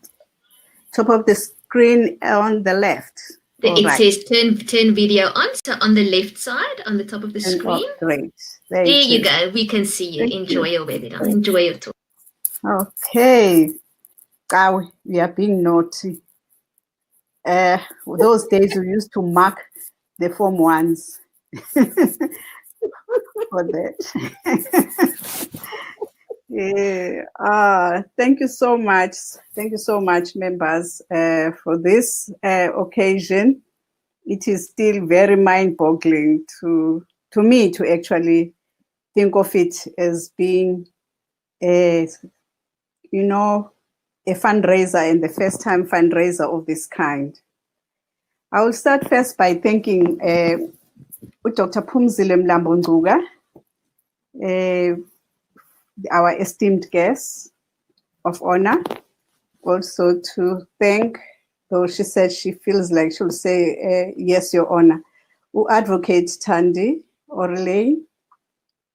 top of the screen on the left. It says turn video on. So on the left side, on the top of the screen. Oh, great. There you go. We can see you. Enjoy your webinar. Enjoy your talk. Okay. We are being naughty. Those days we used to mark the Form 1s for that. Yeah. Thank you so much. Thank you so much, members, for this occasion. It is still very mind-boggling to me to actually think of it as being a fundraiser and the first time fundraiser of this kind. I will start first by thanking Dr. Phumzile Mlambo-Ngcuka, our esteemed guest of honor. also to thank, though she said she feels like she'll say, yes, Your Honor, who Advocate Thandi, Orleyn,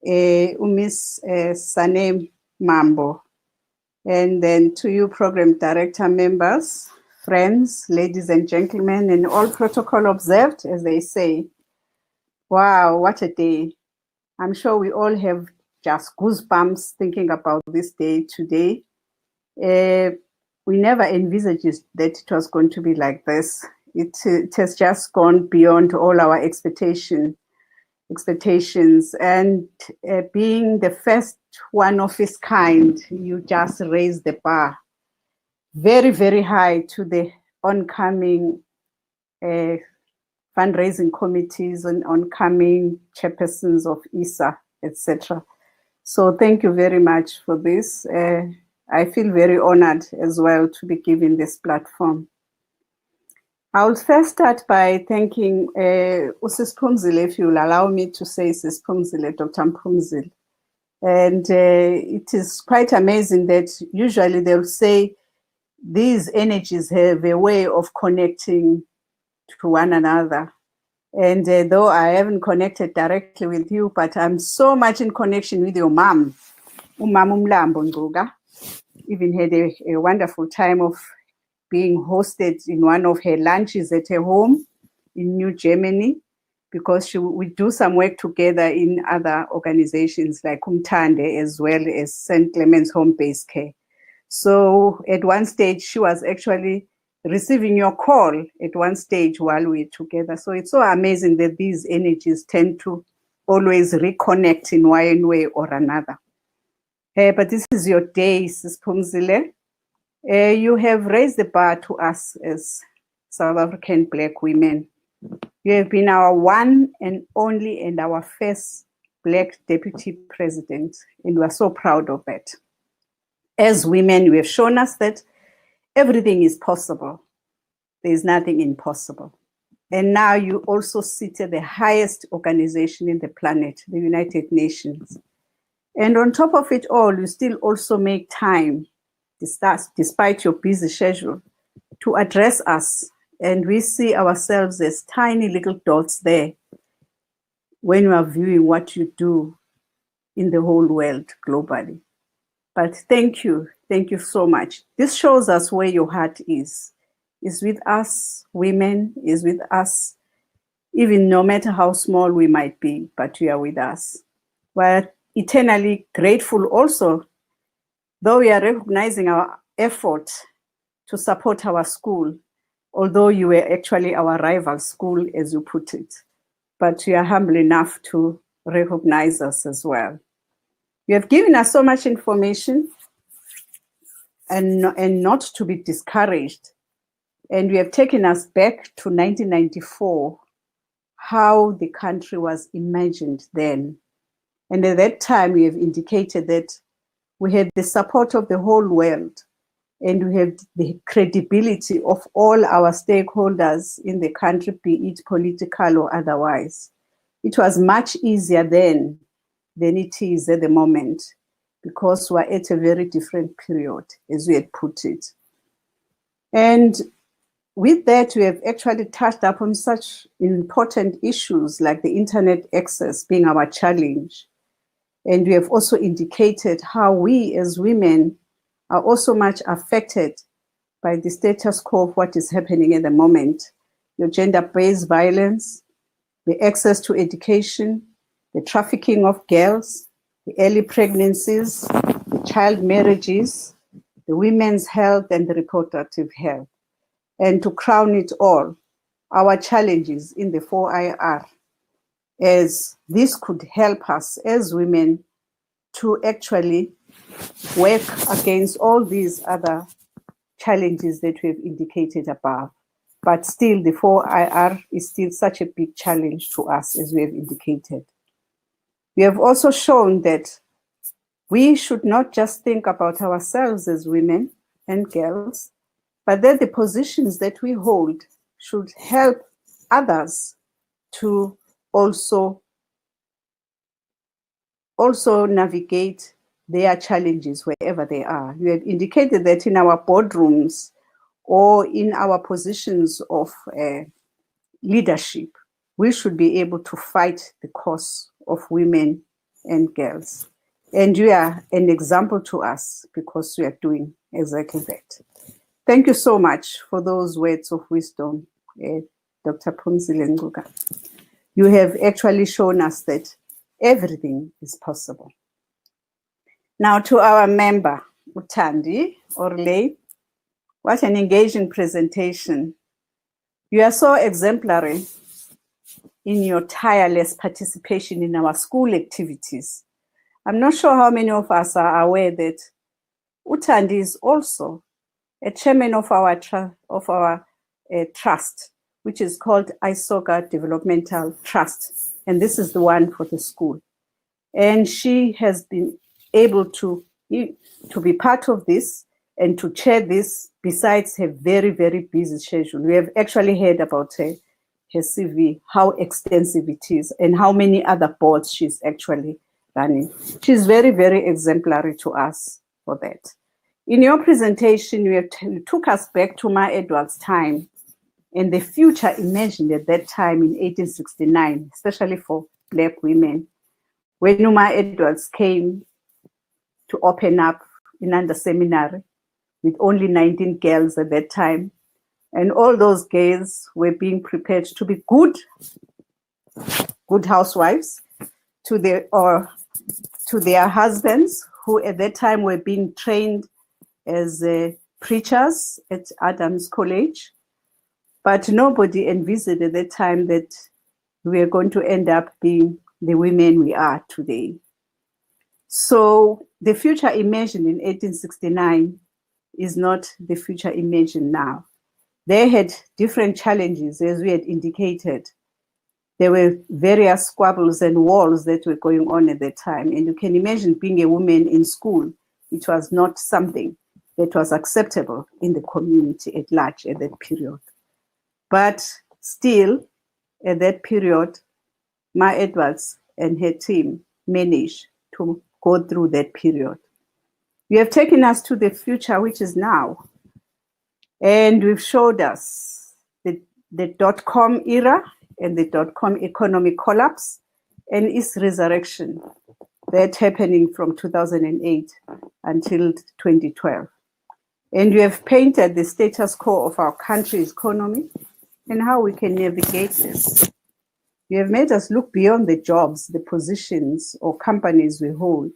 Miss Sane Mambo. And then to you, Program Director members, friends, ladies and gentlemen, and all protocol observed, as they say. Wow, what a day. I'm sure we all have just goosebumps thinking about this day today. We never envisaged that it was going to be like this. It has just gone beyond all our expectations. And being the first one of its kind, you just raise the bar very, very high to the oncoming fundraising committees and oncoming chairpersons of ISAA, etc. So thank you very much for this. I feel very honored as well to be given this platform. I'll first start by thanking Sis Phumzile, if you'll allow me to say Sis Phumzile, Dr. Phumzile. And it is quite amazing that usually they'll say these energies have a way of connecting to one another. And though I haven't connected directly with you, but I'm so much in connection with your mom, Mlambo-Ngcuka. Even had a wonderful time of being hosted in one of her lunches at her home in New Germany, because we do some work together in other organizations like Thandi, as well as St. Clement's Home-Based Care. So at one stage, she was actually receiving your call at one stage while we were together. So it's so amazing that these energies tend to always reconnect in one way or another. But this is your day, Sis Phumzile. You have raised the bar to us as South African Black women. You have been our one and only and our first Black Deputy President, and we are so proud of it. As women, you have shown us that everything is possible. There is nothing impossible. And now you also sit at the highest organization in the planet, the United Nations. And on top of it all, you still also make time, despite your busy schedule, to address us. And we see ourselves as tiny little dots there when we are viewing what you do in the whole world globally. But thank you so much. This shows us where your heart is with us women, is with us, even no matter how small we might be, but you are with us. We're eternally grateful also, though we are recognizing our effort to support our school, although you were actually our rival school, as you put it, but you are humble enough to recognize us as well. You have given us so much information and not to be discouraged. And we have taken us back to 1994, how the country was imagined then. And at that time, we have indicated that we had the support of the whole world, and we have the credibility of all our stakeholders in the country, be it political or otherwise. It was much easier then than it is at the moment, because we're at a very different period, as we had put it. And with that, we have actually touched upon such important issues like the internet access being our challenge. And we have also indicated how we as women are also much affected by the status quo of what is happening at the moment. Your gender-based violence, the access to education, the trafficking of girls, the early pregnancies, the child marriages, the women's health and the reproductive health. And to crown it all, our challenges in the 4IR, as this could help us as women to actually work against all these other challenges that we have indicated above. But still, the 4IR is still such a big challenge to us, as we have indicated. We have also shown that we should not just think about ourselves as women and girls, but that the positions that we hold should help others to also navigate their challenges wherever they are. You have indicated that in our boardrooms or in our positions of leadership, we should be able to fight the cause of women and girls. And you are an example to us because you are doing exactly that. Thank you so much for those words of wisdom, Dr. Phumzile-Ngcuka. You have actually shown us that everything is possible. Now to our member, Thandi, Orleyn, what an engaging presentation. You are so exemplary in your tireless participation in our school activities. I'm not sure how many of us are aware that Thandi is also a chairman of our trust, which is called ISAA Developmental Trust. And this is the one for the school. And she has been able to be part of this and to chair this besides her very, very busy schedule. We have actually heard about her CV, how extensive it is and how many other boards she's actually running. She's very, very exemplary to us for that. In your presentation, you took us back to Ma Edwards' time and the future imagined at that time in 1869, especially for Black women, when Ma Edwards came to open up Inanda Seminary with only 19 girls at that time. And all those girls were being prepared to be good housewives to their husbands, who at that time were being trained as preachers at Adams College. But nobody envisaged at that time that we are going to end up being the women we are today. So the future imagined in 1869 is not the future imagined now. They had different challenges, as we had indicated. There were various squabbles and wars that were going on at that time. And you can imagine being a woman in school, it was not something that was acceptable in the community at large at that period. But still, at that period, Ma Edwards and her team managed to go through that period. You have taken us to the future, which is now. And we've showed us the dot-com era and the dot-com economic collapse and its resurrection, that happening from 2008 until 2012. And you have painted the status quo of our country's economy and how we can navigate this. You have made us look beyond the jobs, the positions or companies we hold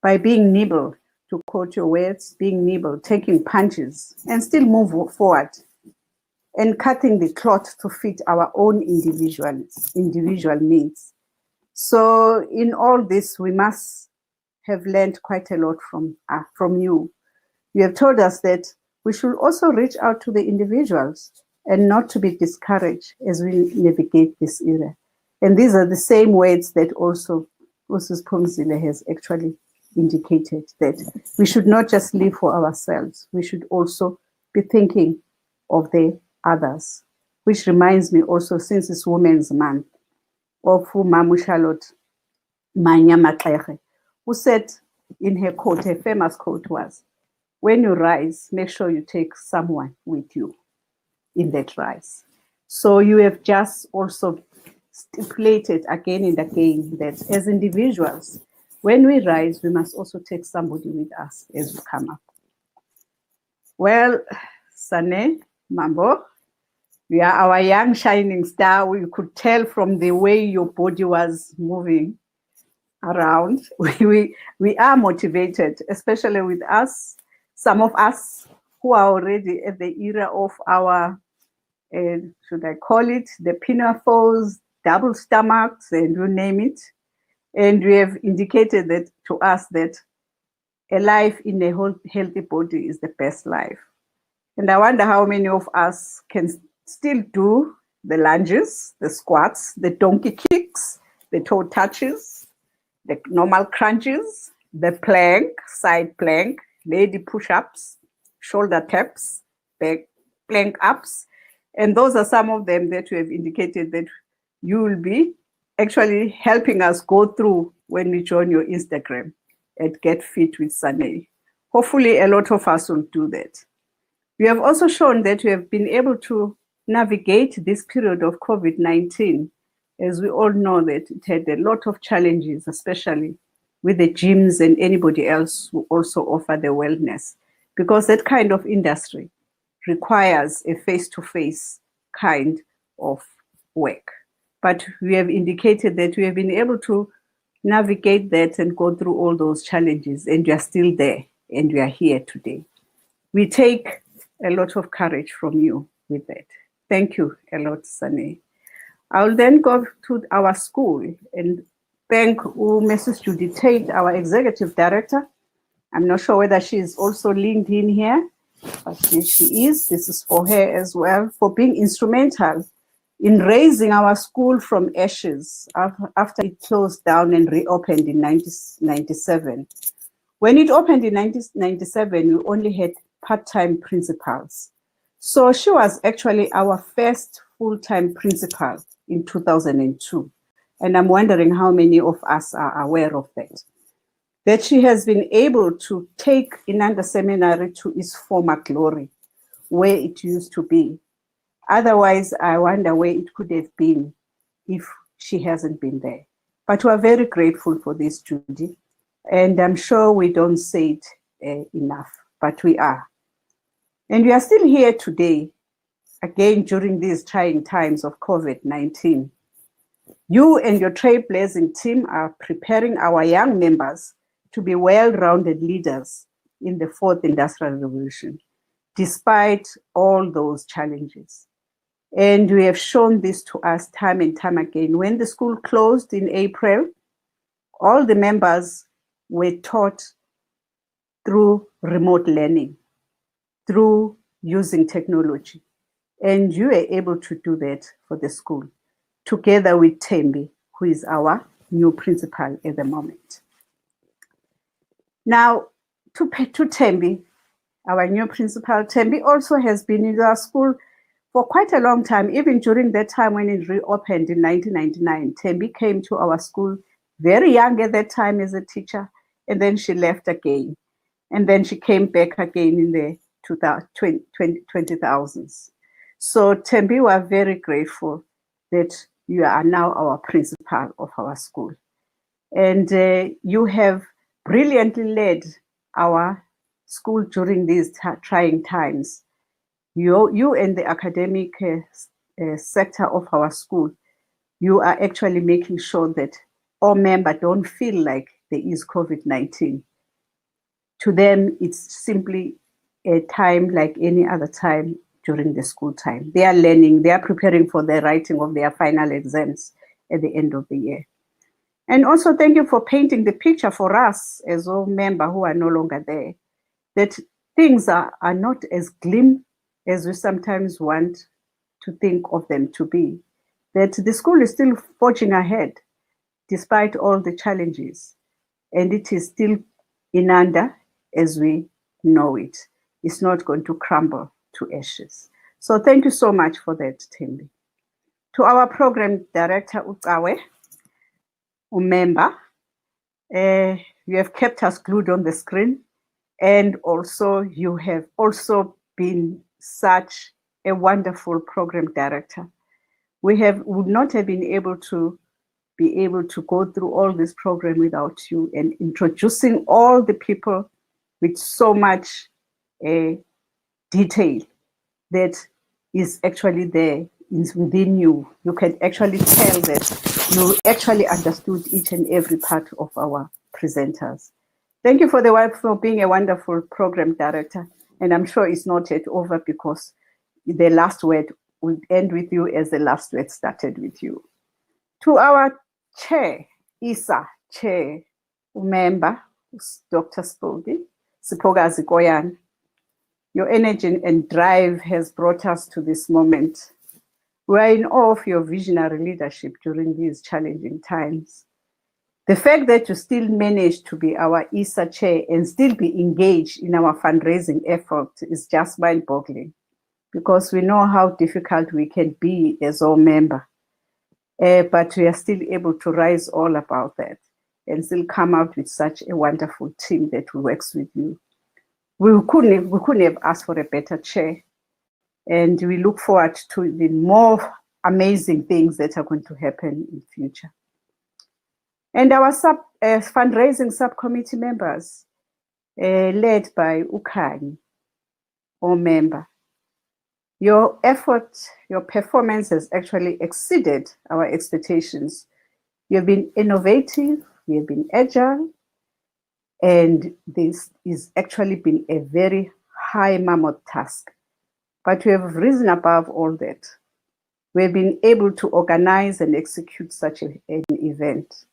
by being nimble, to quote your words, being nimble, taking punches, and still move forward and cutting the cloth to fit our own individual needs. So in all this, we must have learned quite a lot from you. You have told us that we should also reach out to the individuals and not to be discouraged as we navigate this era. And these are the same words that also Mrs. Phumzile has actually indicated, that we should not just live for ourselves, we should also be thinking of the others. Which reminds me also, since it's Women's Month, of Mamu Charlotte Manya, who said in her quote, her famous quote was, when you rise, make sure you take someone with you in that rise. So you have just also stipulated again and again that as individuals, when we rise, we must also take somebody with us as we come up. Well, Sane, Mambo, you are our young shining star. We could tell from the way your body was moving around. We are motivated, especially with us, some of us who are already at the era of our, should I call it, the pinafores, double stomachs, and you name it. And we have indicated that to us that a life in a healthy body is the best life. And I wonder how many of us can still do the lunges, the squats, the donkey kicks, the toe touches, the normal crunches, the plank, side plank, lady push-ups, shoulder taps, back plank ups. And those are some of them that we have indicated that you will be actually helping us go through when we join your Instagram. at GetFitWithSanerie. Hopefully, a lot of us will do that. We have also shown that we have been able to navigate this period of COVID-19, as we all know that it had a lot of challenges, especially with the gyms and anybody else who also offer the wellness, because that kind of industry requires a face-to-face kind of work. But we have indicated that we have been able to navigate that and go through all those challenges, and we are still there, and we are here today. We take a lot of courage from you with that. Thank you a lot, Sane. I'll then go to our school and thank Mrs. Judy Tate, our executive director. I'm not sure whether she is also linked in here, but she is. This is for her as well, for being instrumental in raising our school from ashes after it closed down and reopened in 1997. When it opened in 1997, we only had part-time principals. So she was actually our first full-time principal in 2002. And I'm wondering how many of us are aware of that. That she has been able to take Inanda Seminary to its former glory, where it used to be. Otherwise, I wonder where it could have been if she hasn't been there. But we're very grateful for this, Judy. And I'm sure we don't say it enough, but we are. And we are still here today, again, during these trying times of COVID-19. You and your trailblazing team are preparing our young members to be well-rounded leaders in the fourth industrial revolution, despite all those challenges. And we have shown this to us time and time again. When the school closed in April, all the members were taught through remote learning, through using technology. And you were able to do that for the school, together with Thandi, who is our new principal at the moment. Now, to Thandi, our new principal, Thandi also has been in our school for quite a long time. Even during that time when it reopened in 1999, Thandi came to our school very young at that time as a teacher, and then she left again. And then she came back again in the 2000s. So Thandi, we are very grateful that you are now our principal of our school. And you have brilliantly led our school during these trying times. You and the academic sector of our school, you are actually making sure that all members don't feel like there is COVID-19. To them, it's simply a time like any other time during the school time. They are learning, they are preparing for the writing of their final exams at the end of the year. And also thank you for painting the picture for us as all members who are no longer there, that things are not as glim as we sometimes want to think of them to be, that the school is still forging ahead despite all the challenges, and it is still Inanda as we know it. It's not going to crumble to ashes. So thank you so much for that, Thandi. To our program director, Ucawe, member, you have kept us glued on the screen, and also you have also been such a wonderful program director. We would not have been able to go through all this program without you, and introducing all the people with so much detail that is actually there within you. You can actually tell that you actually understood each and every part of our presenters. Thank you for being a wonderful program director. And I'm sure it's not yet over, because the last word will end with you as the last word started with you. To our chair, ISAA chair, member, Dr. Siphokazi Koyana. Your energy and drive has brought us to this moment. We are in awe of your visionary leadership during these challenging times. The fact that you still managed to be our ISAA chair and still be engaged in our fundraising effort is just mind-boggling, because we know how difficult we can be as all member. But we are still able to rise all about that. and still come out with such a wonderful team that works with you. We couldn't have asked for a better chair, and we look forward to the more amazing things that are going to happen in the future. And our fundraising subcommittee members, led by Ukani, or member. Your effort, your performance has actually exceeded our expectations. You have been innovative, you have been agile, and this has actually been a very high mammoth task. But we have risen above all that. We have been able to organize and execute such an event.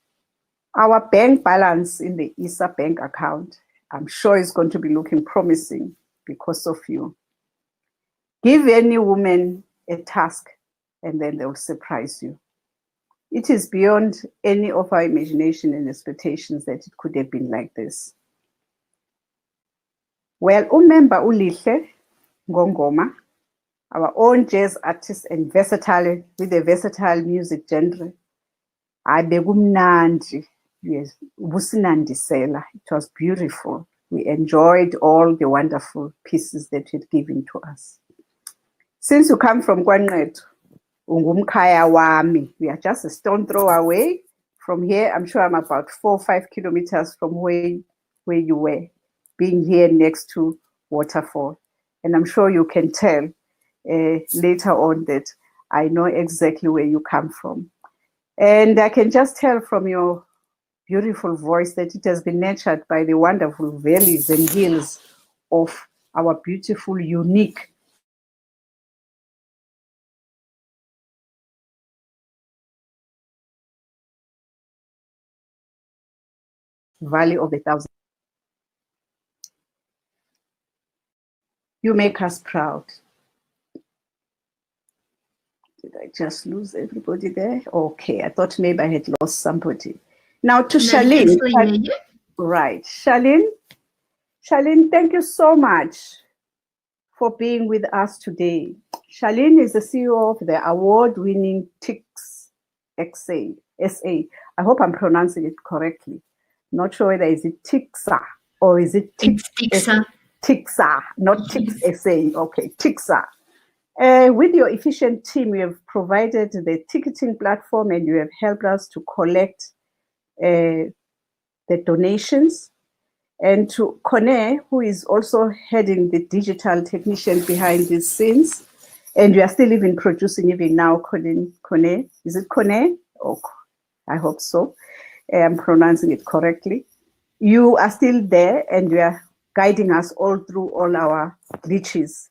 Our bank balance in the ISAA bank account, I'm sure is going to be looking promising because of you. Give any woman a task and then they'll surprise you. It is beyond any of our imagination and expectations that it could have been like this. Well, umember Lihle Ngongoma, our own jazz artist and versatile, with a versatile music genre. Abegumnandi, yes, ubusinandisela. It was beautiful. We enjoyed all the wonderful pieces that you had given to us. Since you come from KwaNqethu, ungumkhaya wami. We are just a stone throw away from here. I'm sure I'm about 4 or 5 kilometers from where you were, being here next to Waterfall. And I'm sure you can tell later on that I know exactly where you come from. And I can just tell from your beautiful voice that it has been nurtured by the wonderful valleys and hills of our beautiful, unique Valley of the Thousand. You make us proud. Did I just lose everybody there? Okay, I thought maybe I had lost somebody. Now to Charlene. Right, Charlene, thank you so much for being with us today. Charlene is the CEO of the award-winning TICS SA. I hope I'm pronouncing it correctly. Not sure whether is it TICSA or is it TICSA. TICSA, not TICS SA. Okay, TICSA. With your efficient team, you have provided the ticketing platform and you have helped us to collect the donations. And to Kone, who is also heading the digital technician behind these scenes. And you are still even producing even now, Kone. Is it Kone? Oh, I hope so. I'm pronouncing it correctly. You are still there and you are guiding us all through all our glitches.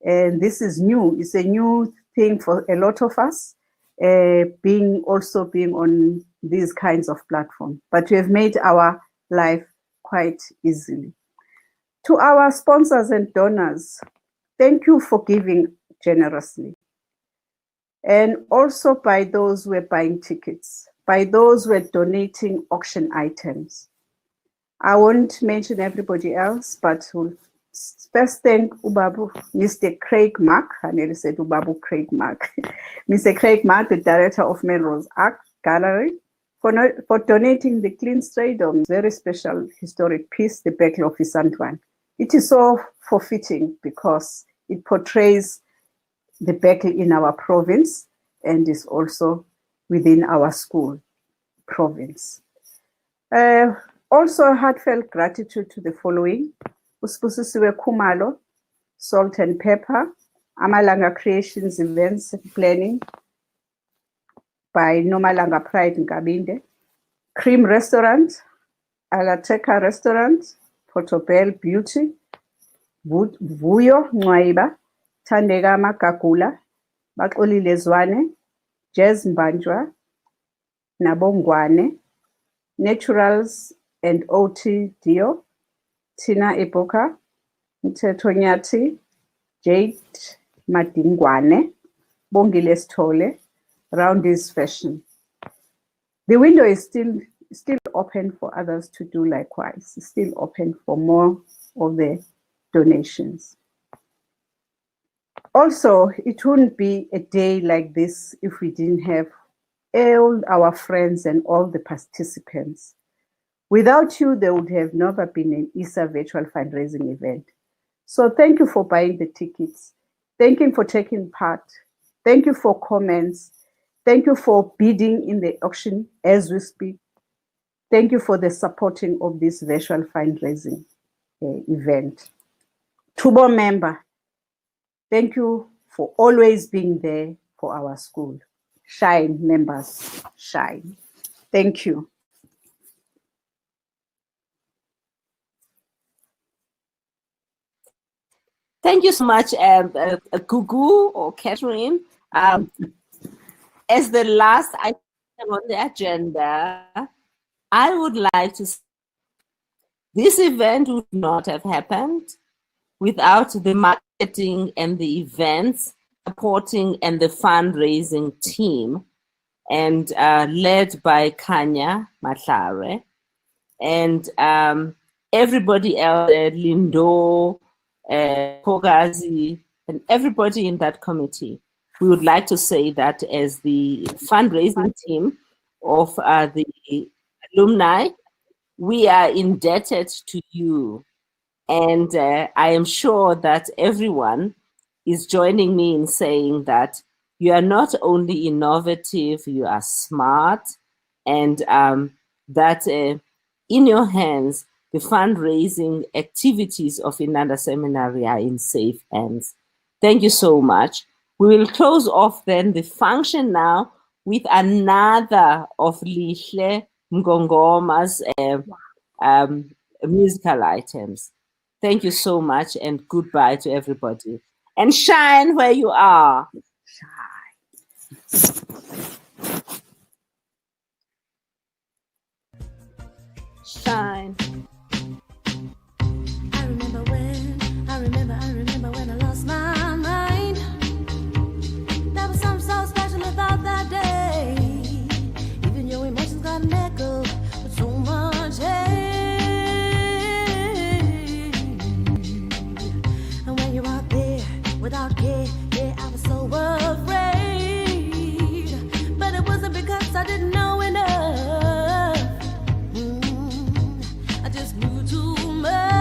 And this is new. It's a new thing for a lot of us, being on these kinds of platforms. But we have made our life quite easily. To our sponsors and donors, thank you for giving generously. And also by those who are buying tickets, by those who are donating auction items. I won't mention everybody else, but we'll first thank Ubabu, Mr. Craig Mark. I nearly said Ubabu Craig Mark. Mr. Craig Mark, the director of Melrose Art Gallery, for donating the Clean Stradom, very special historic piece, the Battle of Isandlwana. It is so forfeiting because it portrays the battle in our province and is also within our school province. Also heartfelt gratitude to the following: Uspusisiwe Khumalo, Salt and Pepper, Amalanga Creations Events Planning by Nomalanga Pride Nkabinde, Cream Restaurant, Alateca Restaurant, Portobello Beauty, Vuyo Ncwaiba, Thandeka Magagula, Baxolile Zwane, Jazz Mbanjwa, Nabongwane, Naturals and OT Dio, Tina Epoka, Mthetho Nyathi, Jade Madingwane, Bongile Stole, Roundy's Fashion. The window is still open for others to do likewise. It's still open for more of the donations. Also, it wouldn't be a day like this if we didn't have all our friends and all the participants. Without you, there would have never been an ISAA virtual fundraising event. So thank you for buying the tickets. Thank you for taking part. Thank you for comments. Thank you for bidding in the auction as we speak. Thank you for the supporting of this virtual fundraising event. Tubo member, thank you for always being there for our school. Shine, members, shine. Thank you. Thank you so much, Gugu or Catherine. As the last item on the agenda, I would like to say this event would not have happened without the marketing and the events supporting and the fundraising team, and led by Kanya Matlare, and everybody else, Lindo, Pogazi, and everybody in that committee. We would like to say that as the fundraising team of the alumni, we are indebted to you. And I am sure that everyone is joining me in saying that you are not only innovative, you are smart, and that in your hands, the fundraising activities of Inanda Seminary are in safe hands. Thank you so much. We will close off then the function now with another of Lihle Ngongoma's musical items. Thank you so much, and goodbye to everybody. And shine where you are. Shine. I remember when I lost my mind. There was something so special about that day. Even your emotions got an echo with so much hate. And when you're out there without care, yeah, I was so afraid. But it wasn't because I didn't know enough. I just knew too much.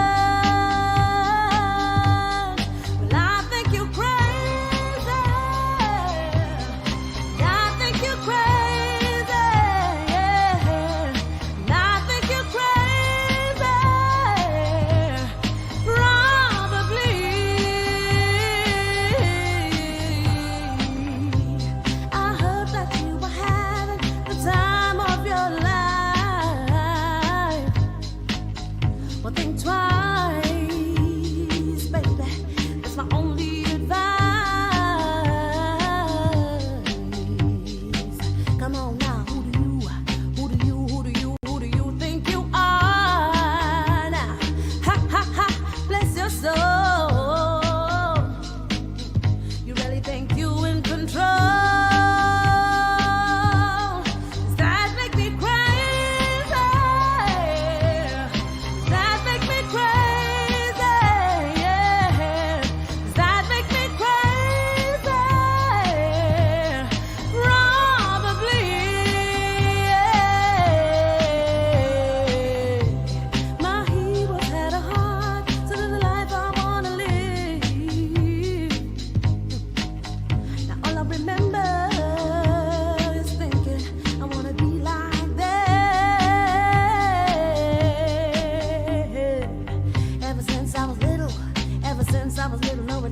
Since I was little, no